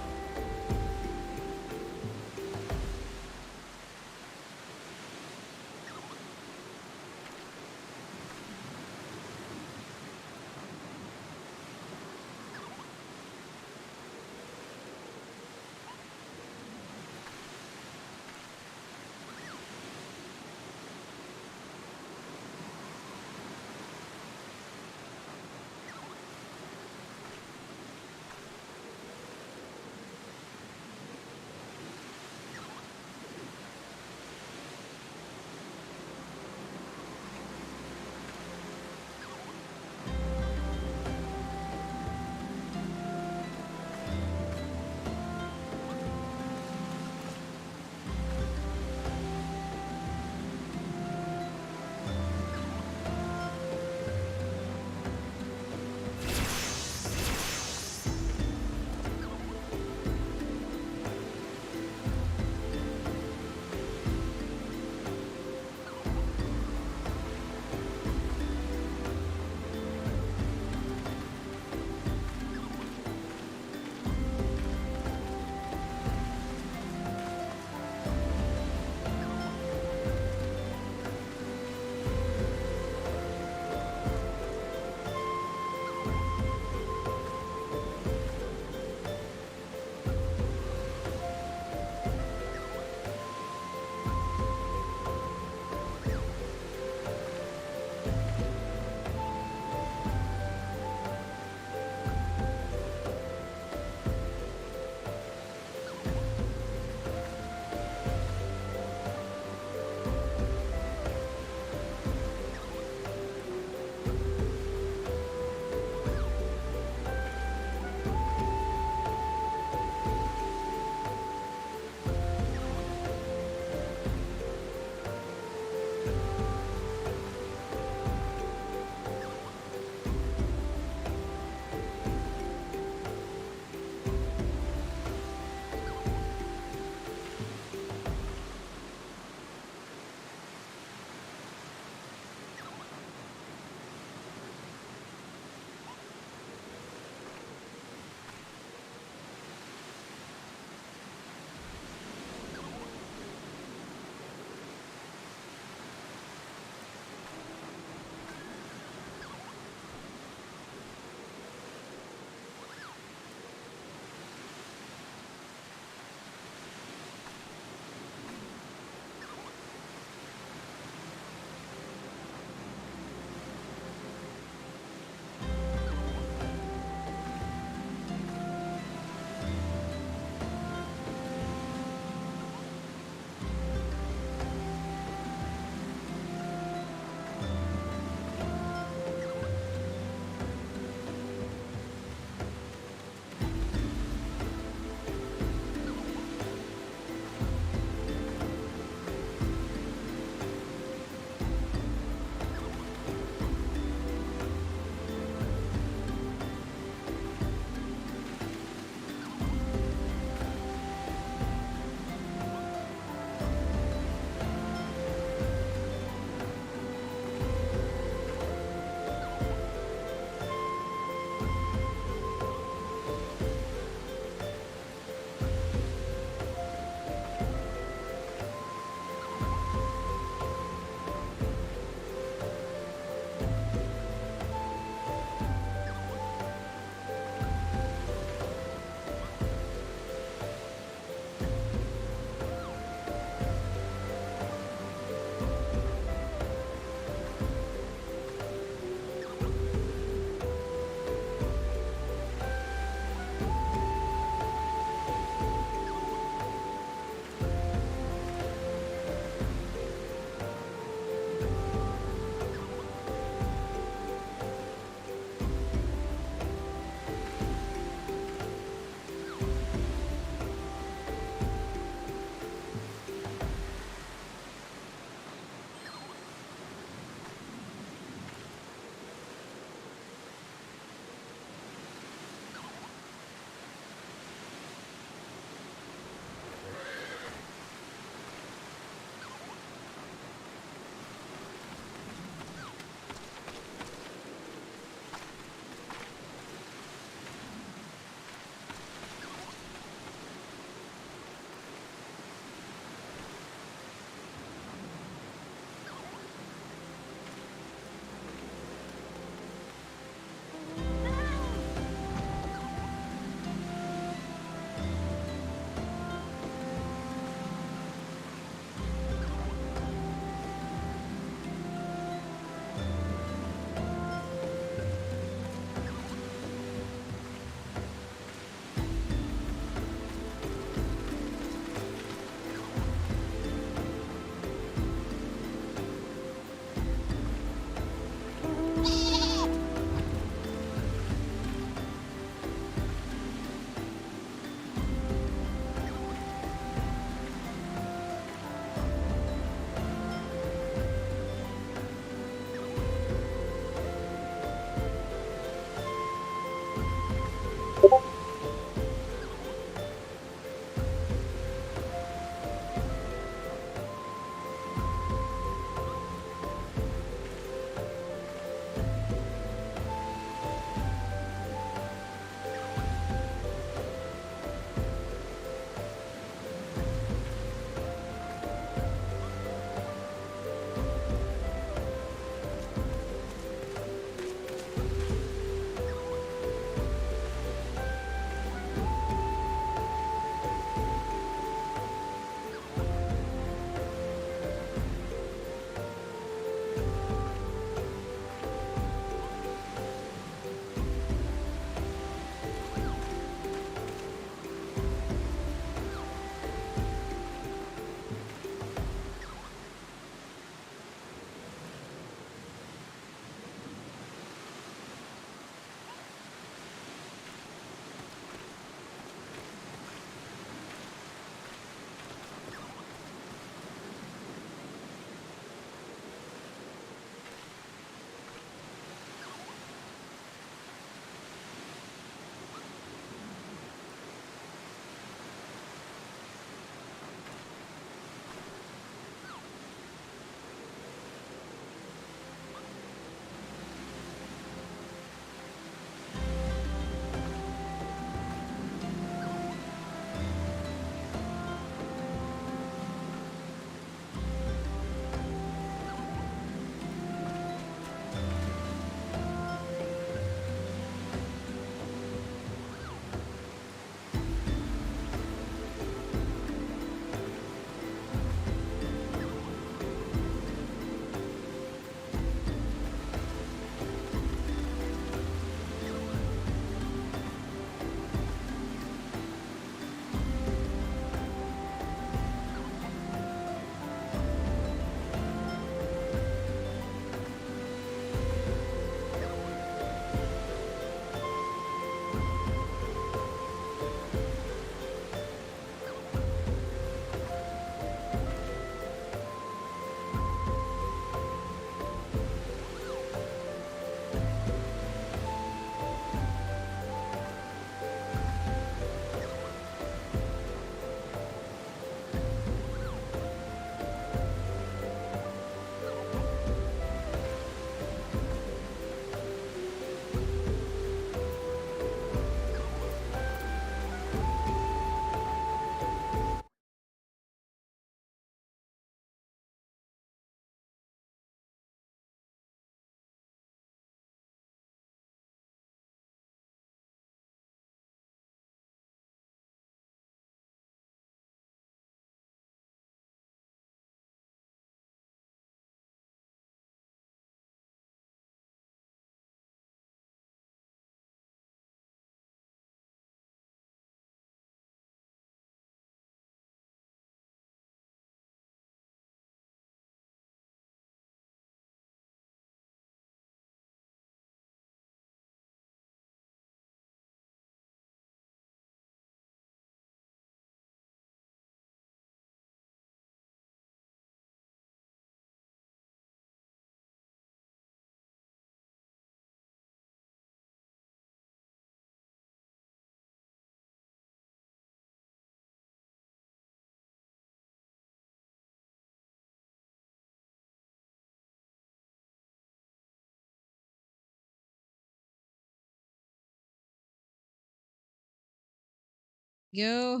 Go.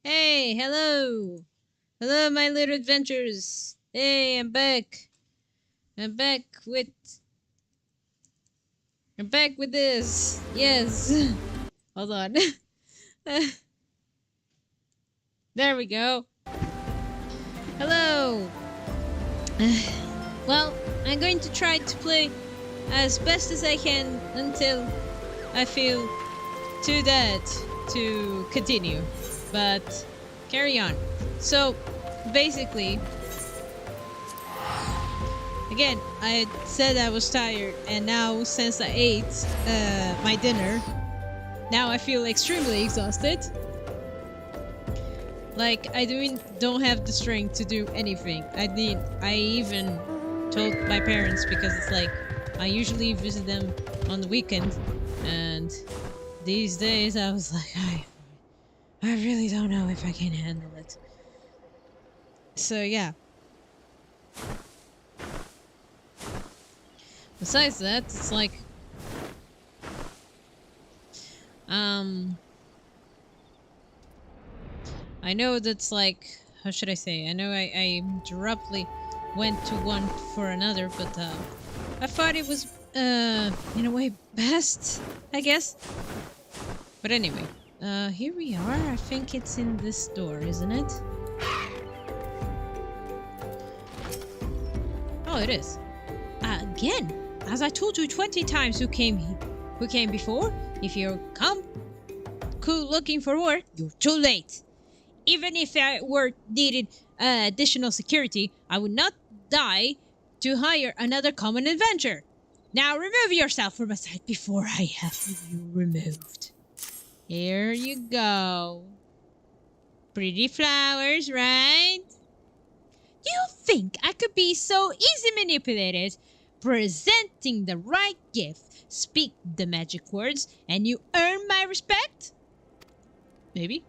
Hey, hello. Hello, my little adventures. Hey, I'm back. I'm back with... I'm back with this. Yes. Hold on. There we go. Hello. Well, I'm going to try to play as best as I can until I feel too dead to continue. But carry on. So, basically, again, I said I was tired, and now since I ate my dinner, now I feel extremely exhausted. Like, I don't have the strength to do anything. I even told my parents, because it's like, I usually visit them on the weekend, and these days I was like, I really don't know if I can handle it. So yeah. Besides that, it's like, I know that's like, how should I say? I know I abruptly went to one for another, but I thought it was in a way best, I guess. But anyway, here we are. I think it's in this door, isn't it? Oh, it is. Again, as I told you 20 times who came before, if you come looking for work, you're too late. Even if I were needed additional security, I would not die to hire another common adventurer. Now remove yourself from my sight before I have you removed. Here you go. Pretty flowers, right? You think I could be so easy manipulated? Presenting the right gift, speak the magic words, and you earn my respect? Maybe.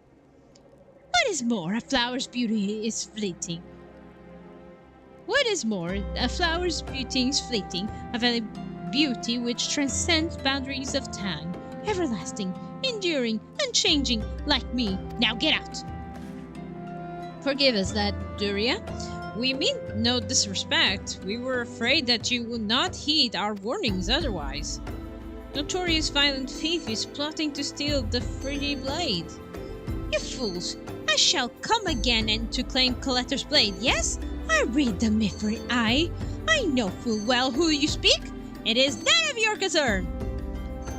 What is more, a flower's beauty is fleeting. What is more, a flower's beauty is fleeting, a very beauty which transcends boundaries of time, everlasting, enduring, unchanging, like me. Now get out! Forgive us that, Duria. We mean no disrespect. We were afraid that you would not heed our warnings otherwise. Notorious violent thief is plotting to steal the pretty blade. You fools! I shall come again and to claim Collector's Blade, yes? I read the Mithril eye. I know full well who you speak. It is none of your concern.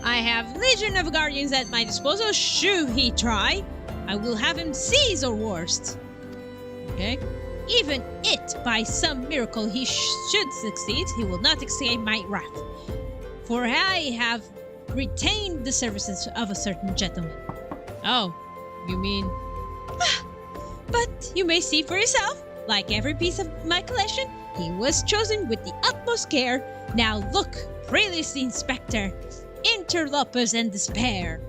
I have legion of guardians at my disposal, should he try. I will have him seize or worst. Okay? Even if by some miracle he should succeed, he will not escape my wrath. For I have retained the services of a certain gentleman. Oh, you mean... But you may see for yourself. Like every piece of my collection, he was chosen with the utmost care. Now look, praise the inspector. Interlopers and despair.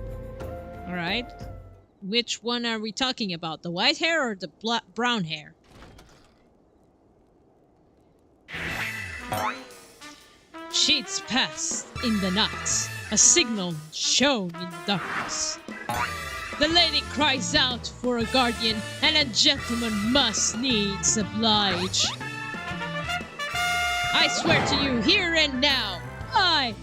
Alright. Which one are we talking about? The white hair or the brown hair? Sheets passed in the night. A signal shone in the darkness. The lady cries out for a guardian, and a gentleman must needs oblige. I swear to you, here and now, I,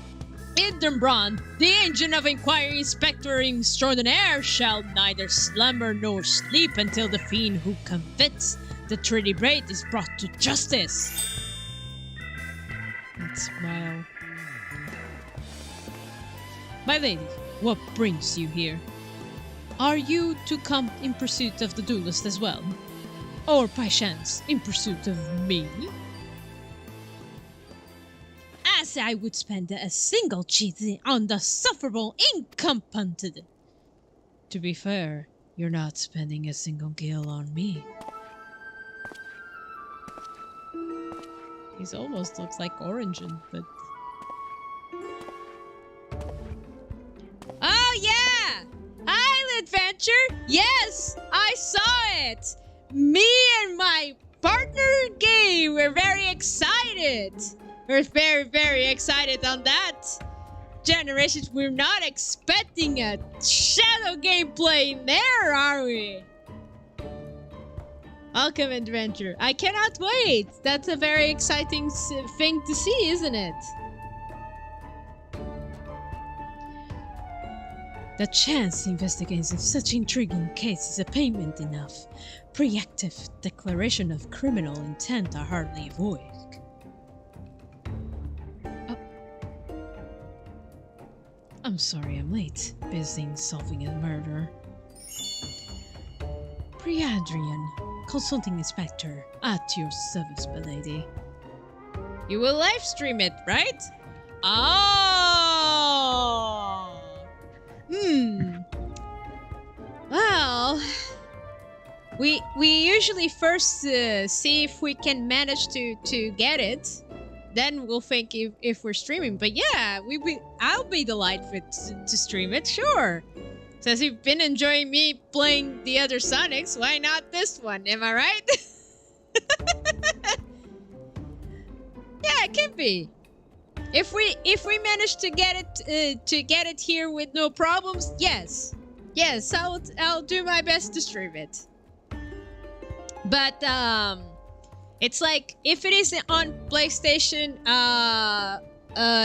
Indenbrand, the engine of inquiry inspector extraordinaire, shall neither slumber nor sleep until the fiend who commits the Trinity Braid is brought to justice. Let's smile. My lady, what brings you here? Are you to come in pursuit of the duelist as well? Or by chance, in pursuit of me? As I would spend a single cheat on the sufferable incompetent. To be fair, you're not spending a single gil on me. He almost looks like Origin, but... Oh yeah! Isle Adventure? Yes! I saw it! Me and my partner in game were very excited! We're very, very excited on that! generations, we're not expecting a shadow gameplay in there, are we? Welcome, adventure. I cannot wait. That's a very exciting thing to see, isn't it? The chance investigates if such intriguing case is a payment enough. Preactive declaration of criminal intent are hardly void. Oh. I'm sorry I'm late. Busy solving a murder. Pre-Adrian, consulting inspector, at your service, my lady. You will live stream it, right? Oh! Well, we usually first see if we can manage to get it. Then we'll think if we're streaming. But yeah, I'll be delighted to stream it, sure. Since you've been enjoying me playing the other Sonics, why not this one? Am I right? Yeah, it can be. If we manage to get it here with no problems, yes, I'll do my best to stream it. But it's like if it is on PlayStation,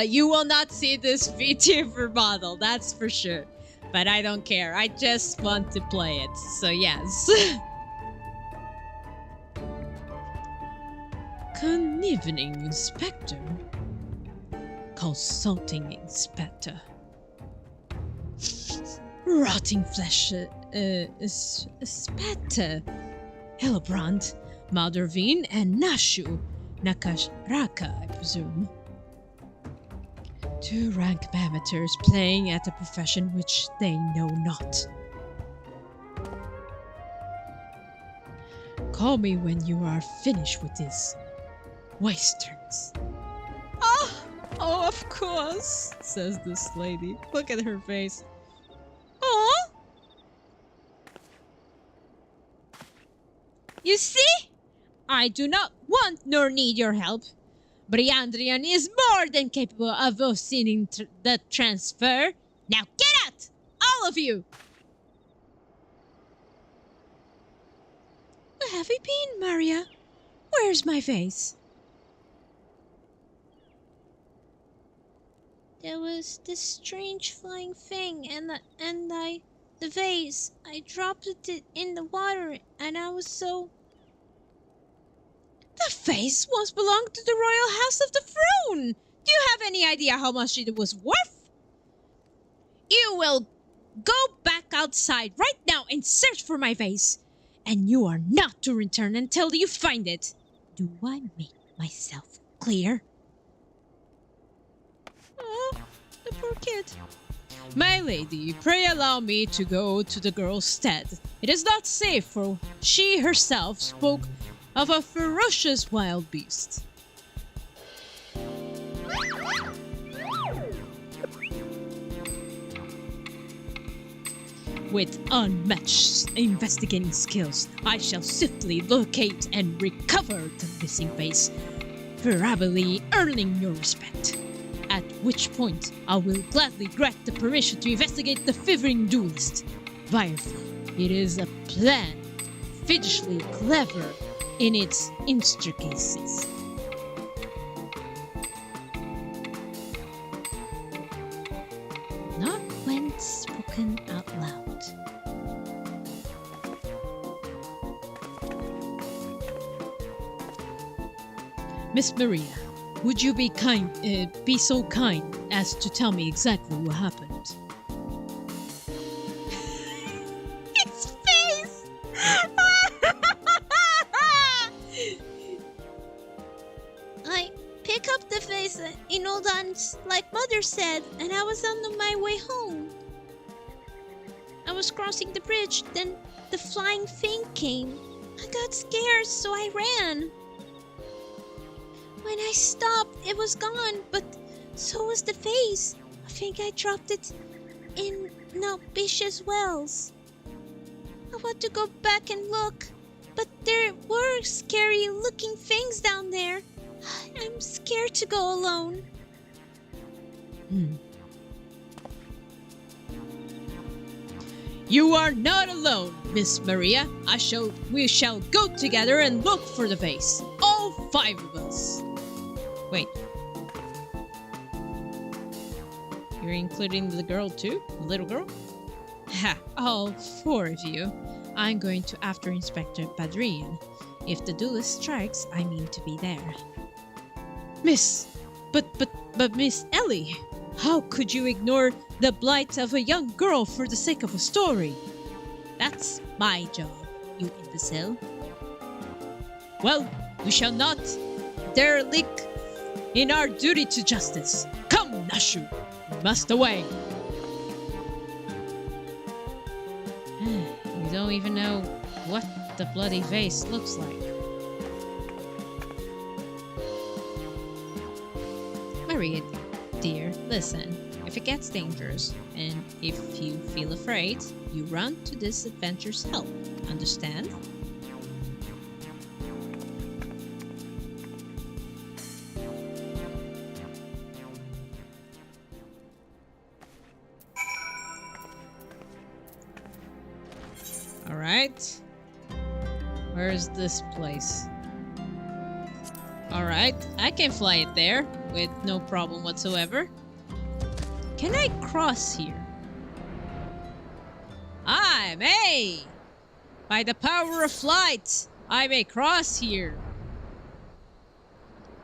you will not see this VTuber model, that's for sure. But I don't care. I just want to play it. So yes. Good evening, Inspector. Consulting Inspector. Rotting flesh, Inspector. Hillebrand, Malderveen, and Nashu. Nakashraka, I presume. Two rank amateurs playing at a profession which they know not. Call me when you are finished with this. Westerns. Oh, of course, says this lady. Look at her face. Oh! You see? I do not want nor need your help. Briandrian is more than capable of overseeing the transfer. Now get out! All of you! Where have you been, Maria? Where's my vase? There was this strange flying thing, and the vase. I dropped it in the water, and I was so... The vase once belonged to the royal house of the throne. Do you have any idea how much it was worth? You will go back outside right now and search for my vase. And you are not to return until you find it. Do I make myself clear? Oh, the poor kid. My lady, pray allow me to go to the girl's stead. It is not safe, for she herself spoke of a ferocious wild beast. With unmatched investigating skills, I shall swiftly locate and recover the missing vase, probably earning your respect. At which point, I will gladly grant the permission to investigate the fivering duelist. Firefly, it is a plan, fiendishly clever in its intricacies. Not when spoken out loud. Miss Maria, would you be so kind as to tell me exactly what happened? Its face! I pick up the vase in old aunt's, like Mother said, and I was on my way home. I was crossing the bridge, then the flying thing came. I got scared, so I ran. When I stopped, it was gone, but so was the vase. I think I dropped it in Nauspicious Wells. I want to go back and look, but there were scary-looking things down there. I'm scared to go alone. You are not alone, Miss Maria. We shall go together and look for the vase. All 5 of us. Wait. You're including the girl too? The little girl? Ha! All 4 of you. I'm going to after Inspector Badrian. If the duelist strikes, I mean to be there. But Miss Ellie, how could you ignore the plight of a young girl for the sake of a story? That's my job, you imbecile. Well, we shall not derelict in our duty to justice. Come, Nashu, we must away. We don't even know what the bloody vase looks like. Maria, dear, listen. If it gets dangerous, and if you feel afraid, you run to this adventure's help. Understand? Alright. Where's this place? Alright, I can fly it there with no problem whatsoever. Can I cross here? I may! By the power of flight, I may cross here.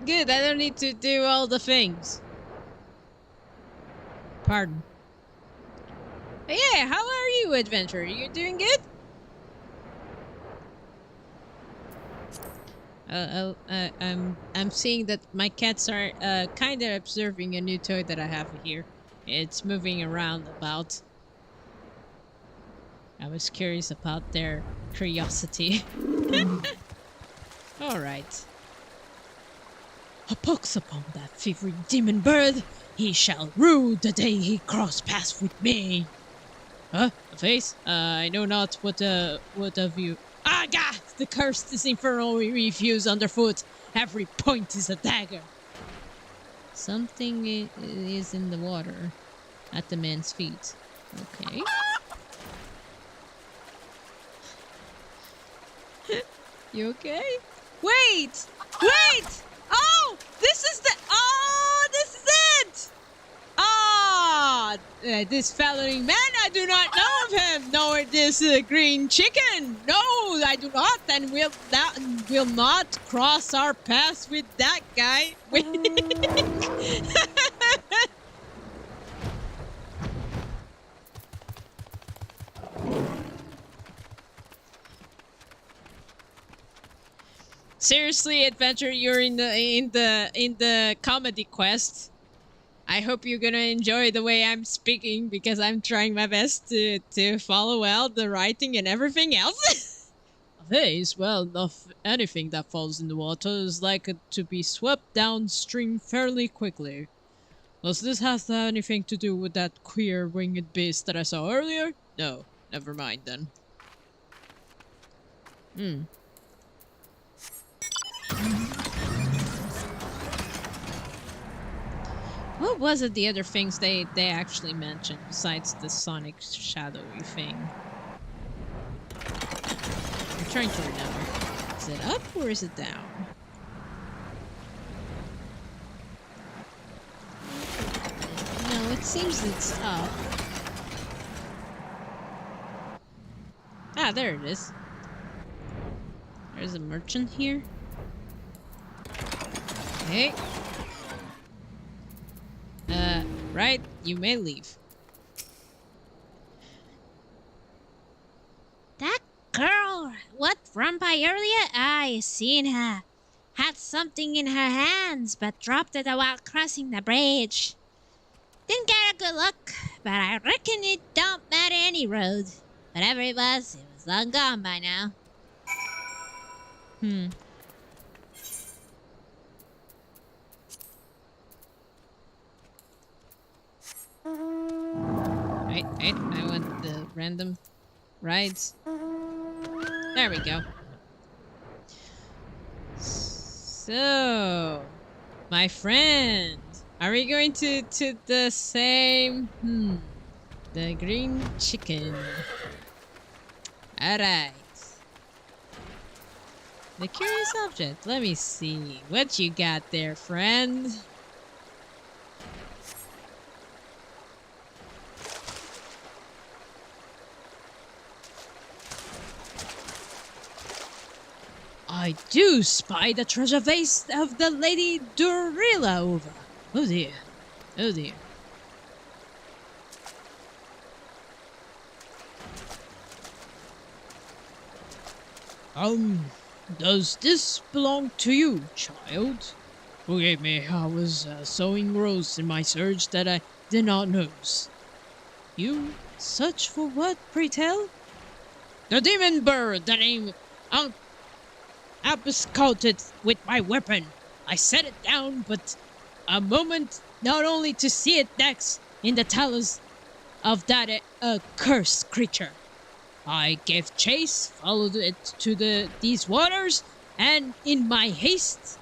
Good, I don't need to do all the things. Pardon. But yeah, how are you, adventurer? You doing good? I'm seeing that my cats are kind of observing a new toy that I have here. It's moving around about. I was curious about their curiosity. Alright. A pox upon that thievery demon bird! He shall rue the day he cross paths with me! Huh? A face? I know not what of you. Ah, God! The curse is infernal refuse underfoot. Every point is a dagger. Something is in the water at the man's feet. Okay. You okay? Wait! Wait! Oh! This is the... Oh! This is it! Ah! This following man, I do not know of him! Nor this green chicken! No, I do not! And will not cross our paths with that guy! Seriously, adventure, you're in the comedy quest. I hope you're gonna enjoy the way I'm speaking because I'm trying my best to follow well the writing and everything else. Vase, well, anything that falls in the water is likely to be swept downstream fairly quickly. Does this have anything to do with that queer winged beast that I saw earlier? No, never mind then. What was it the other things they actually mentioned besides the sonic shadowy thing? I'm trying to remember. Is it up or is it down? No, it seems it's up. Ah, there it is. There's a merchant here. Okay. Right, you may leave. That girl, what run by earlier? I seen her. Had something in her hands, but dropped it while crossing the bridge. Didn't get a good look, but I reckon it don't matter any road. Whatever it was long gone by now. Right, I want the random rides. There we go. So, my friend, are we going to the same? The green chicken. Alright. The curious object. Let me see. What you got there, friend? I do spy the treasure vase of the Lady Durilla over. Oh dear. Oh dear. Does this belong to you, child? Forgive me, I was so engrossed in my search that I did not notice. You search for what, pray tell? The demon bird that I absconded with my weapon. I set it down, but a moment not only to see it next in the talons of that cursed creature. I gave chase, followed it to these waters, and in my haste,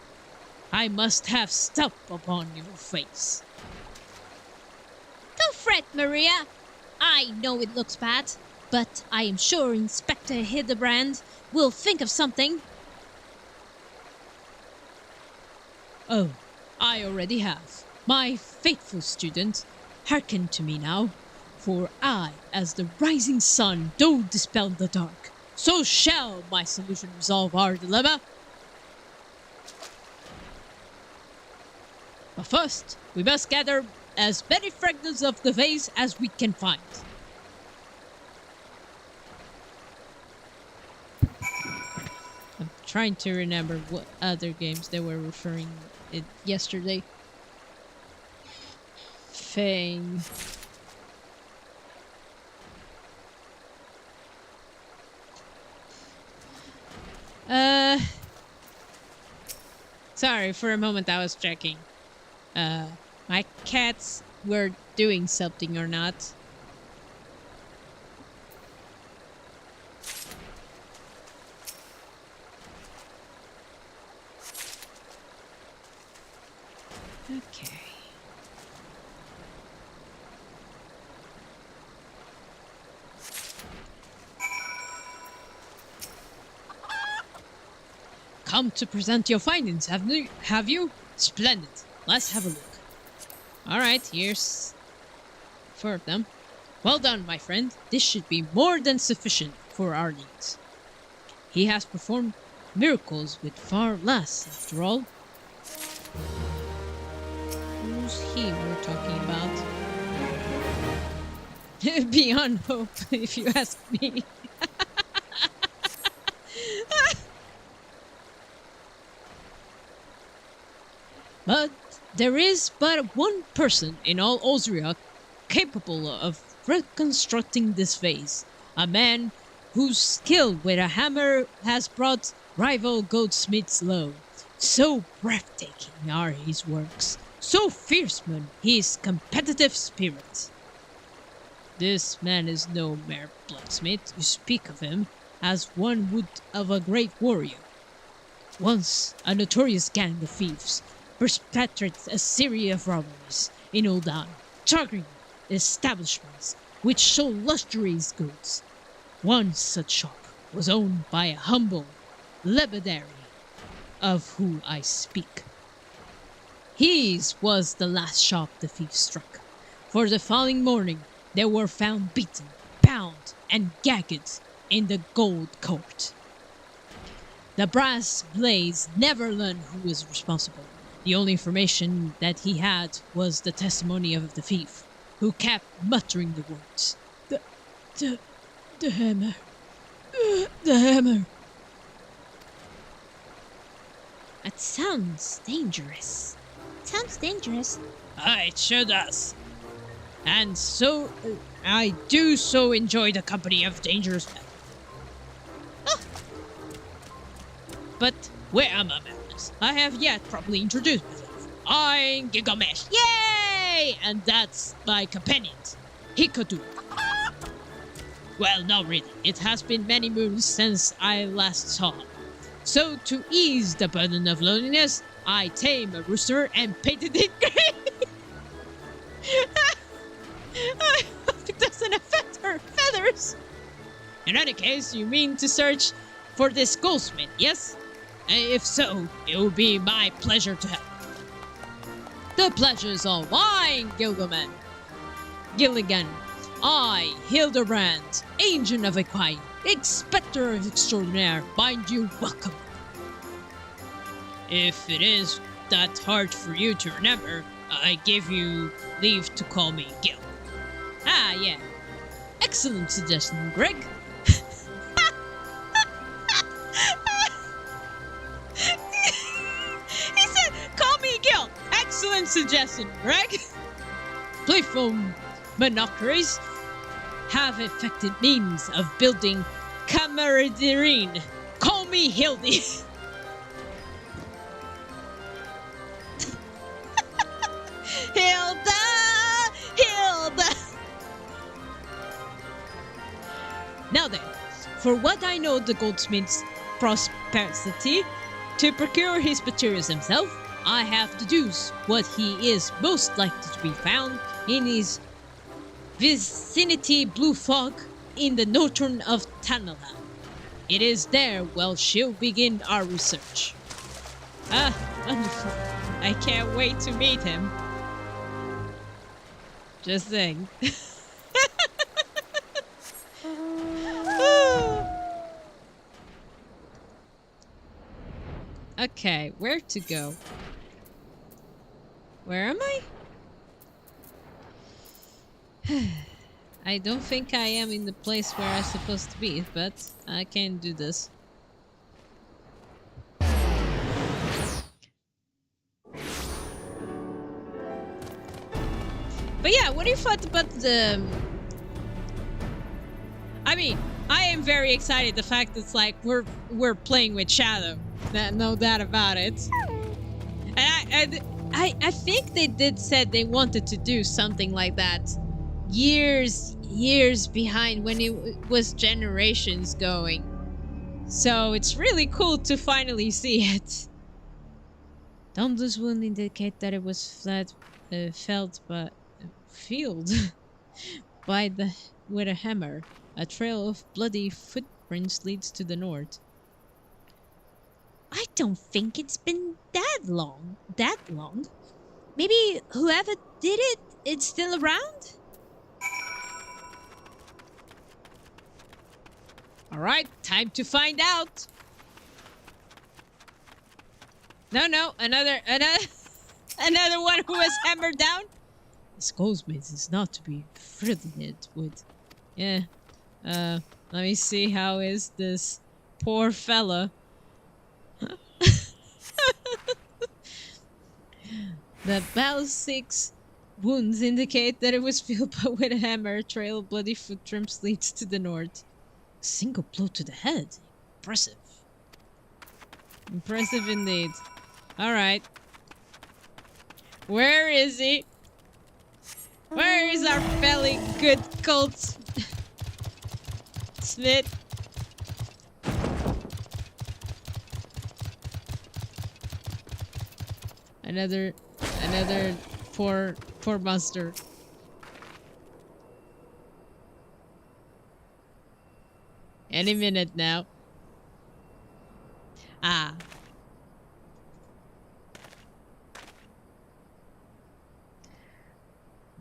I must have stepped upon your face. Don't fret, Maria. I know it looks bad, but I am sure Inspector Hildebrand will think of something. Oh, I already have. My faithful student, hearken to me now. For I, as the rising sun, do dispel the dark. So shall my solution resolve our dilemma. But first, we must gather as many fragments of the vase as we can find. I'm trying to remember what other games they were referring it yesterday. Fang. Sorry, for a moment I was checking. My cats were doing something or not. Okay. Come to present your findings, have you? Splendid. Let's have a look. Alright, here's 4 of them. Well done, my friend. This should be more than sufficient for our needs. He has performed miracles with far less, after all. Who's he we're talking about? Beyond hope, if you ask me. But there is but one person in all Osria capable of reconstructing this vase. A man whose skill with a hammer has brought rival goldsmiths low. So breathtaking are his works, so fearsome his competitive spirit. This man is no mere blacksmith. You speak of him as one would of a great warrior. Once a notorious gang of thieves perpetrated a series of robberies in Uldan, targeting establishments which sold luxurious goods. One such shop was owned by a humble lebedary, of whom I speak. His was the last shop the thieves struck, for the following morning they were found beaten, bound, and gagged in the gold court. The brass blaze never learned who was responsible. The only information that he had was the testimony of the thief, who kept muttering the words, The hammer. The hammer. It sounds dangerous. It sure does. And so, I do so enjoy the company of dangerous men. Ah. But where am I, madness? I have yet properly introduced myself. I'm Gilgamesh. Yay! And that's my companion, Hikodu. Well, not really. It has been many moons since I last saw him. So, to ease the burden of loneliness, I tame a rooster and painted it green. I hope it doesn't In any case, you mean to search for this goldsmith, yes? If so, it will be my pleasure to help. The pleasure is all mine, Gilligan. I, Hildebrand, Agent of Equine, Inspector Extraordinaire, bind you welcome. If it is that hard for you to remember, I give you leave to call me Gil. Ah, yeah. Excellent suggestion, Greg. He said, call me Gil. Excellent suggestion, Greg. Playful monocaries have effective means of building camaraderie. Call me Hildy. Hilda! Now then, for what I know the goldsmith's prosperity, to procure his materials himself, I have deduced what he is most likely to be found in his vicinity blue fog in the northern of Tanala. It is there we'll shall begin our research. Ah, wonderful. I can't wait to meet him. Just saying. Okay, where to go? Where am I? I don't think I am in the place where I'm supposed to be, but I can do this. But yeah, what do you thought about the... I mean, I am very excited the fact it's like we're playing with Shadow. No doubt about it. And I think they did said they wanted to do something like that years behind when it was generations going. So it's really cool to finally see it. Dumbledore's wound indicate that it was felled but filled with a hammer. A trail of bloody footprints leads to the north. I don't think it's been that long. Maybe whoever did it, it's still around? Alright, time to find out. No, another one who was hammered down. This goldsmith is not to be frivolous with. Yeah, let me see how is this poor fella. The Balsic's wounds indicate that it was filled with a hammer. Trail of bloody footprints leads to the north. A single blow to the head. Impressive. Impressive indeed. Alright. Where is he? Where is our fairly good Colt Smith? Another poor monster. Any minute now. Ah.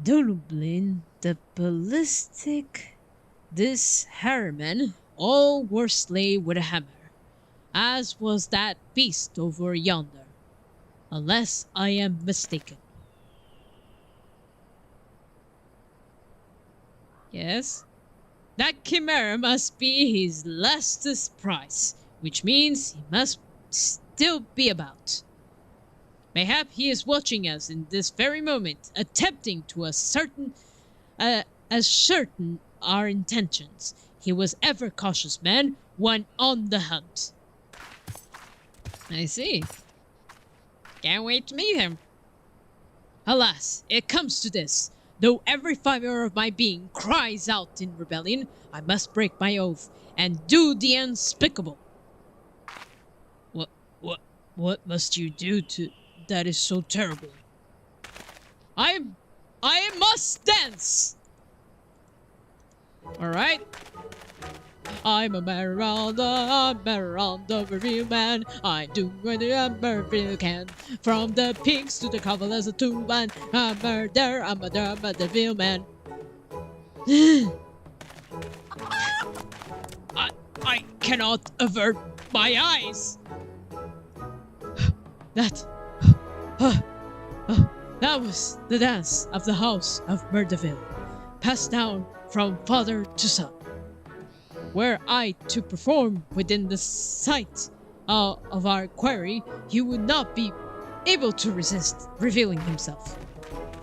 Dublin, the ballistic, this Harriman, all were slain with a hammer, as was that beast over yonder, unless I am mistaken. Yes? That chimera must be his lastest prize, which means he must still be about. Mayhap he is watching us in this very moment, attempting to ascertain our intentions. He was ever cautious man when on the hunt. I see. Can't wait to meet him. Alas, it comes to this. Though every fiber of my being cries out in rebellion, I must break my oath and do the unspeakable. What must you do to that is so terrible? I must dance. All right. I'm a Meralda, reveal man. I do what a Merville can. From the pigs to the cavaliers to man. I'm a the real man. I cannot avert my eyes. That was the dance of the House of Murderville, passed down from father to son. Were I to perform within the sight of our quarry, he would not be able to resist revealing himself.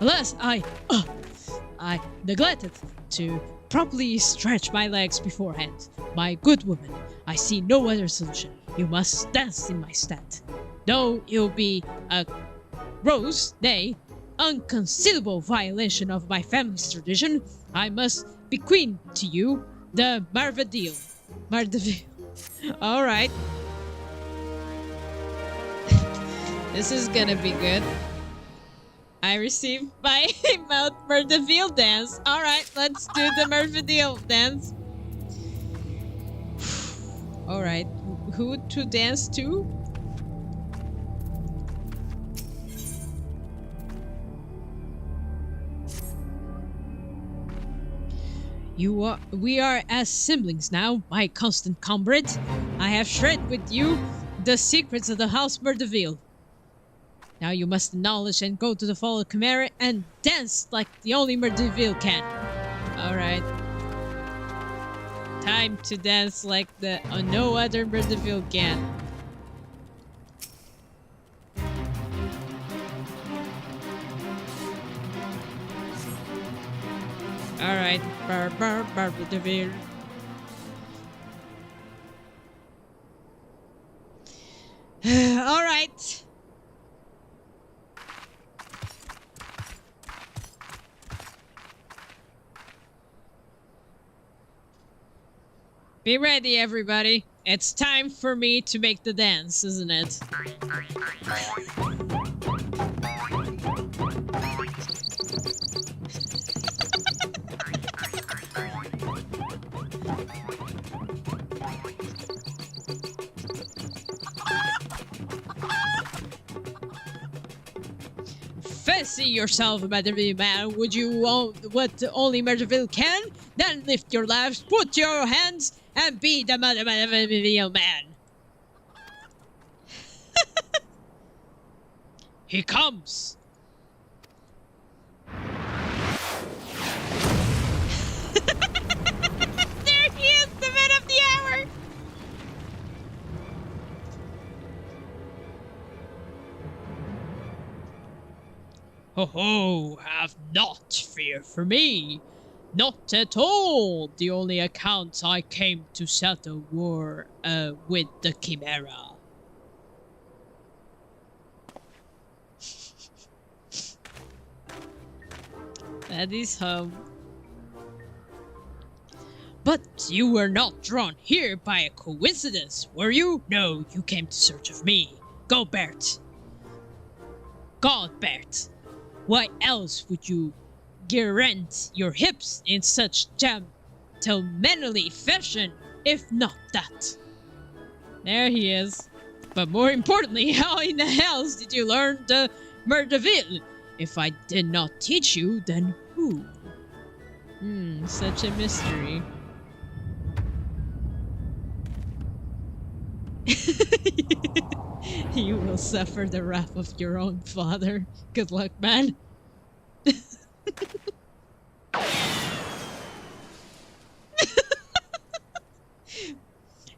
Unless I neglected to properly stretch my legs beforehand. My good woman, I see no other solution. You must dance in my stead. Though it'll be a gross, nay, unconceivable violation of my family's tradition, I must bequeath to you the Marvadil. Alright. This is gonna be good. I received my Mount Murderville dance. Alright, let's do the Murderville dance. Alright, who to dance to? We are as siblings now, my constant comrade. I have shared with you the secrets of the House Murderville. Now you must acknowledge and go to the Fall of Chimera and dance like the only Murderville can. Alright. Time to dance like no other Murderville can. Alright, Murderville. Alright. Be ready, everybody. It's time for me to make the dance, isn't it? Fancy yourself a Murderville man. Would you want what only Murderville can? Then lift your legs, put your hands, and be the Murderville man. He comes. There he is, the man of the hour. Ho ho, have not fear for me. Not at all. The only account I came to settle were with the Chimera. That is home. But you were not drawn here by a coincidence, were you? No, you came to search of me. Go, Bert. God, Bert. Why else would you rent your hips in such gentlemanly fashion, if not that? There he is. But more importantly, how in the hells did you learn the Murderville? If I did not teach you, then who? Such a mystery. You will suffer the wrath of your own father. Good luck, man.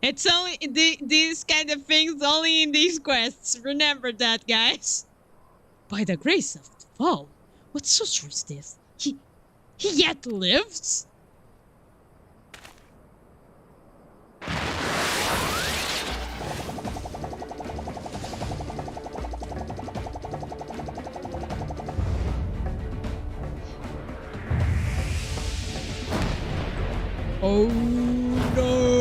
It's only these kind of things only in these quests. Remember that, guys. By the grace of the fall, what sorcery is this? He yet lives? Oh no!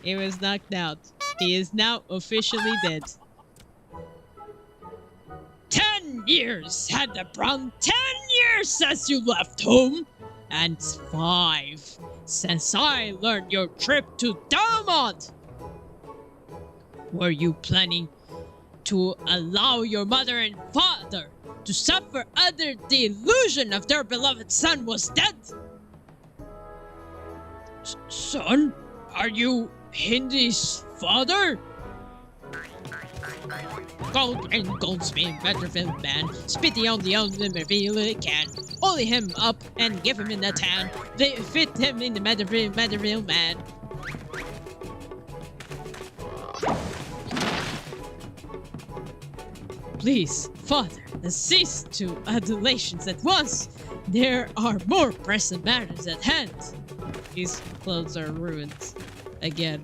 He was knocked out. He is now officially dead. 10 years had the Brown. 10 years since you left home. And 5 since I learned your trip to Delmont. Were you planning to allow your mother and father to suffer under the illusion of their beloved son was dead? Son, are you Hindy's father? Gold and Goldsmith, Butterfield man, spitting on the only reveal it can. Ollie him up and give him in the tan. They fit him in the Matterfield man. Please, father, cease to adulations at once. There are more pressing matters at hand. His clothes are ruined again.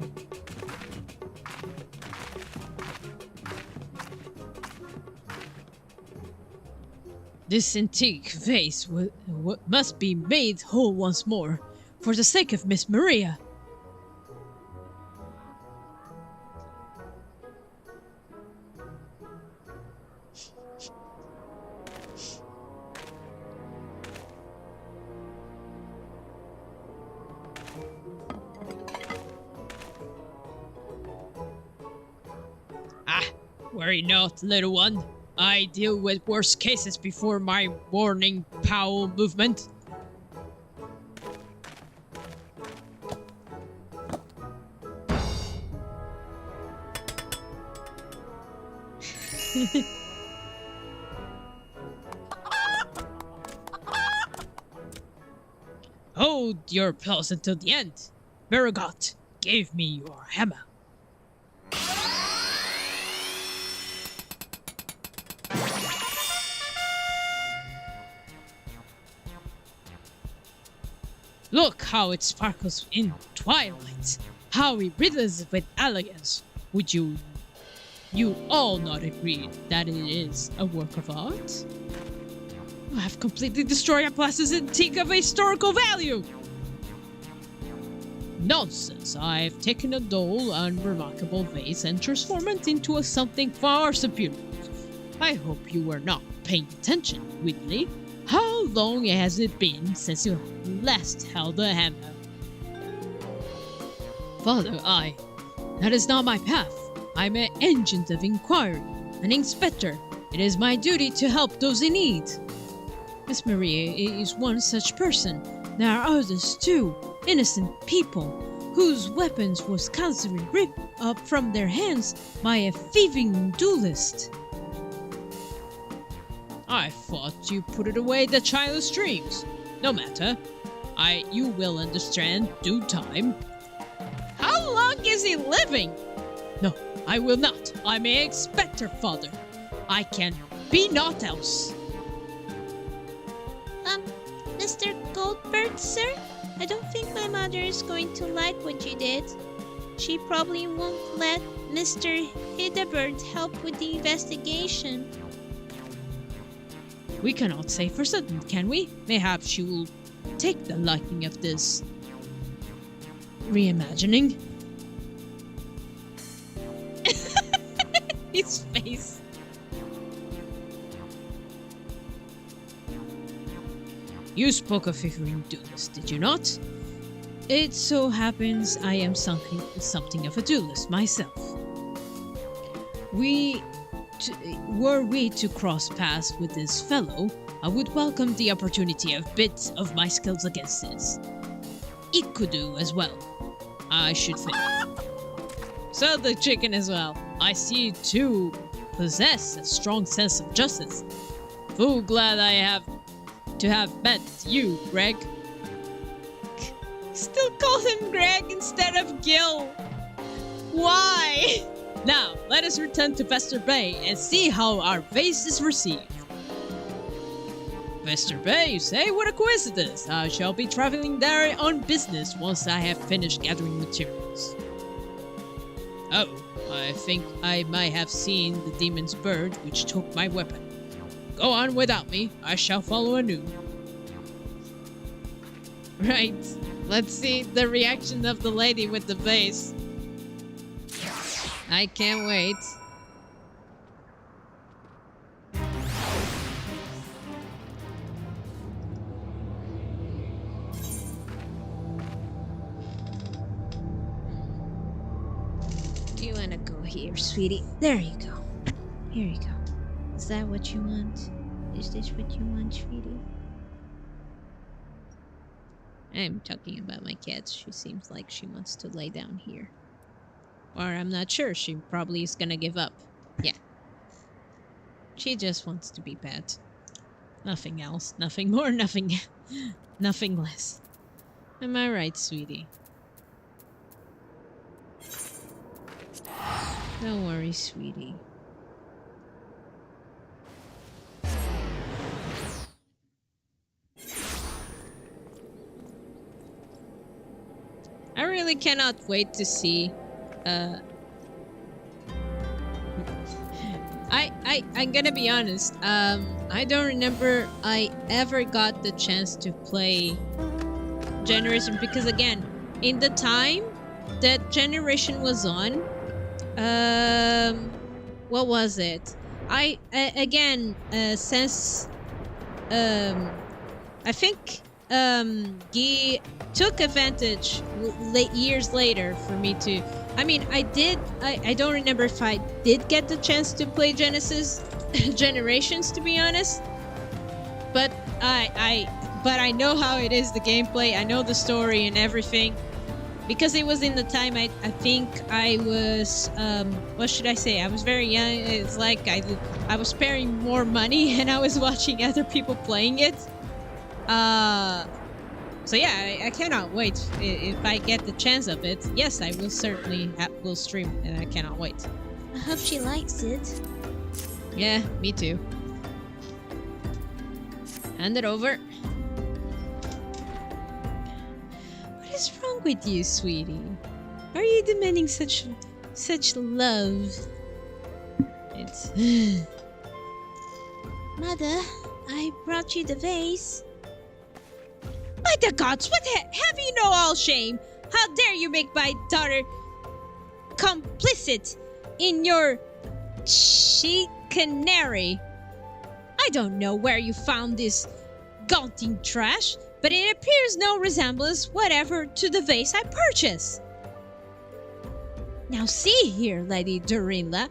This antique vase must be made whole once more, for the sake of Miss Maria. Worry not, little one. I deal with worse cases before my warning Powell movement. Hold your applause until the end. Marigot, give me your hammer. Look how it sparkles in twilight. How it riddles with elegance. Would you all not agree that it is a work of art? I have completely destroyed a place's antique of historical value. Nonsense! I've taken a dull, unremarkable vase and transformed it into something far superior. I hope you were not paying attention, Whitley. How long has it been since you last held a hammer? Father, that is not my path. I'm an agent of inquiry, an inspector. It is my duty to help those in need. Miss Maria is one such person. There are others too, innocent people, whose weapons was constantly ripped up from their hands by a thieving duelist. I thought you put it away the child's dreams. No matter. You will understand due time. How long is he living? No, I will not. I'm an inspector, father. I can be naught else. Mr. Goldberg, sir? I don't think my mother is going to like what you did. She probably won't let Mr. Hildebert help with the investigation. We cannot say for certain, can we? Mayhap she will take the liking of this reimagining. His face. You spoke of favoring duelists, did you not? It so happens I am something of a duelist myself. Were we to cross paths with this fellow, I would welcome the opportunity of bits of my skills against his. It could do as well, I should think. So the chicken as well. I see you two possess a strong sense of justice. Full glad I have to have met you, Greg. Still call him Greg instead of Gil. Why? Now, let us return to Vester Bay and see how our vase is received. Vester Bay, you say? What a coincidence! I shall be traveling there on business once I have finished gathering materials. Oh, I think I might have seen the demon's bird which took my weapon. Go on without me, I shall follow anew. Right, let's see the reaction of the lady with the vase. I can't wait. Do you want to go here, sweetie? There you go. Here you go. Is that what you want? Is this what you want, sweetie? I'm talking about my cat. She seems like she wants to lay down here. Or I'm not sure. She probably is gonna give up. Yeah. She just wants to be pet. Nothing else. Nothing more. Nothing. Nothing less. Am I right, sweetie? Don't worry, sweetie. I really cannot wait to see. I'm gonna be honest. I don't remember I ever got the chance to play Generation because again, in the time that Generation was on, what was it? Since I think Guy took advantage years later for me to. I mean, I don't remember if I did get the chance to play Genesis Generations, to be honest. But I know how it is, the gameplay. I know the story and everything. Because it was in the time, I think I was, what should I say? I was very young. It's like I was sparing more money and I was watching other people playing it. So yeah, I cannot wait. If I get the chance of it, yes, I will certainly will stream, and I cannot wait. I hope she likes it. Yeah, me too. Hand it over. What is wrong with you, sweetie? Are you demanding such love? It's Mother, I brought you the vase. by the gods! What have you no all shame? How dare you make my daughter complicit in your chicanery? I don't know where you found this gaunting trash, but it appears no resemblance whatever to the vase I purchased. Now see here, Lady Dorinla.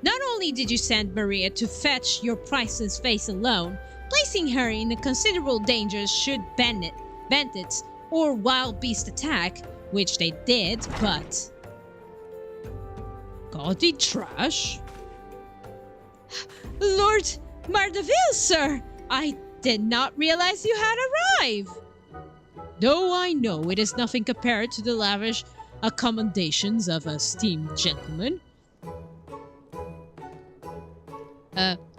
Not only did you send Maria to fetch your priceless vase alone, placing her in a considerable danger should bandits or wild beast attack, which they did, but... Gaudy trash? Lord Mardeville, sir! I did not realize you had arrived! Though I know it is nothing compared to the lavish accommodations of a esteemed gentleman.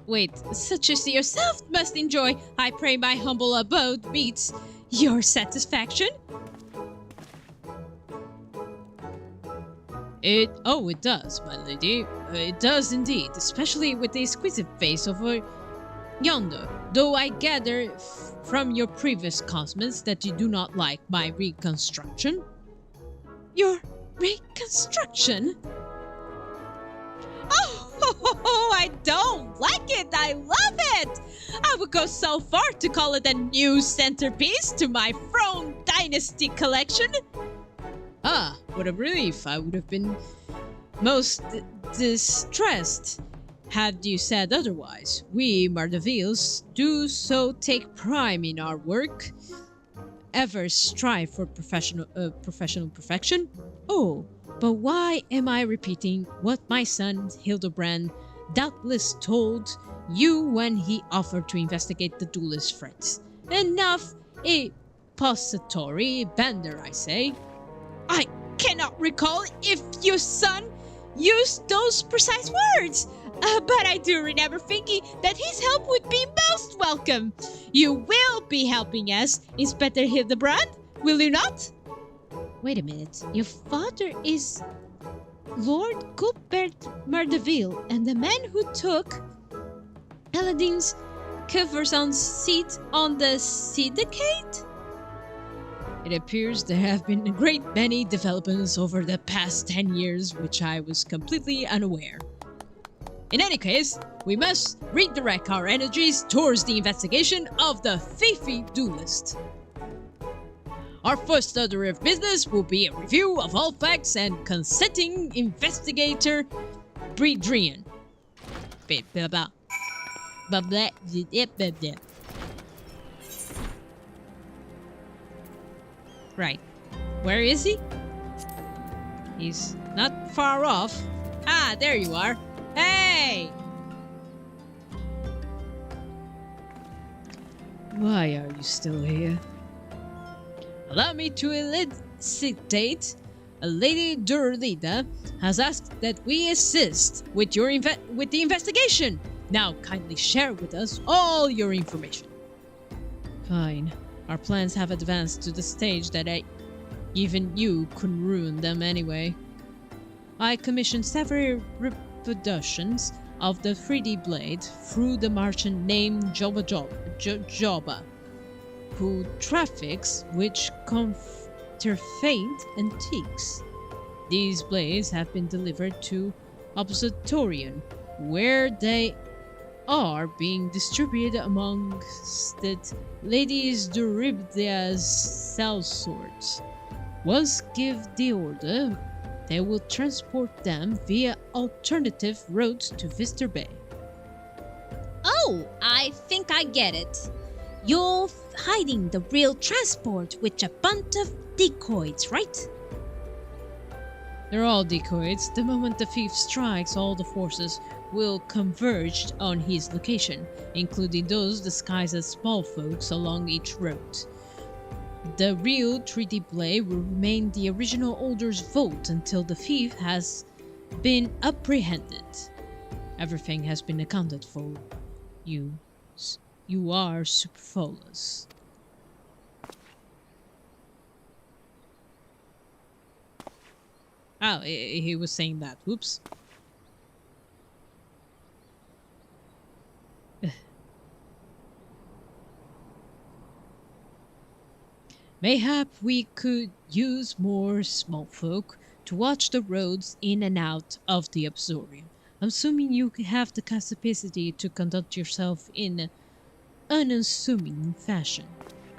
Wait, such as yourself must enjoy. I pray my humble abode meets your satisfaction. It does, my lady. It does indeed, especially with the exquisite face over yonder. Though I gather from your previous comments that you do not like my reconstruction. Your reconstruction? Oh, I don't like it. I love it. I would go so far to call it a new centerpiece to my Throne Dynasty collection. Ah, what a relief. I would have been most distressed had you said otherwise. We, Mardevilles, do so take pride in our work, ever strive for professional perfection. Oh, but why am I repeating what my son Hildebrand doubtless told you when he offered to investigate the duelist threats? Enough impository bender, I say. I cannot recall if your son used those precise words, but I do remember thinking that his help would be most welcome. You will be helping us, Inspector Hildebrand, will you not? Wait a minute. Your father is Lord Cuthbert Mardeville, and the man who took Aladdin's Cuthbertson's seat on the syndicate? It appears there have been a great many developments over the past 10 years, which I was completely unaware. In any case, we must redirect our energies towards the investigation of the Fifi duelist. Our first order of business will be a review of all facts and consenting investigator Bredrian. Blah blah blah blah blah blah blah. Right. Where is he? He's not far off. Ah, there you are. Hey! Why are you still here? Allow me to elucidate. A Lady Durlida has asked that we assist with your with the investigation. Now kindly share with us all your information. Fine. Our plans have advanced to the stage that even you couldn't ruin them anyway. I commissioned several reproductions of the 3D blade through the merchant named Joba, who traffics with counterfeit antiques. These blades have been delivered to Observatorium, where they are being distributed amongst the ladies Duribdia's sellswords. Once give the order, they will transport them via alternative routes to Vista Bay. Oh, I think I get it. You're hiding the real transport with a bunch of decoys, right? They're all decoys. The moment the thief strikes, all the forces will converge on his location, including those disguised as small folks along each road. The real 3D blade will remain the original owner's vault until the thief has been apprehended. Everything has been accounted for. You are superfluous. Oh, he was saying that. Whoops. Mayhap we could use more small folk to watch the roads in and out of the Observatorium. I'm assuming you have the capacity to conduct yourself in an unassuming fashion.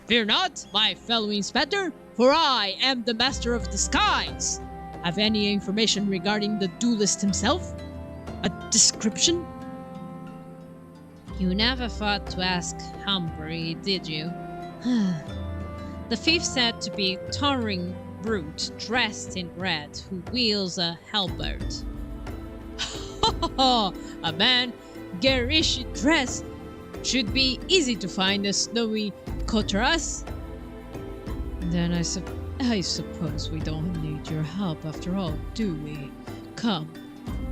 Fear not, my fellow inspector, for I am the master of disguise. Have any information regarding the duelist himself? A description? You never thought to ask Humphrey, did you? The thief said to be a towering brute dressed in red who wields a halberd. A man garish dress should be easy to find a snowy coteras. Then I suppose we don't need your help after all, do we? Come,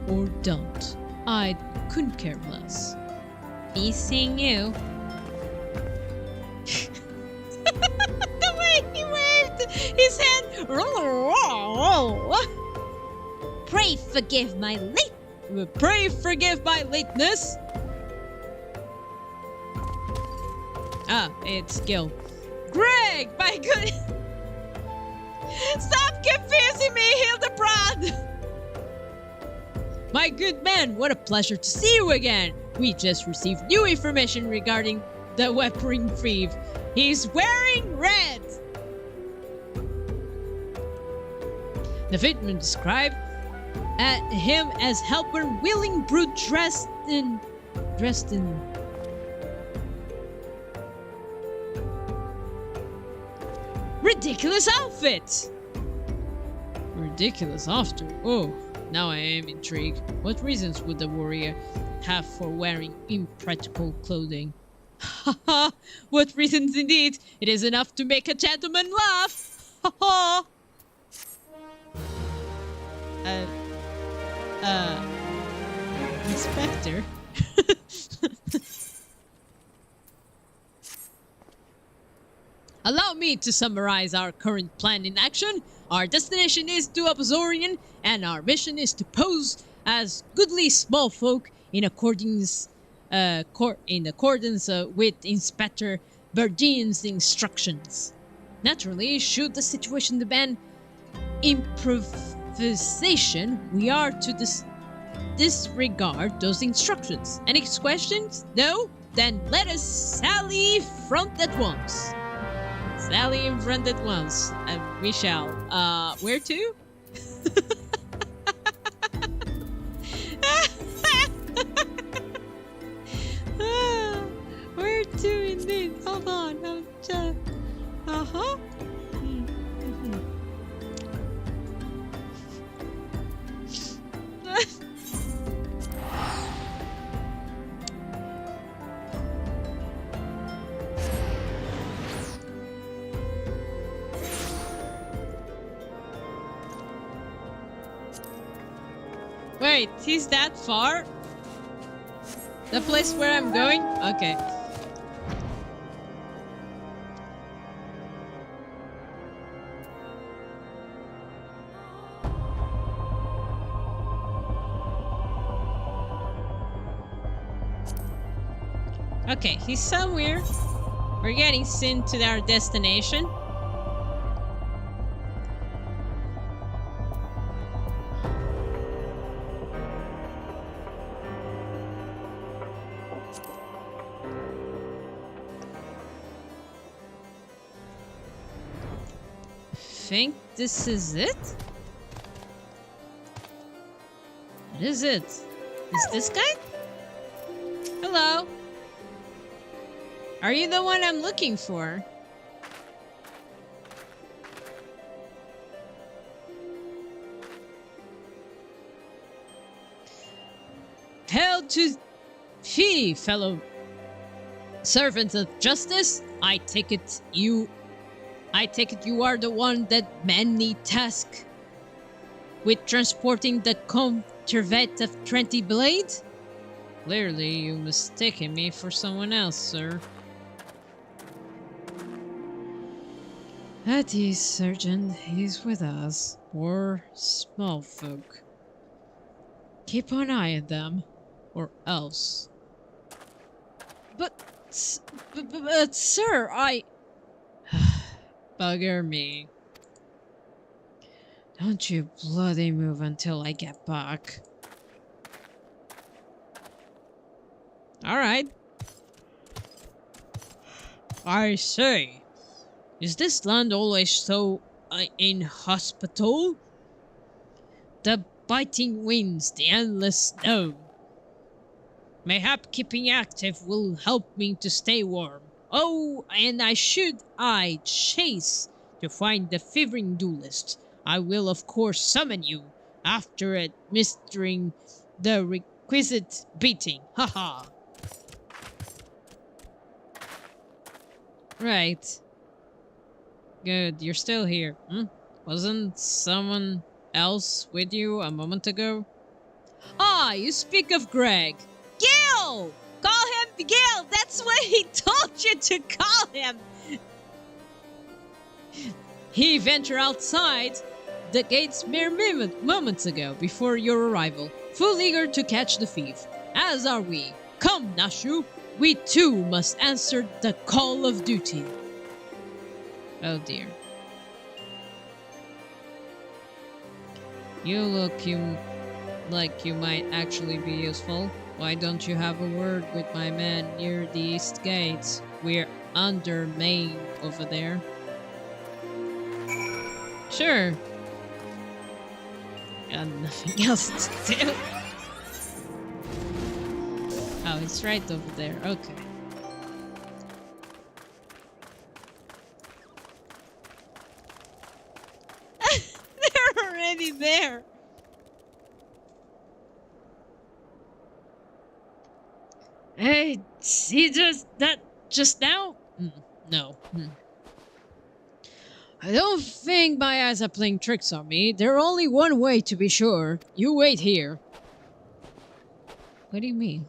or don't. I couldn't care less. Be seeing you. The way he waved his hand. Pray forgive my lateness. Ah, it's Gil. Greg, my good. Stop confusing me, Hildebrand! My good man, what a pleasure to see you again. We just received new information regarding the weapon thief. He's wearing red. The victim described him as helper willing brute dressed in ridiculous outfit. Ridiculous after. Oh, now I am intrigued. What reasons would the warrior have for wearing impractical clothing? Haha, what reasons indeed? It is enough to make a gentleman laugh. Haha. Inspector? Allow me to summarize our current plan in action. Our destination is to Observatorium, and our mission is to pose as goodly small folk in accordance with Inspector Berdeen's instructions. Naturally, should the situation demand improvisation, we are to disregard those instructions. Any questions? No? Then let us sally front at once. Sally in front at once. And we shall. Where to? Where to indeed? Hold on. Uh-huh. Wait, he's that far? The place where I'm going? Okay. Okay, he's somewhere. We're getting soon to our destination. Think this is it? What is it? Is this guy? Hello? Are you the one I'm looking for? Hail to thee, fellow servants of justice. I take it you are the one that manly task with transporting the counterfeit of Trinity Blade? Clearly, you mistaken me for someone else, sir. At ease, Sergeant. He's with us. We're small folk. Keep an eye on them, or else. But sir, I... Bugger me. Don't you bloody move until I get back. Alright. I say, is this land always so inhospitable? The biting winds, the endless snow. Mayhap keeping active will help me to stay warm. Oh, and I chase to find the fevering duelist. I will of course summon you after administering the requisite beating. Haha. Right. Good, you're still here. Wasn't someone else with you a moment ago? Ah, you speak of Greg. Gil! Call him Gil! That's what he told you to call him! He ventured outside the gates mere moments ago, before your arrival, full eager to catch the thief. As are we. Come, Nashu! We too must answer the call of duty. Oh dear. You look like you might actually be useful. Why don't you have a word with my men near the east gates? We're under main over there. Sure. Got nothing else to do. Oh, it's right over there. Okay. They're already there. Hey, see that just now? No. I don't think my eyes are playing tricks on me. There's only one way to be sure. You wait here. What do you mean?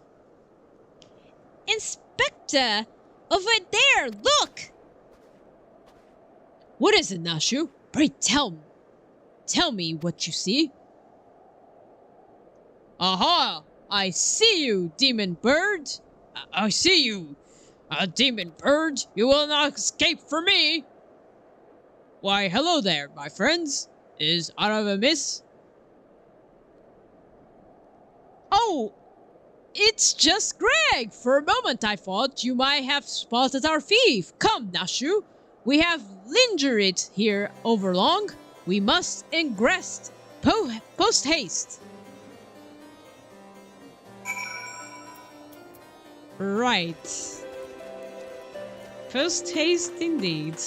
Inspector! Over there, look! What is it, Nashu? Pray tell me what you see. Aha! I see you, demon bird! I see you! Demon bird! You will not escape from me! Why, hello there, my friends. Is aught amiss? Oh, it's just Greg! For a moment I thought you might have spotted our thief. Come, Nashu. We have lingered here overlong. We must ingress post haste. Right. Post haste indeed.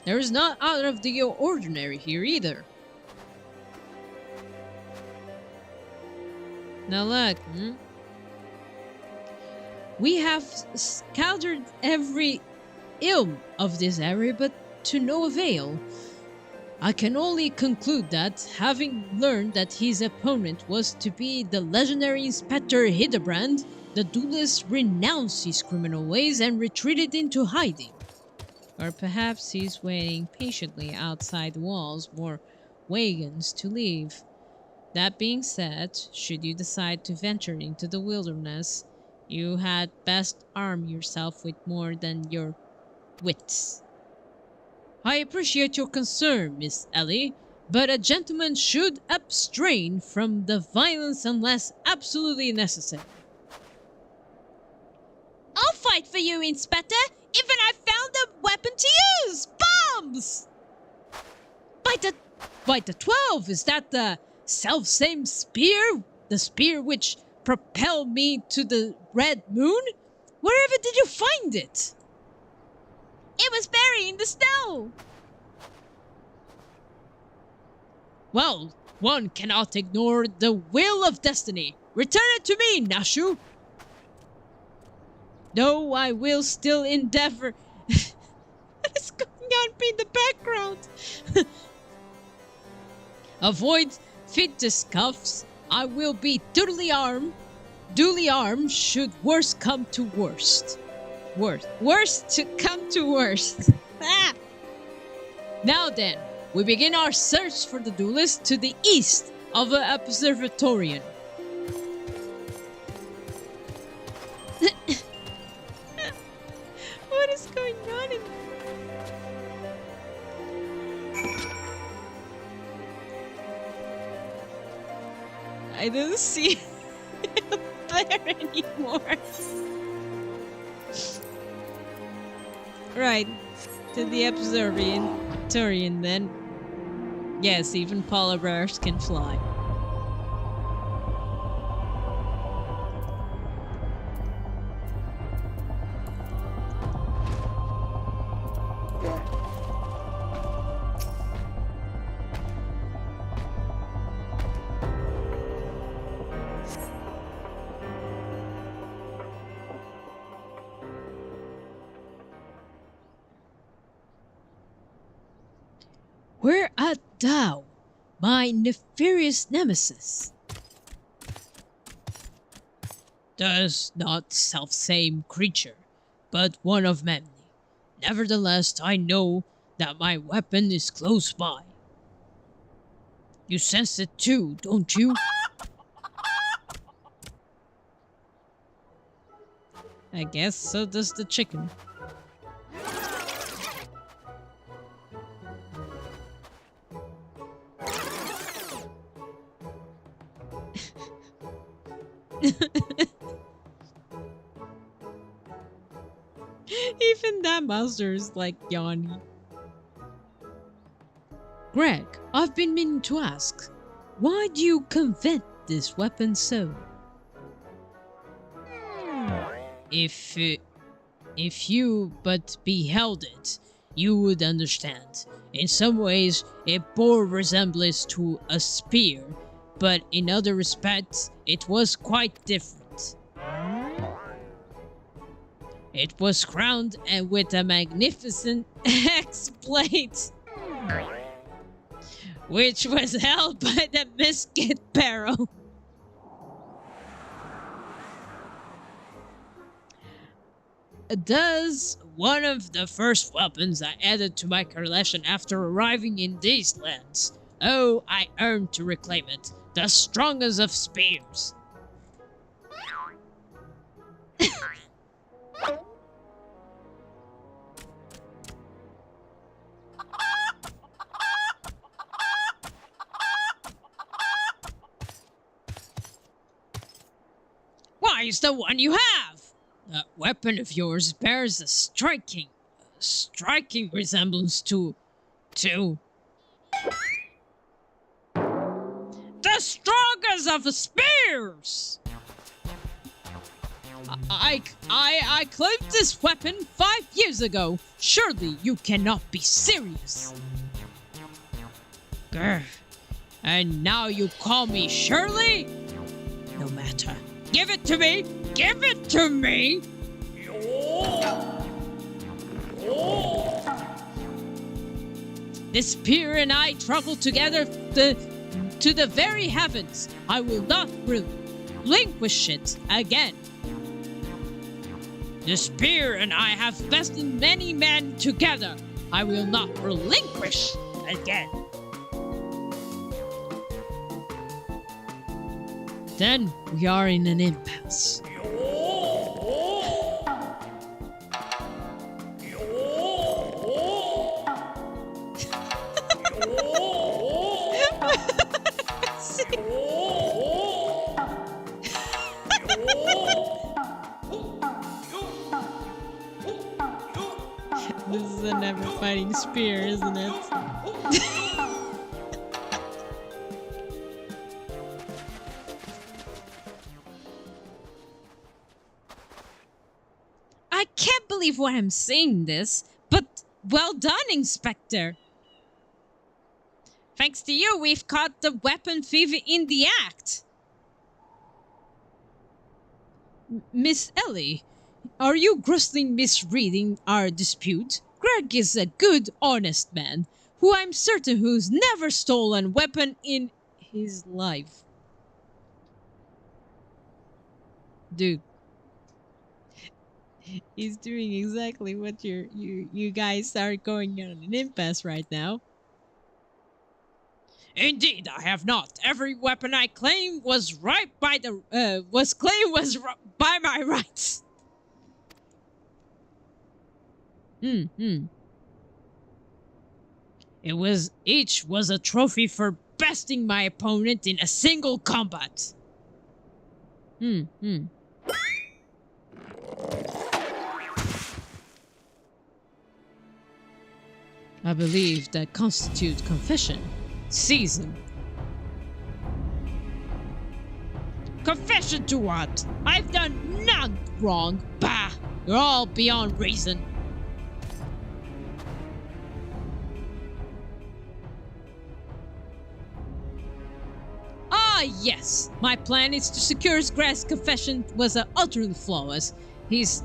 There is not out of the ordinary here either. Now look, we have scoured every ilm of this area, but to no avail. I can only conclude that, having learned that his opponent was to be the legendary Inspector Hildebrand, the duelist renounced his criminal ways and retreated into hiding. Or perhaps he's waiting patiently outside the walls for wagons to leave. That being said, should you decide to venture into the wilderness, you had best arm yourself with more than your wits. I appreciate your concern, Miss Ellie, but a gentleman should abstain from the violence unless absolutely necessary. I'll fight for you, Inspector! Even I found a weapon to use! Bombs! By the 12, is that the self-same spear? The spear which propelled me to the Red Moon? Wherever did you find it? It was buried in the snow! Well, one cannot ignore the will of destiny. Return it to me, Nashu! No, I will still endeavor. What is going on in the background? Avoid fisticuffs. I will be duly armed should worst come to worst. Worst to come to worst. Ah! Now then, we begin our search for the duelist to the east of the observatorium. What is going on in I don't see him there anymore. Right, to the observatorium then. Yes, even polar bears can fly. Where art thou, my nefarious nemesis? Does not self-same creature, but one of many. Nevertheless, I know that my weapon is close by. You sense it too, don't you? I guess so does the chicken. Even that monster is like yawning. Greg, I've been meaning to ask, why do you covet this weapon so? If you but beheld it, you would understand. In some ways, it bore resemblance to a spear, but in other respects, it was quite different. It was crowned and with a magnificent X-plate, which was held by the Biscuit Barrel. Thus, one of the first weapons I added to my collection after arriving in these lands. Oh, I earned to reclaim it. The strongest of spears. Why is the one you have? That weapon of yours bears a striking resemblance to the strongest of spears. I claimed this weapon 5 years ago. Surely you cannot be serious. Grr. And now you call me Shirley? No matter. Give it to me! Give it to me! This spear and I travel together to the very heavens. I will not relinquish it again. The spear and I have bested many men together. I will not relinquish again. Then we are in an impasse. This is a never-fighting spear, isn't it? I can't believe what I'm saying this, but well done, Inspector. Thanks to you, we've caught the weapon thief in the act. Miss Ellie, are you grossly misreading our dispute? Greg is a good, honest man, who I'm certain who's never stolen a weapon in his life. Dude. He's doing exactly what you guys are going on an impasse right now. Indeed, I have not. Every weapon I claim was right by the by my rights. Each was a trophy for besting my opponent in a single combat. I believe that constitutes confession. Seize him. Confession to what? I've done none wrong. Bah! You're all beyond reason. Ah, yes. My plan is to secure Greg's confession was utterly flawless. His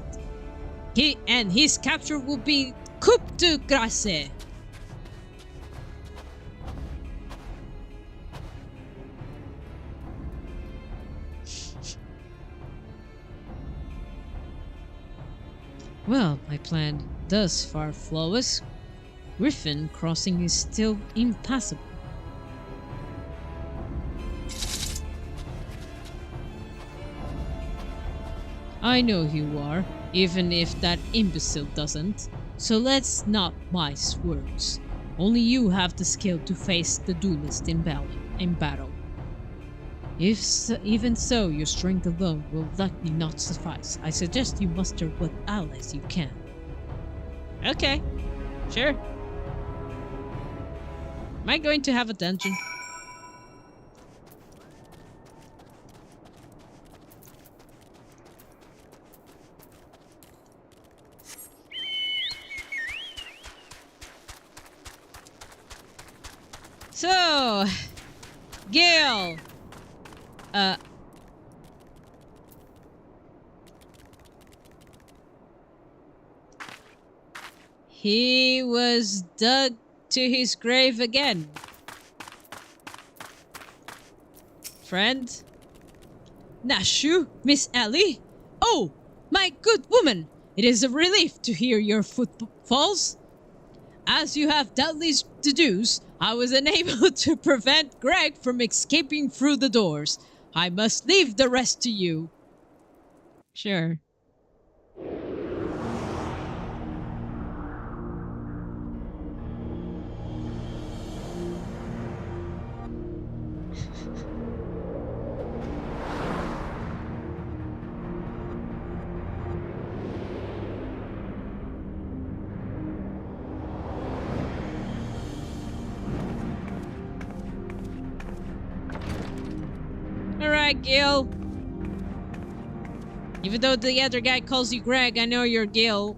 capture will be coup de grâce. Well, my plan thus far flawless. Griffin crossing is still impassable. I know who you are, even if that imbecile doesn't. So let's not mince words. Only you have the skill to face the duelist in battle. Even so, your strength alone will likely not suffice. I suggest you muster what allies you can. Okay, sure. Am I going to have a dungeon? So, Gale. He was dug to his grave again. Friend? Nashu, Miss Ellie? Oh, my good woman! It is a relief to hear your footfalls. As you have doubtless deduced, I was unable to prevent Greg from escaping through the doors. I must leave the rest to you. Sure. Alright, Gil. Even though the other guy calls you Greg, I know you're Gil.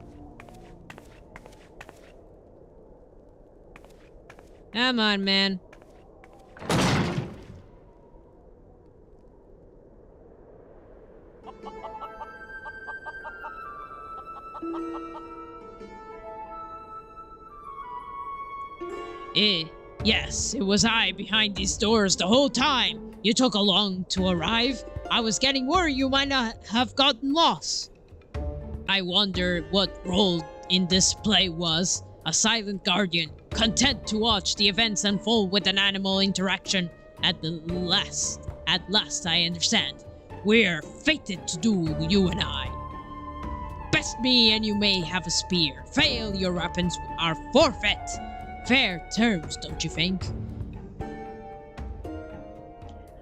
Come on, man. Yes, it was I behind these doors the whole time. You took long to arrive. I was getting worried you might not have gotten lost. I wonder what role in this play was. A silent guardian, content to watch the events unfold with an animal interaction. At last I understand. We're fated to do, you and I. Best me and you may have a spear. Fail, your weapons are forfeit. Fair terms, don't you think?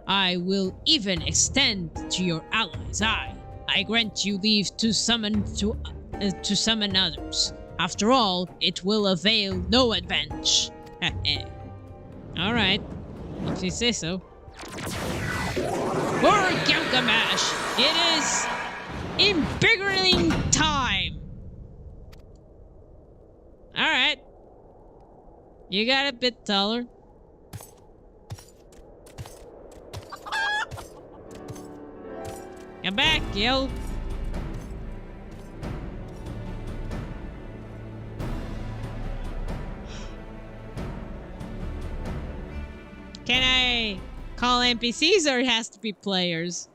I will even extend to your allies. I grant you leave to summon others. After all, it will avail no advantage. All right, if you say so. For Gilgamesh, it is invigorating time. All right. You got a bit taller. Come back, Gil. Can I call NPCs or it has to be players?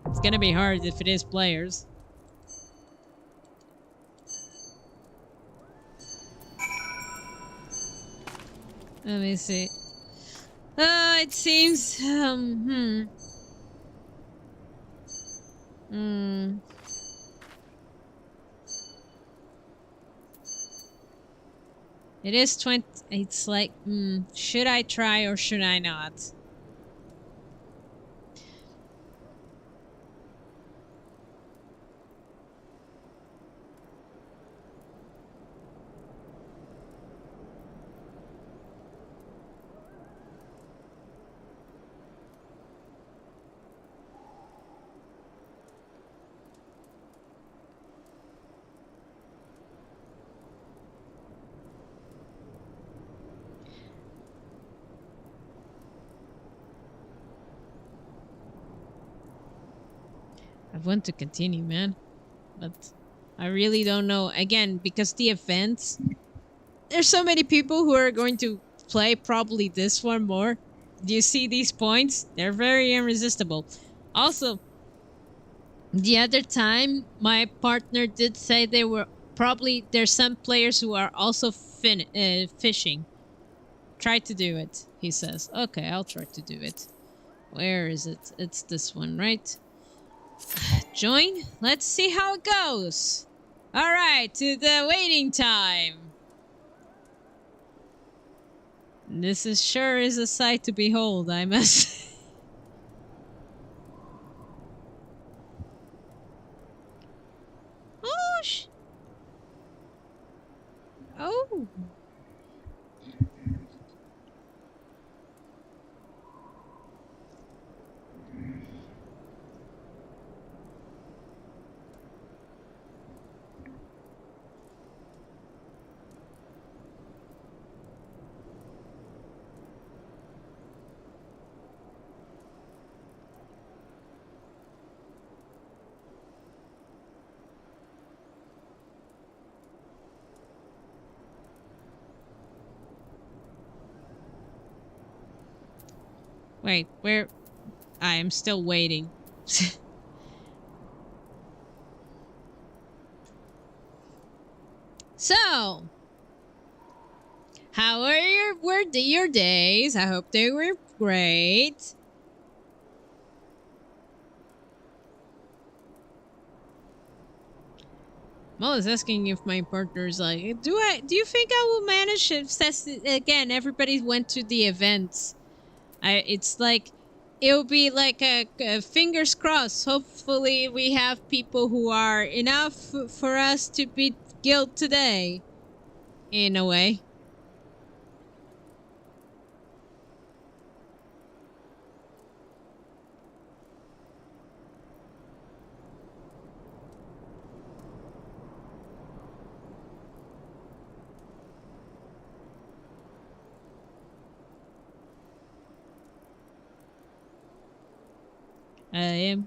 It's gonna be hard if it is players. Let me see. It seems, It is 20, it's like, should I try or should I not? I want to continue, man. But I really don't know. Again, because the events... There's so many people who are going to play probably this one more. Do you see these points? They're very irresistible. Also, the other time, my partner did say they were probably... There's some players who are also fishing. Try to do it, he says. Okay, I'll try to do it. Where is it? It's this one, right? Join? Let's see how it goes. Alright, to the waiting time. This is sure is a sight to behold, I must say. Oh, oh. Wait, where? I am still waiting. So, How are your days? I hope they were great. I'm always asking if my partner's like, do you think I will manage if says again everybody went to the events. It's like it'll be like a fingers crossed. Hopefully we have people who are enough for us to beat guild today. In a way. I'm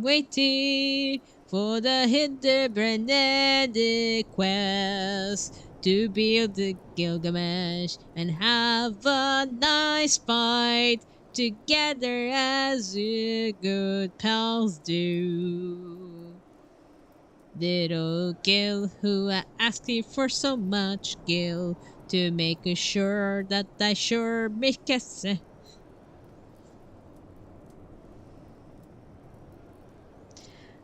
waiting for the Hinterbranded quest to build the Gilgamesh and have a nice fight together as you good pals do. Little Gil, who asked you for so much, Gil, to make sure that I sure make it.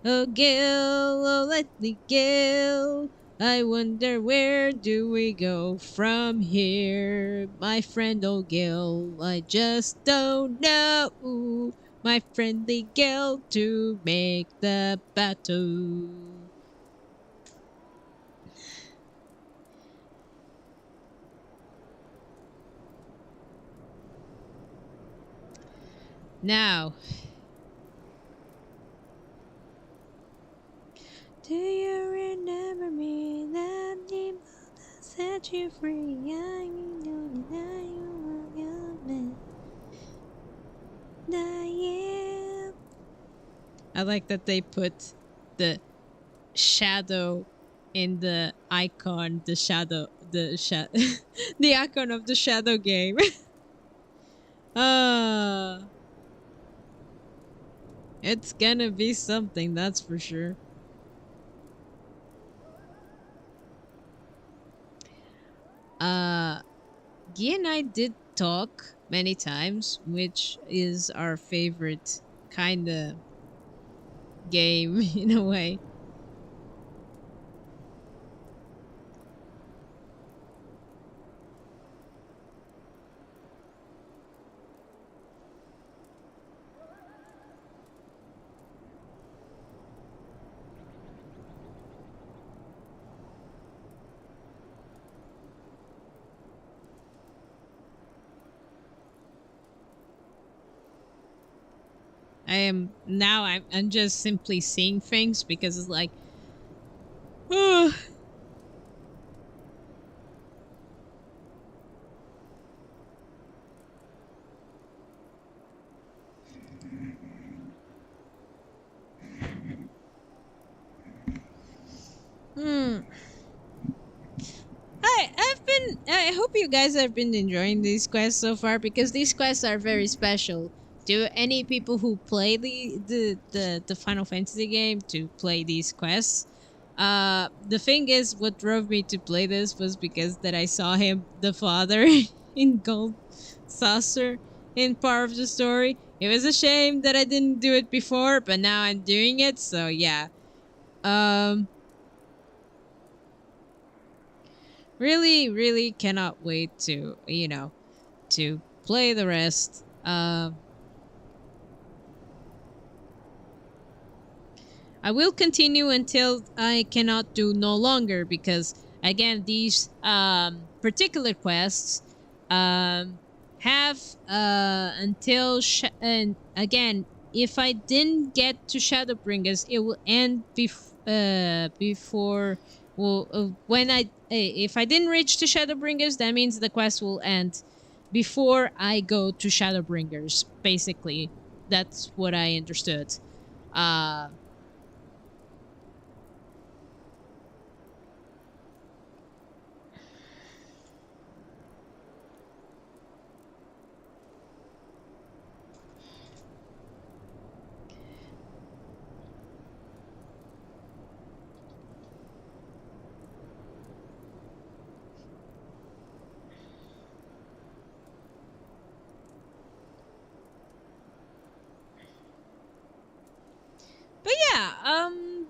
Oh, Gil, oh, let me Gil. I wonder where do we go from here? My friend, oh, Gil, I just don't know. My friendly Gil to make the battle. Now, do you remember me? That name that set you free. I know that you were young. I like that they put the shadow in the icon, the icon of the shadow game. uh it's gonna be something, that's for sure. Guy and I did talk many times, which is our favorite kind of game in a way. I'm just simply seeing things because it's like oh. I hope you guys have been enjoying these quests so far because these quests are very special. Do any people who play the Final Fantasy game to play these quests? The thing is, what drove me to play this was because that I saw him, the father, in Gold Saucer in part of the story. It was a shame that I didn't do it before, but now I'm doing it, so yeah. Really cannot wait to to play the rest. I will continue until I cannot do no longer because again these particular quests have and again if I didn't get to Shadowbringers it will end before well when if I didn't reach to Shadowbringers that means the quest will end before I go to Shadowbringers. Basically, that's what I understood. Uh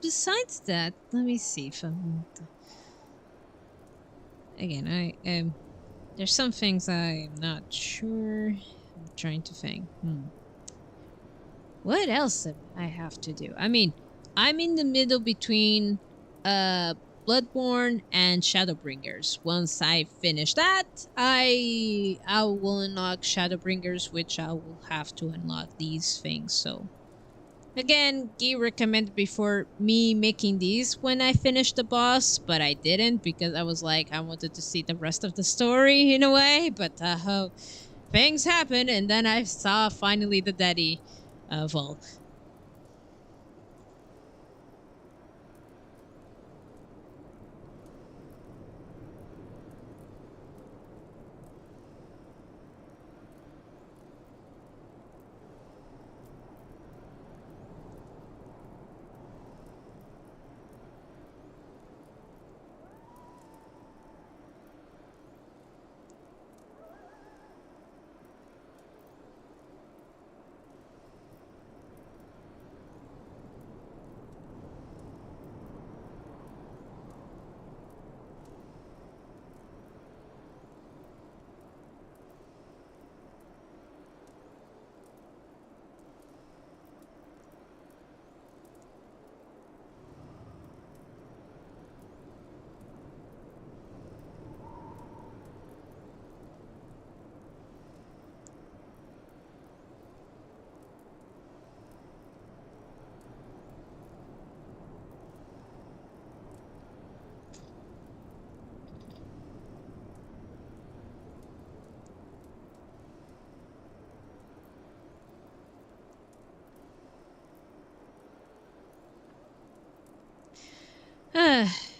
besides that, let me see if I'm... Again, there's some things I'm not sure. I'm trying to think. What else do I have to do? I mean, I'm in the middle between Bloodborne and Shadowbringers. Once I finish that, I will unlock Shadowbringers, which I will have to unlock these things. So again, Guy recommended before me making these when I finished the boss, but I didn't because I was like, I wanted to see the rest of the story in a way, but things happened, and then I saw finally the daddy vault.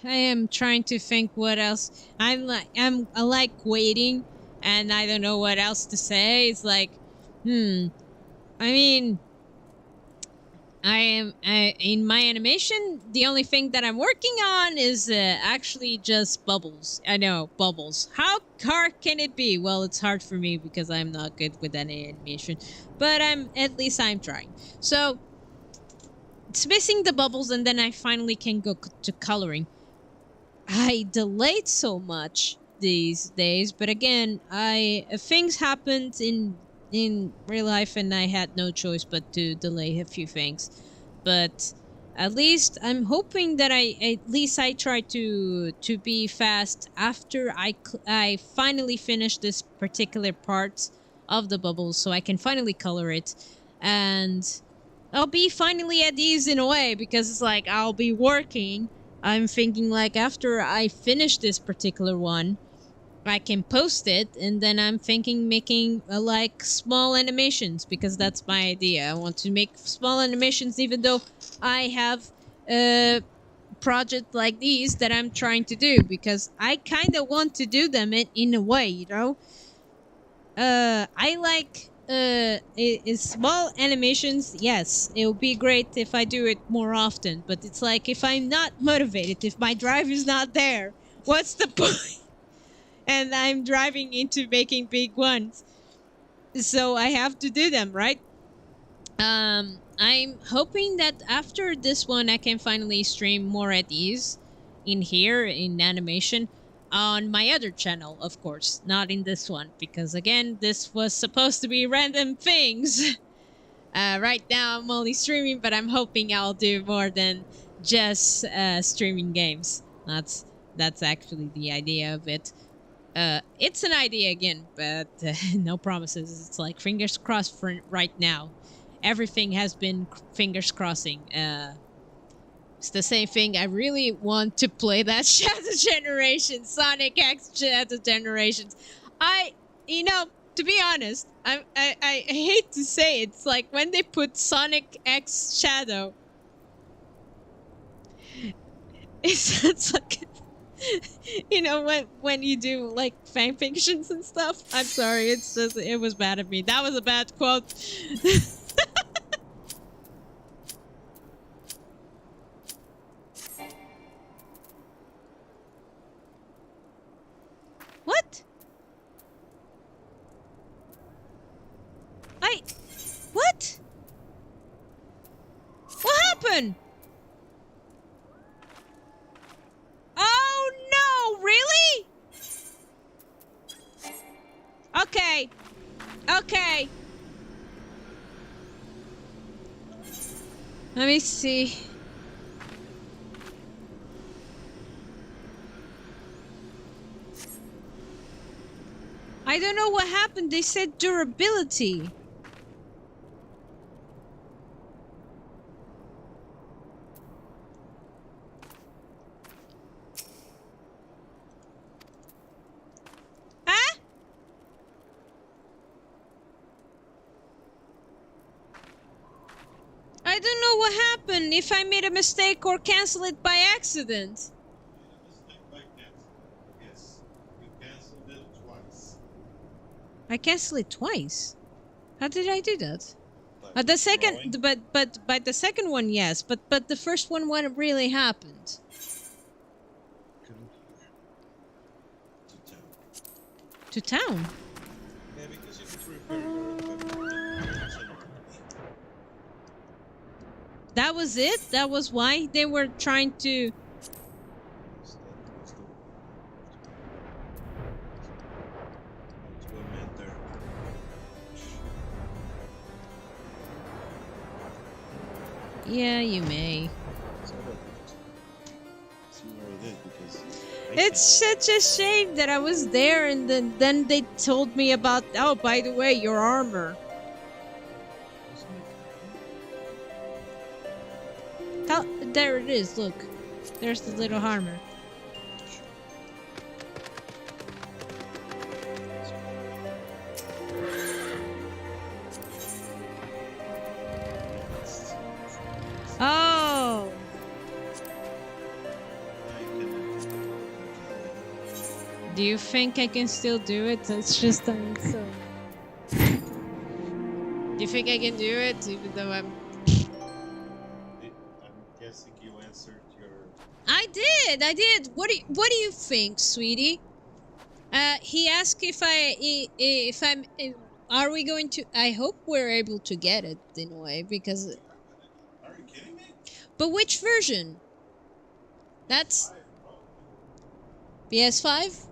I am trying to think what else. I like waiting, and I don't know what else to say. It's like, I mean, in my animation, the only thing that I'm working on is actually just bubbles. I know, bubbles. How hard can it be? Well, it's hard for me because I'm not good with any animation, but at least I'm trying. So it's missing the bubbles, and then I finally can go to coloring. I delayed so much these days, but again, things happened in real life, and I had no choice but to delay a few things. But at least I'm hoping that I try to be fast after I finally finish this particular part of the bubbles, so I can finally color it, and I'll be finally at ease in a way, because it's like I'll be working. I'm thinking like after I finish this particular one, I can post it, and then I'm thinking making like small animations, because that's my idea. I want to make small animations, even though I have a project like these that I'm trying to do, because I kind of want to do them in a way, you know. I like small animations. Yes, it would be great if I do it more often, but it's like if I'm not motivated, if my drive is not there, what's the point? And I'm driving into making big ones, so I have to do them, right? I'm hoping that after this one I can finally stream more at ease in here in animation on my other channel, of course, not in this one, because again, this was supposed to be random things. Right now I'm only streaming, but I'm hoping I'll do more than just streaming games. That's actually the idea of it. It's an idea again, but no promises. It's like fingers crossed for right now. Everything has been fingers crossing. It's the same thing. I really want to play that Shadow Generation, Sonic X Shadow Generations. To be honest, I hate to say it, it's like when they put Sonic X Shadow, it's like, when you do like fan fictions and stuff. I'm sorry, it's just, it was bad of me. That was a bad quote. What? What? What happened? Okay. Let me see. I don't know what happened. They said durability. Huh? I don't know what happened, if I made a mistake or cancel it by accident. Yes, you canceled it twice. I canceled it twice. How did I do that? By The second, withdrawing but by the second one, yes. But the first one, what really happened? couldn't hear. To town. To town. Yeah, because you need to repair your equipment. That was it. That was why they were trying to. Yes, that was the to amend there. Yeah, you may. So that see what I did because It's such a shame that I was there and then they told me about, oh, by the way, your armor. There it is, look. There's the little armor. Oh! Do you think I can still do it? It's just I'm so... Do you think I can do it even though I'm guessing you answered your... I did. What do you think, sweetie? He asked if I'm are we going to, I hope we're able to get it in a way because Are you kidding me? but which version? That's PS5?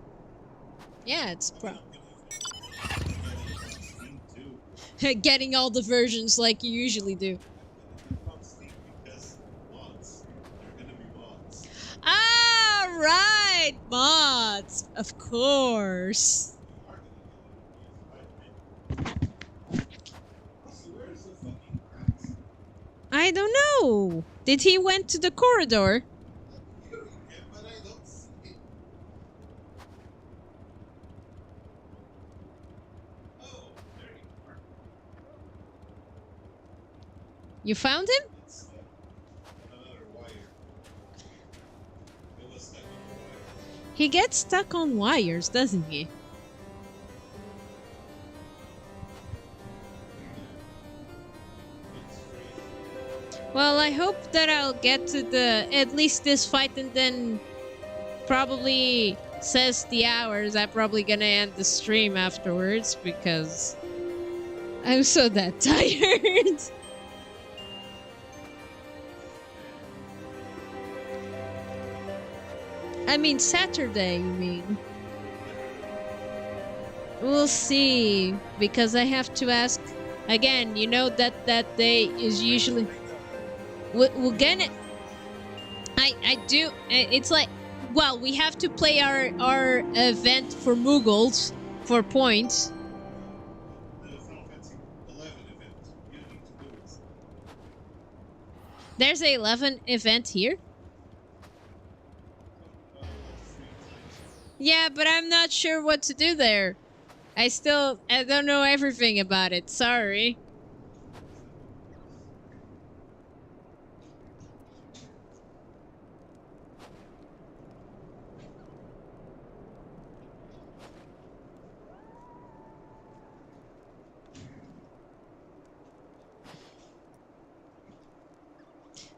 Yeah, it's getting all the versions like you usually do. Ah, right, mods, of course. I don't know. Did he went to the corridor? You found him? He gets stuck on wires, doesn't he? Well, I hope that I'll get to at least this fight and then probably says the hours. I'm probably gonna end the stream afterwards because I'm so that tired. I mean Saturday, you mean? We'll see, because I have to ask again. You know that day is usually we're gonna. I do. It's like, well, we have to play our event for Muggles for points. The Final Fantasy XI event. You need to do it. There's a 11 event here. Yeah, but I'm not sure what to do there. I don't know everything about it. Sorry.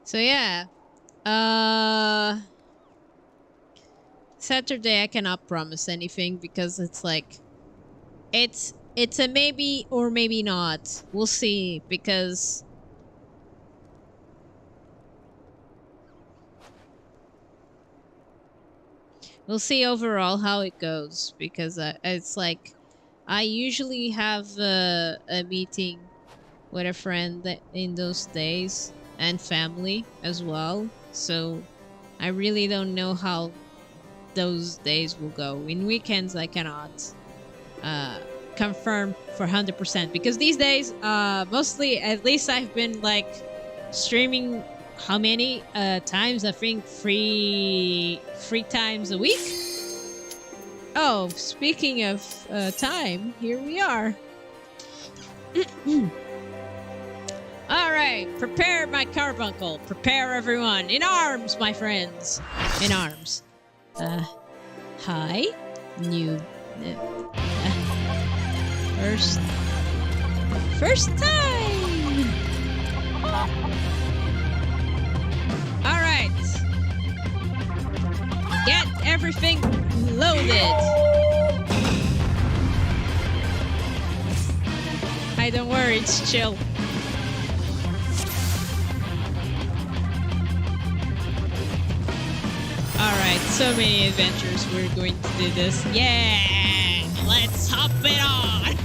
So yeah. Saturday I cannot promise anything because it's like it's a maybe or maybe not. We'll see, because we'll see overall how it goes, because it's like I usually have a meeting with a friend in those days and family as well. So I really don't know how those days will go. In weekends, I cannot confirm for 100% because these days, mostly, at least I've been like streaming how many times? I think three times a week. Oh, speaking of time, here we are. All right, prepare my carbuncle. Prepare everyone. In arms, my friends. In arms. Hi. New. First time. All right. Get everything loaded. Hi, don't worry, it's chill. Alright, so many adventures. We're going to do this. Yeah! Let's hop it on!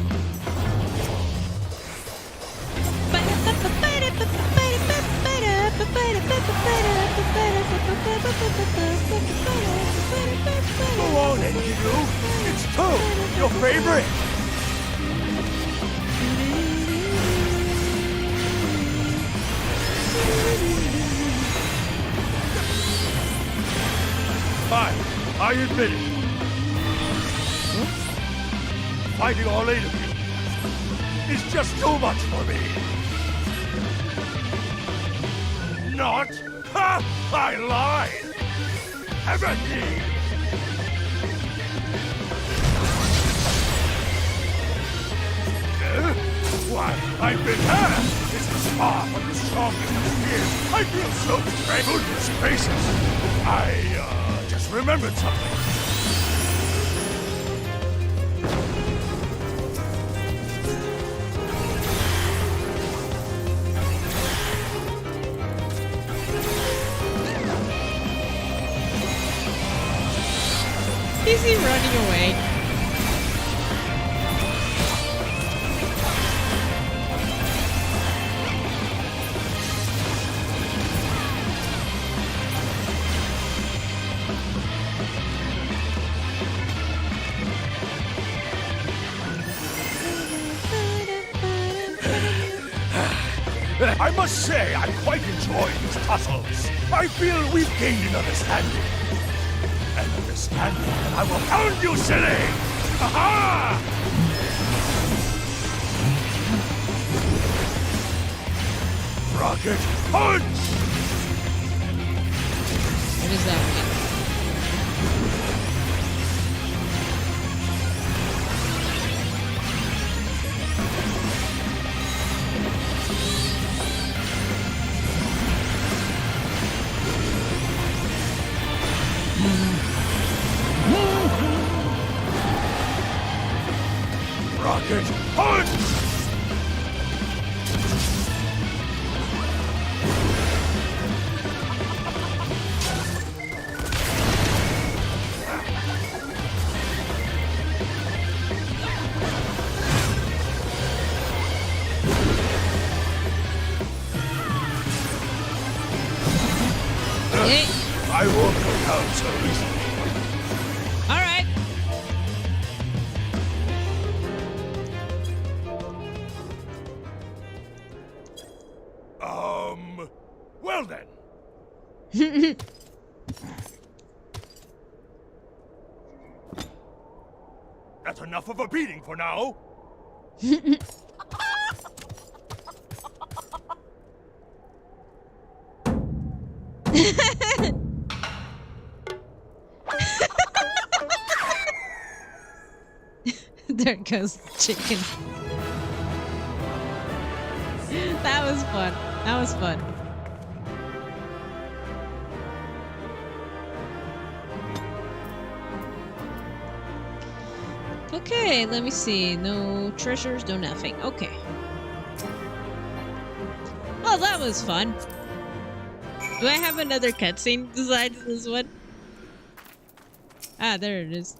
Go on, Enkidu. It's Toad, your favorite. Fine, I admit it. Fighting all 8 of you is just too much for me. Not? Ha! I lied! Haven't ye? Why, I've been half! This is far from the strongest of the years. I feel so betrayed. Goodness gracious! I, just remembered something. Is he running away? I must say, I quite enjoy these tussles. I feel we've gained an understanding. An understanding that I will pound you silly! Aha! Rocket punch! What does that mean? Rocket punch! I won't go down so easily. All right. Well then. That's enough of a beating for now. There goes the chicken. That was fun. That was fun. Okay, let me see. No treasures, no nothing. Okay. Well, that was fun. Do I have another cutscene besides this one? Ah, there it is.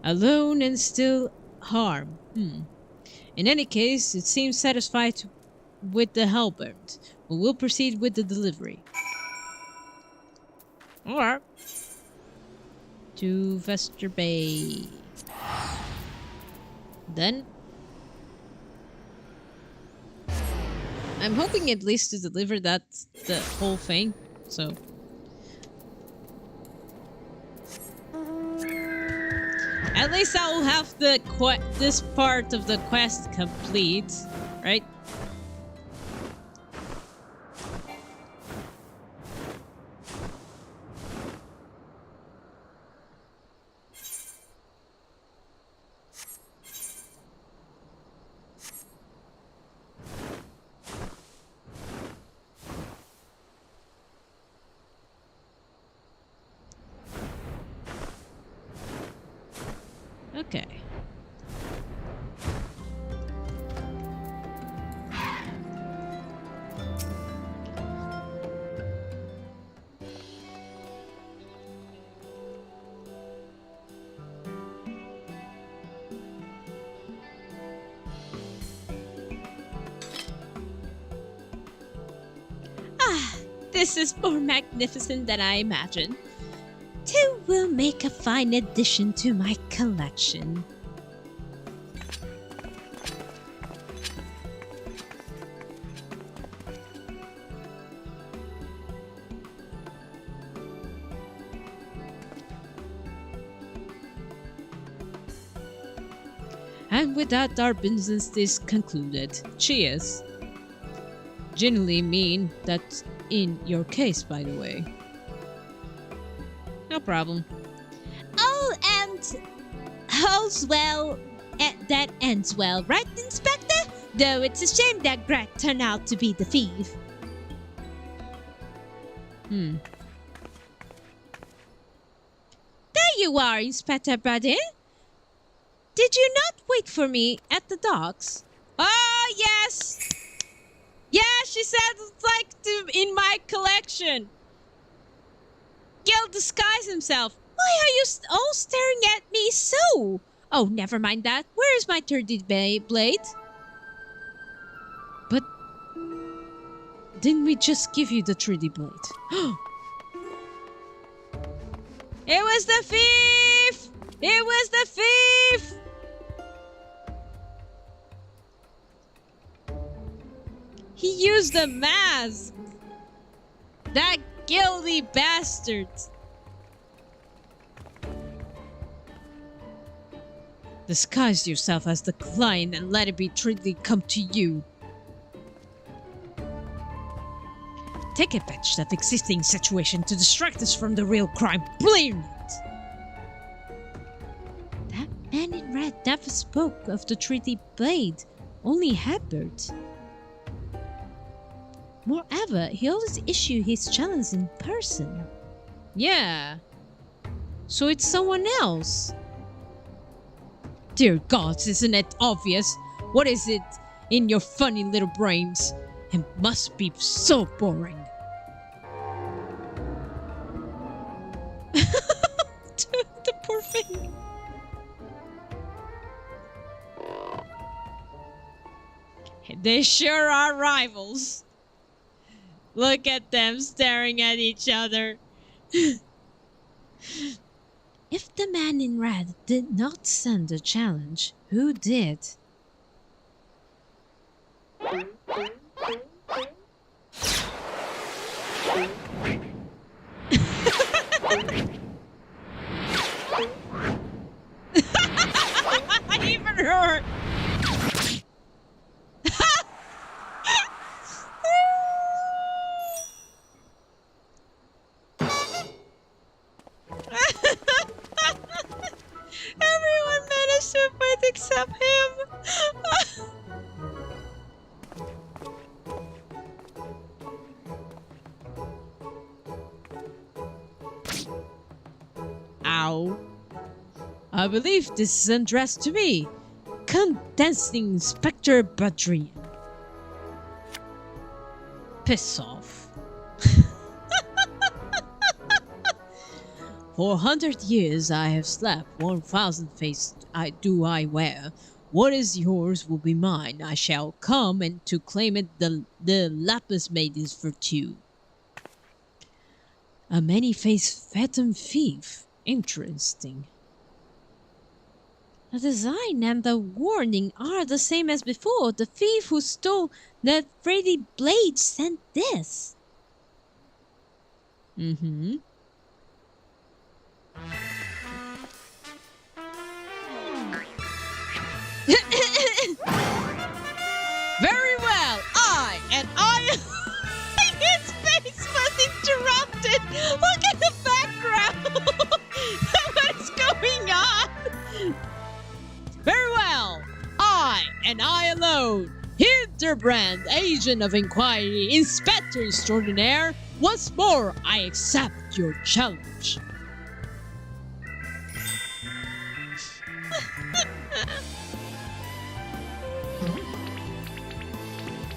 Alone and still harm. In any case, it seems satisfied with the halberd. We will proceed with the delivery. Alright. To Vester Bay. Then I'm hoping at least to deliver the whole thing. So at least I will have this part of the quest complete, right? Okay. This is more magnificent than I imagined. Two will make a fine addition to my collection. And with that, our business is concluded. Cheers. Generally mean that in your case, by the way. No problem. All's well that ends well, right, Inspector? Though it's a shame that Greg turned out to be the thief. Hmm. There you are, Inspector Badin. Did you not wait for me at the docks? Oh, yes! Yeah, she said it's like in my collection. Gil disguised himself. Why are you all staring at me so? Oh, never mind that. Where is my 3D blade? But didn't we just give you the 3D blade? It was the thief! It was the thief! He used the mask! That guilty bastard! Disguise yourself as the client and let it be truly come to you. Take advantage of the existing situation to distract us from the real crime. Brilliant! That man in red never spoke of the 3D blade, only Halberd. Moreover, he always issued his challenge in person. Yeah. So it's someone else. Dear gods, isn't it obvious? What is it in your funny little brains? It must be so boring. The poor thing. They sure are rivals. Look at them staring at each other. If the man in red did not send a challenge, who did? I even heard. Everyone managed to fight except him. Ow. I believe this is addressed to me. Condensing Inspector Badrian. Piss off. For 100 years I have slept, 1,000 faces I wear. What is yours will be mine. I shall come, and to claim it the lapis maiden's virtue. A many-faced phantom thief. Interesting. The design and the warning are the same as before. The thief who stole the Freddy blade sent this. Mm-hmm. Very well. His face was interrupted. Look at the background. What is going on? Very well. I, and I alone, Hildebrand, agent of inquiry, inspector extraordinaire, once more I accept your challenge.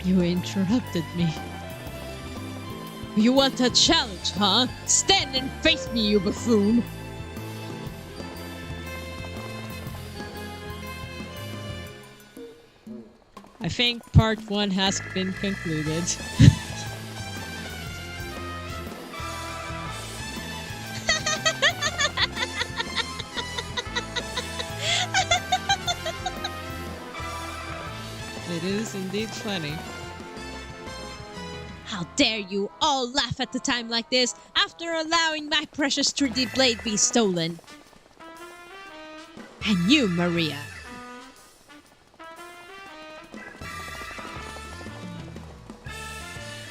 You interrupted me. You want a challenge, huh? Stand and face me, you buffoon! I think part 1 has been concluded. It is indeed funny. How dare you all laugh at the time like this after allowing my precious 3D blade be stolen? And you, Maria.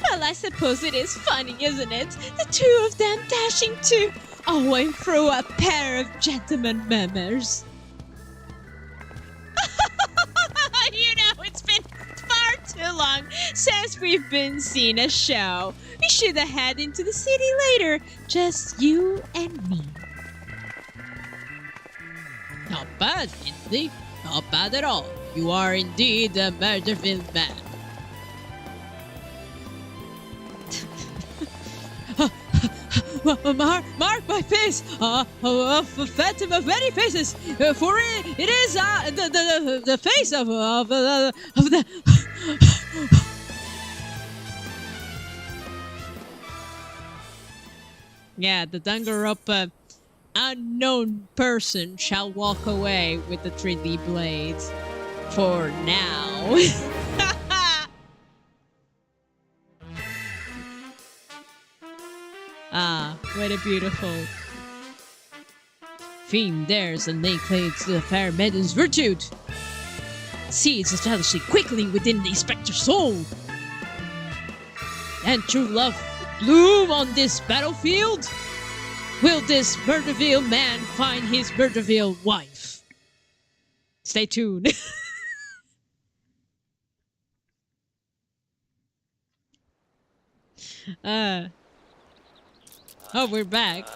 Well, I suppose it is funny, isn't it? The two of them dashing to and through a pair of gentlemen mummers. You know, it's been far too long since we've been seeing a show. We should have head into the city later, just you and me. Not bad, Indy. Not bad at all. You are indeed a Murderville man. Mark my face! A phantom of many faces! For it is the face of the... Yeah, the Danganronpa unknown person shall walk away with the 3D blades. For now. Ah, what a beautiful fiend dares and lay claim to the fair maiden's virtue. Seeds establishing quickly within the inspector's soul. And true love bloom on this battlefield? Will this Murderville man find his Murderville wife? Stay tuned. Oh, we're back.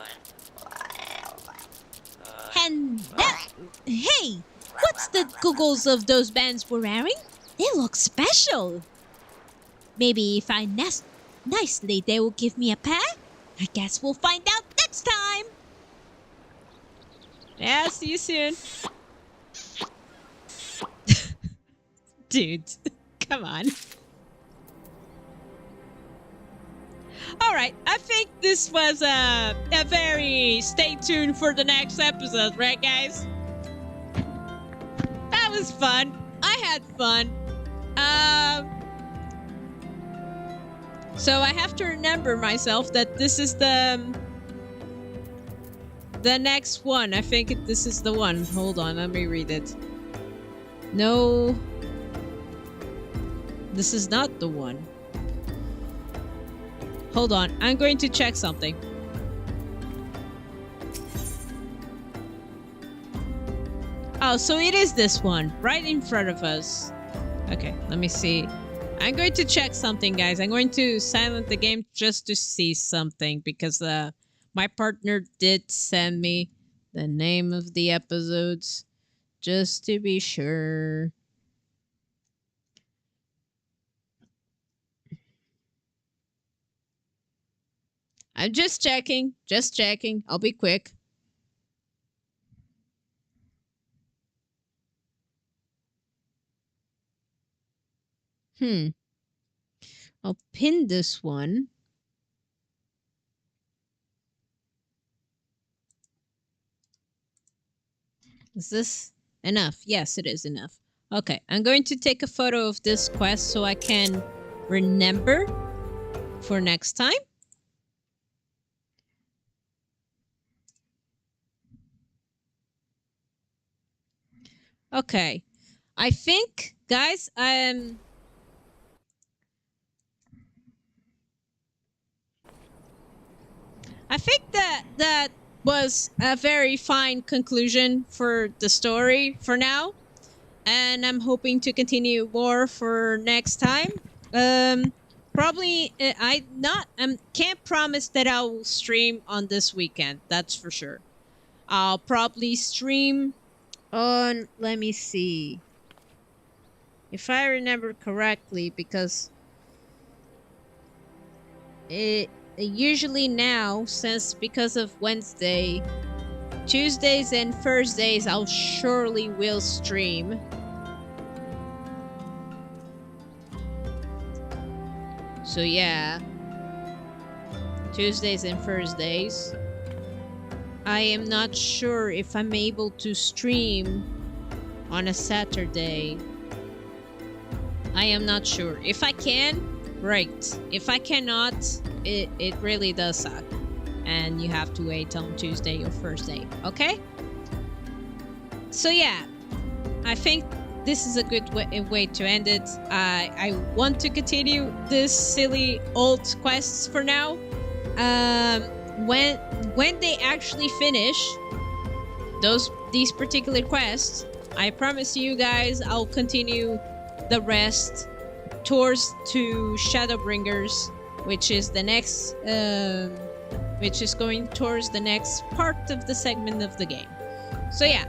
And that... Hey! What's the goggles of those bands we're wearing? They look special. Maybe if I nest nicely, they will give me a pair? I guess we'll find out next time. Yeah, see you soon. Dude, come on. Alright, I think this was a very stay tuned for the next episode, right guys? That was fun. I had fun. So I have to remember myself that this is the next one. I think this is the one. Hold on, let me read it. No. This is not the one. Hold on, I'm going to check something. Oh, so it is this one, right in front of us. Okay, let me see. I'm going to check something, guys. I'm going to silence the game just to see something because my partner did send me the name of the episodes just to be sure. I'm just checking. Just checking. I'll be quick. I'll pin this one. Is this enough? Yes, it is enough. Okay, I'm going to take a photo of this quest so I can remember for next time. Okay, I think, guys, I think that was a very fine conclusion for the story for now, and I'm hoping to continue more for next time. Probably I can't promise that I'll stream on this weekend. That's for sure. I'll probably stream on, let me see, if I remember correctly, because it usually now, since because of Wednesday, Tuesdays and Thursdays I'll surely will stream. So yeah, Tuesdays and Thursdays. I am not sure if I'm able to stream on a Saturday. I am not sure. If I can, great. If I cannot, it really does suck. And you have to wait on Tuesday or Thursday, okay? So yeah, I think this is a good way to end it. I want to continue this silly old quests for now. When they actually finish these particular quests, I promise you guys I'll continue the rest towards to Shadowbringers, which is the next which is going towards the next part of the segment of the game. So yeah,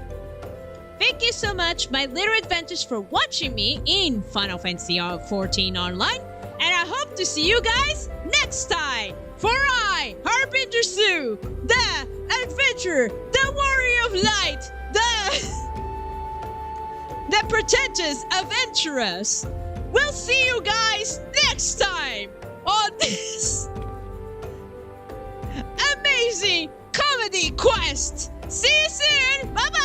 thank you so much, my little adventures, for watching me in Final Fantasy XIV Online, and I hope to see you guys next time. For I, Harbinger.Su, the adventurer, the warrior of light, the pretentious adventurers, we'll see you guys next time on this amazing comedy quest. See you soon. Bye bye.